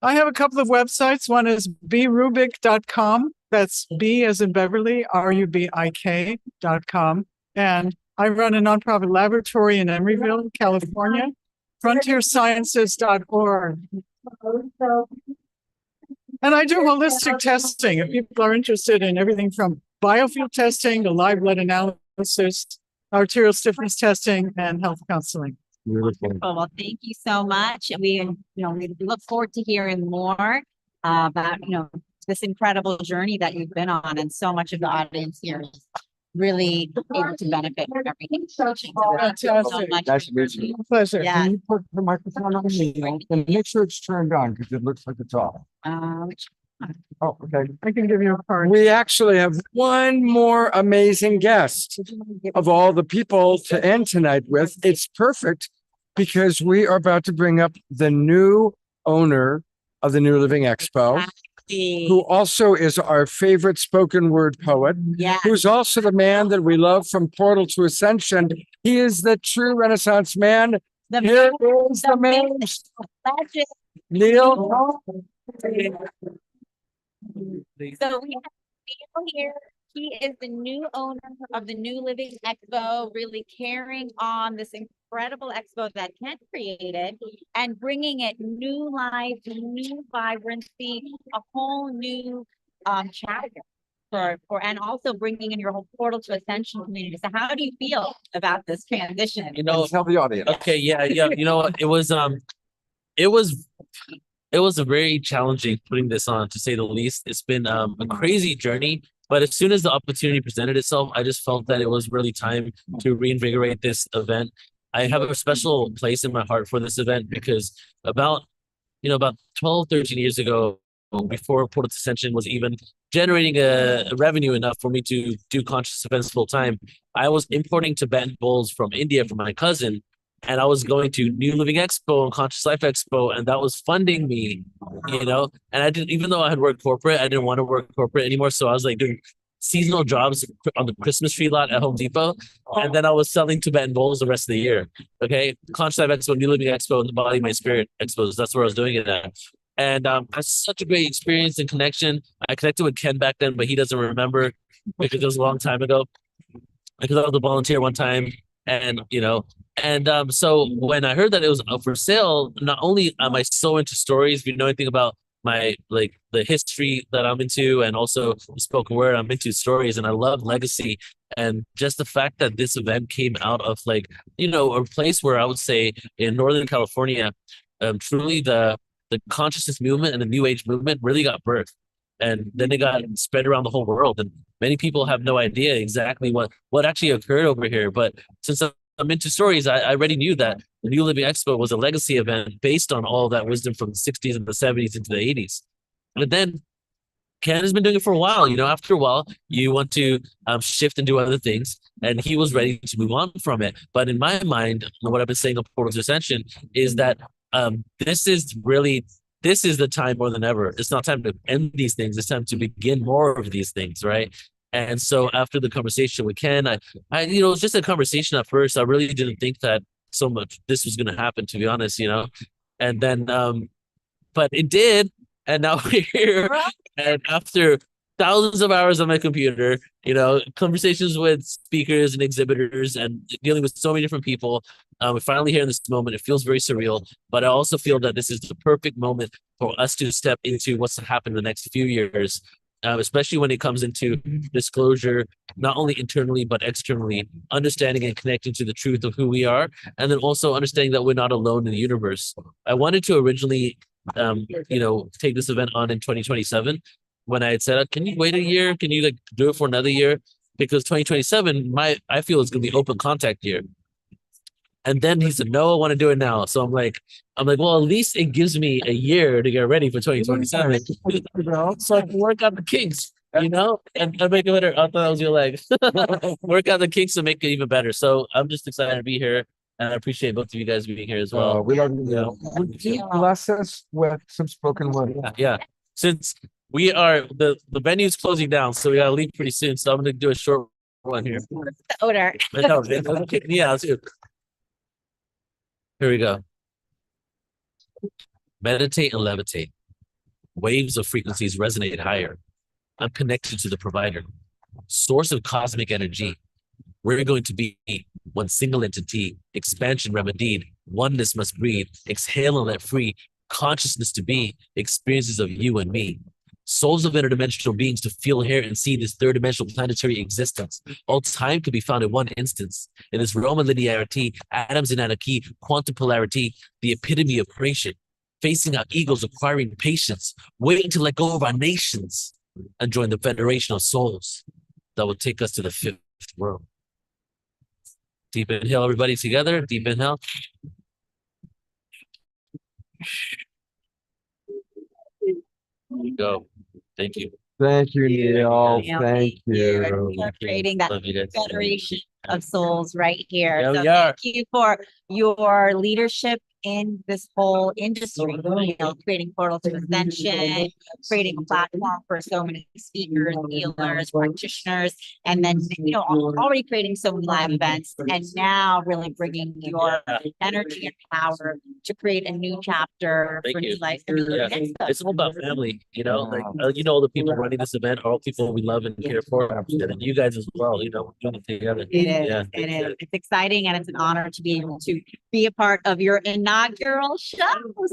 I have a couple of websites. One is brubik.com. That's B as in Beverly, RUBIK.com. And I run a nonprofit laboratory in Emeryville, California, frontiersciences.org. And I do holistic testing. If people are interested in everything from biofield testing to live blood analysis, arterial stiffness testing, and health counseling. Beautiful. Well, thank you so much. And we look forward to hearing more about, this incredible journey that you've been on, and so much of the audience here is really able to benefit from everything. Fantastic. So much. Nice to meet you. Pleasure. Yeah. Can you put the microphone on me and make sure it's turned on because it looks like it's off. Oh, okay. I can give you a card. We actually have one more amazing guest of all the people to end tonight with. It's perfect because we are about to bring up the new owner of the New Living Expo, who also is our favorite spoken word poet, who's also the man that we love from Portal to Ascension. He is the true Renaissance man. Here is the man, Neil. So we have Neil here. He is the new owner of the New Living Expo, really carrying on this incredible expo that Ken created and bringing it new life, new vibrancy, a whole new chapter for and also bringing in your whole portal to ascension community. So how do you feel about this transition? You know, Tell the audience. okay, yeah, you know what? It was it was a very challenging putting this on, to say the least. It's been a crazy journey, but as soon as the opportunity presented itself, I just felt that it was really time to reinvigorate this event. I have a special place in my heart for this event because about, about 12, 13 years ago, before Portal to Ascension was even generating a revenue enough for me to do conscious events full time, I was importing Tibetan bowls from India from my cousin, and I was going to New Living Expo and Conscious Life Expo, and that was funding me, And I didn't, even though I had worked corporate, I didn't want to work corporate anymore. So I was like doing seasonal jobs on the Christmas tree lot at Home Depot, and then I was selling Tibetan bowls the rest of the year. Okay, Conscious Life Expo, New Living Expo, and the Body, Mind, Spirit Expos. That's where I was doing it at. And it's such a great experience and connection. I connected with Ken back then, but he doesn't remember because it was a long time ago. Because I was a volunteer one time, and so when I heard that it was up for sale, not only am I so into stories, if you know anything about my the history that I'm into, and also the spoken word, I'm into stories, and I love legacy. And just the fact that this event came out of a place where I would say in Northern California, truly the consciousness movement and the New Age movement really got birthed, and then it got spread around the whole world. And many people have no idea exactly what actually occurred over here. But since I'm into stories, I already knew that the New Living Expo was a legacy event based on all that wisdom from the 60s and the 70s into the 80s. But then Ken has been doing it for a while. After a while, you want to shift and do other things, and he was ready to move on from it. But in my mind, what I've been saying on Portal to Ascension is that this is the time more than ever. It's not time to end these things. It's time to begin more of these things, right? And so after the conversation with Ken, I it was just a conversation at first. I really didn't think that so much this was going to happen, to be honest, And then, but it did, and now we're here. And after thousands of hours on my computer, conversations with speakers and exhibitors, and dealing with so many different people, we're finally here in this moment. It feels very surreal, but I also feel that this is the perfect moment for us to step into what's to happen in the next few years, especially when it comes into disclosure, not only internally, but externally, understanding and connecting to the truth of who we are, and then also understanding that we're not alone in the universe. I wanted to originally, take this event on in 2027, when I had said, can you wait a year? Can you do it for another year? Because 2027, I feel it's going to be open contact year. And then he said, no, I want to do it now. So I'm like, well, at least it gives me a year to get ready for 2027. So I can work out the kinks, and make it better. I thought that was your leg. Work out the kinks to make it even better. So I'm just excited to be here. And I appreciate both of you guys being here as well. We love you. Would you bless us with some spoken word? Yeah. Since we are, the venue's closing down, so we got to leave pretty soon. So I'm going to do a short one here. The odor. Yeah, let's do it. Here we go. Meditate and levitate. Waves of frequencies resonate higher. I'm connected to the provider. Source of cosmic energy. We're going to be one single entity. Expansion remedied. Oneness must breathe. Exhale and let free. Consciousness to be. Experiences of you and me. Souls of interdimensional beings to feel, hear, and see this third-dimensional planetary existence. All time could be found in one instance. In this realm of linearity, atoms in anarchy, quantum polarity, the epitome of creation. Facing our egos, acquiring patience, waiting to let go of our nations, and join the federation of souls that will take us to the fifth world. Deep inhale, everybody together. Deep inhale. There you go. Thank you. Thank you, Neil. Neil, Thank you. For creating that federation of souls right here. Yeah, So we are. thank you for your leadership in this whole industry, you know, creating portals to ascension, creating a platform for so many speakers, healers, practitioners, and then, you know, already creating so many live events, and now really bringing your energy and power to create a new chapter Thank for you. New Life. Yeah, it's all about family, you know, like, you know, all the people running this event are all people we love and care for, and then you guys as well, you know, doing it together. It is. Yeah. It is. It's exciting, and it's an honor to be able to be a part of your inaugural show.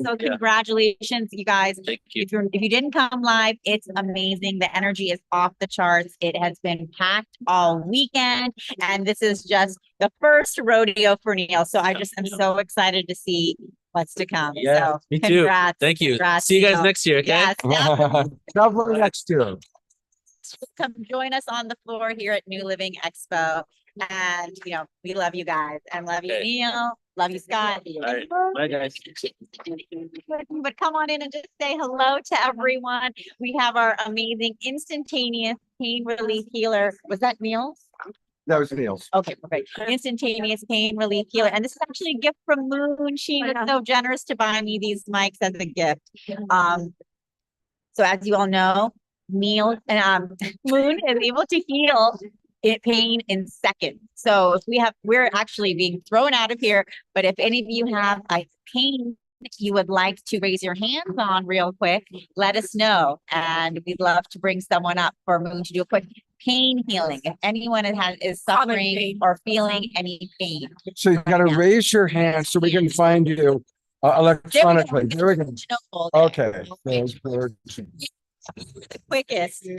So congratulations, you guys. Thank you. If you didn't come live, it's amazing. The energy is off the charts. It has been packed all weekend, and this is just the first rodeo for Neil. So I just am so excited to see what's to come. Yeah, So me too. congrats, Thank you. congrats, See you guys Neil. next year, okay? Yes, definitely. Definitely next year. Come join us on the floor here at New Living Expo. And, you know, we love you guys, and love you, Okay. Neil. Love you, Scott. All right. Bye, guys. But come on in and just say hello to everyone. We have our amazing instantaneous pain relief healer. Was that Neil? That was Neil's. Okay, perfect. Instantaneous pain relief healer. And this is actually a gift from Moon. She was so generous to buy me these mics as a gift. So as you all know, Neil Moon is able to heal pain in seconds. So if we're actually being thrown out of here, but if any of you have a pain you would like to raise your hands on real quick, let us know. And we'd love to bring someone up for Moon to do a quick pain healing. If anyone is suffering or feeling any pain. So you got to raise your hand so we can find you electronically. There we go. Okay. The quickest.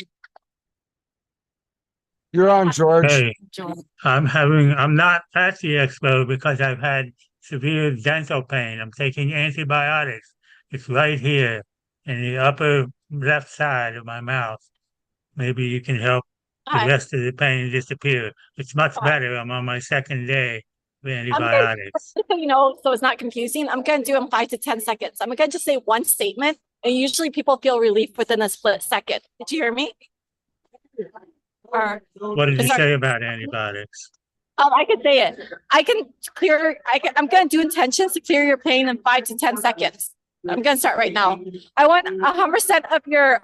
You're on, George. Hey, I'm not at the expo because I've had severe dental pain. I'm taking antibiotics. It's right here in the upper left side of my mouth. Maybe you can help the rest of the pain disappear. It's much better. I'm on my second day of antibiotics. So you know, so it's not confusing. I'm going to do in 5 to 10 seconds. I'm going to just say one statement, and usually people feel relief within a split second. Did you hear me? Or What did you say about antibiotics? I can say it. I'm going to do intentions to clear your pain in 5 to 10 seconds. I'm going to start right now. I want 100% of your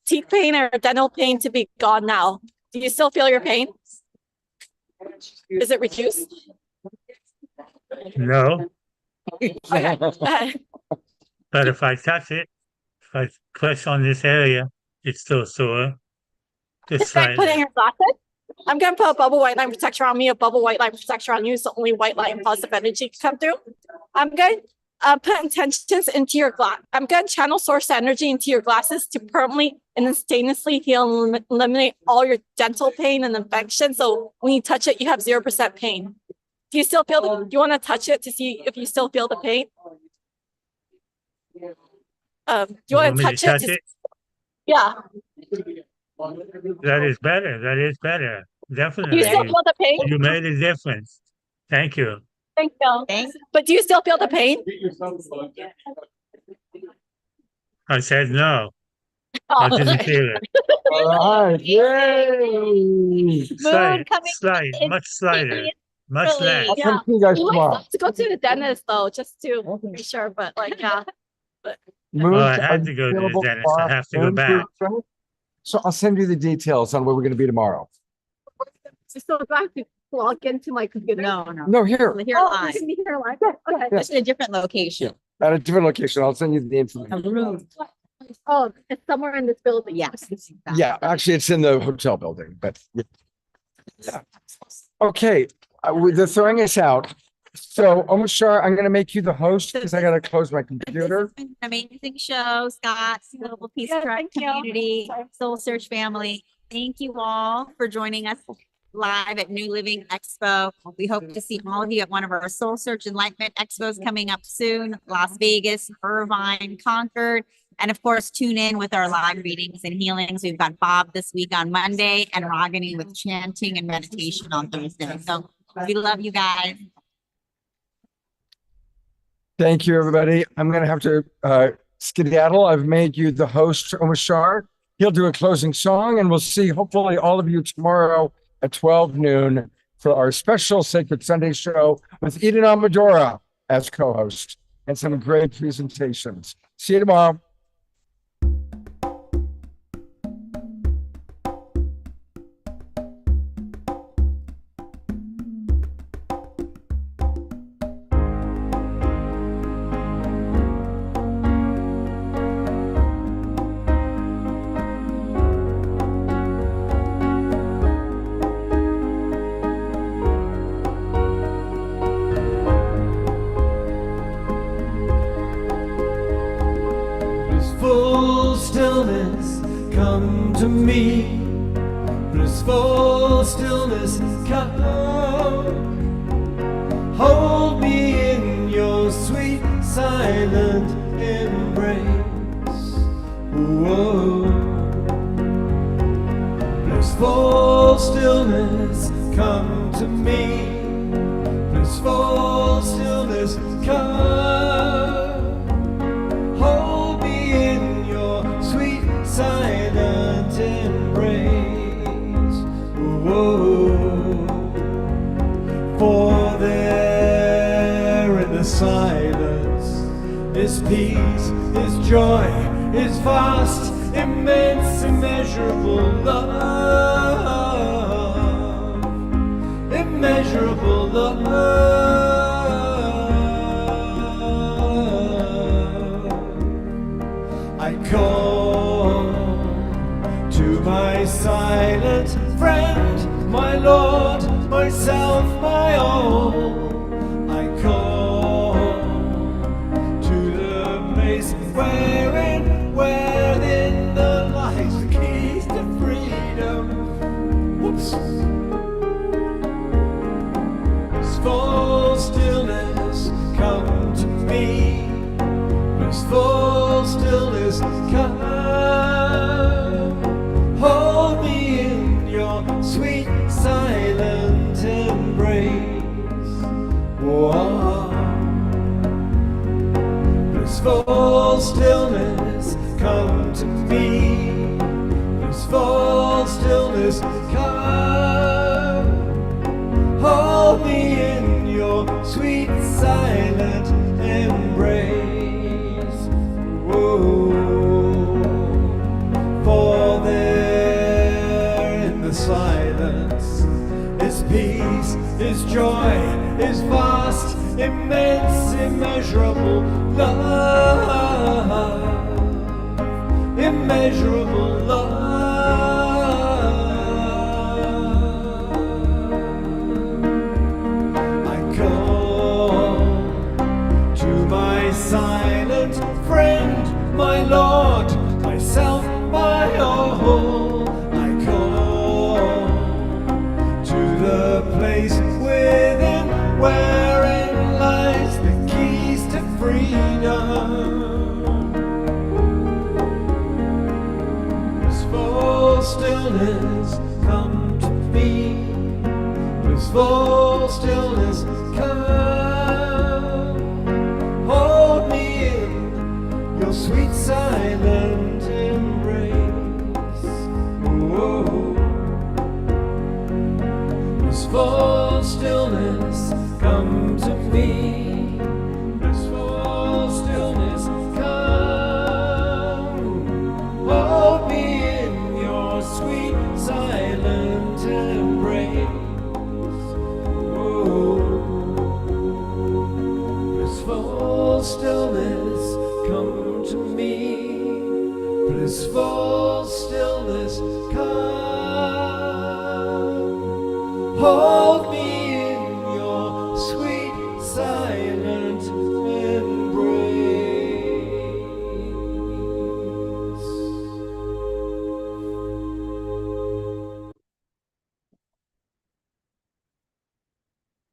teeth pain or dental pain to be gone now. Do you still feel your pain? Is it reduced? No. Okay. But if I touch it, if I press on this area, it's still sore. Just Put in your glasses. I'm going to put a bubble white line protector on me, a bubble white line protector on you, so only white light and positive energy can come through. I'm going to put intentions into your glass. I'm going to channel source energy into your glasses to permanently and instantaneously heal and eliminate all your dental pain and infection. So when you touch it, you have 0% pain. Do you still feel do you want to touch it to see if you still feel the pain? Do you want to touch it? Yeah. That is better. That is better. Definitely. You still feel the pain? You made a difference. Thank you. Thank you. Thanks. But do you still feel the pain? I said no. I didn't feel it. All right. Yay. Slight, much slighter, much less. I'll come see you guys We might tomorrow. have to go to the dentist though, just to be sure. But like, yeah. But Moon, Well, I are had to you go to the available dentist. I tomorrow? have to go Moon, back. So I'll send you the details on where we're going to be tomorrow. so do I have to log into my computer? No. No, here. Here Oh, live. it's gonna be here live. Okay. Just in a different location. At a different location. I'll send you the information. Oh, it's somewhere in this building. Yes. Yeah, actually, it's in the hotel building, but yeah. Okay, they're throwing us out. So, Omashar, I'm going to make you the host because I got to close my computer. An amazing show, Scott, Global Peace Tribe Community, Soul Search family. Thank you all for joining us live at New Living Expo. We hope to see all of you at one of our Soul Search Enlightenment Expos coming up soon. Las Vegas, Irvine, Concord. And of course, tune in with our live readings and healings. We've got Bob this week on Monday and Ragini with chanting and meditation on Thursday. So we love you guys. Thank you, everybody. I'm going to have to skedaddle. I've made you the host, Omashar. He'll do a closing song, and we'll see hopefully all of you tomorrow at 12 noon for our special Sacred Sunday show with Eden Amadora as co-host and some great presentations. See you tomorrow. Blissful stillness, come to me. Blissful stillness, come. Hold me in your sweet silent embrace. Whoa. Blissful stillness, come to me. Blissful stillness, come. Hold me in your sweet silent embrace. Whoa. For there in the silence is peace, is joy, is vast, immense, immeasurable love. Immeasurable love. I call to my silent friend, my Lord, myself, my all. I call to the place wherein the light, the keys to freedom. Whoops. Blissful stillness, come to me. Blissful stillness, come. Hold me in your sweet silent embrace. Whoa. Blissful stillness, come to me. Blissful stillness, come. Hold me in your sweet silent embrace. Whoa. For there in the silence is peace, is joy, is vast, immense, immeasurable love. Immeasurable love. I call to my silent friend, my Lord, myself, my all. I call to the place within wherein lies the keys to freedom. Blissful stillness, come to me. Blissful stillness, come. Hold me in your sweet silent embrace. Whoa. Blissful stillness, come to me. Blissful stillness, come. Hold me in your sweet silent embrace. Whoa. Blissful stillness, come to me. Blissful stillness, come. Hold me in your sweet silent embrace.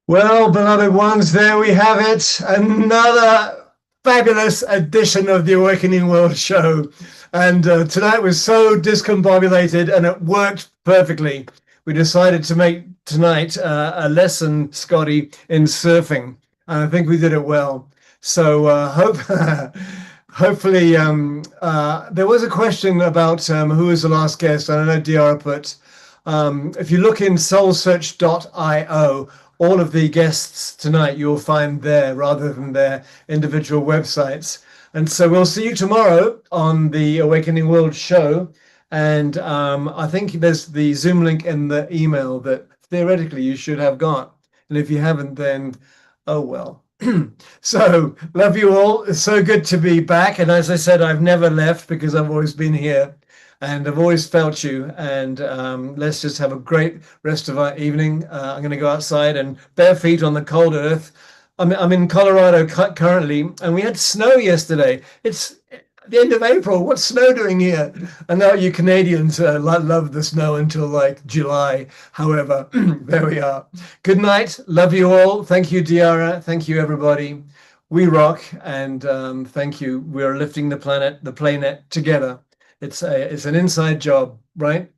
Well, beloved ones, there we have it. Another fabulous edition of the Awakening World Show. And tonight was so discombobulated and it worked perfectly. We decided to make tonight a lesson, Scotty, in surfing. And I think we did it well. So hopefully, there was a question about who was the last guest. I know Diara put, if you look in soulsearch.io, all of the guests tonight you'll find there rather than their individual websites. And so we'll see you tomorrow on the Awakening World show. And I think there's the Zoom link in the email that theoretically you should have got. And if you haven't, then oh well. So love you all. It's so good to be back. And as I said, I've never left because I've always been here and I've always felt you. And let's just have a great rest of our evening. I'm going to go outside and bare feet on the cold earth. I'm in Colorado currently, and we had snow yesterday. It's the end of April. What's snow doing here? I know you Canadians love the snow until like July. However, there we are. Good night. Love you all. Thank you, Diara. Thank you, everybody. We rock, and thank you. We're lifting the planet, the planet together. It's an inside job, right?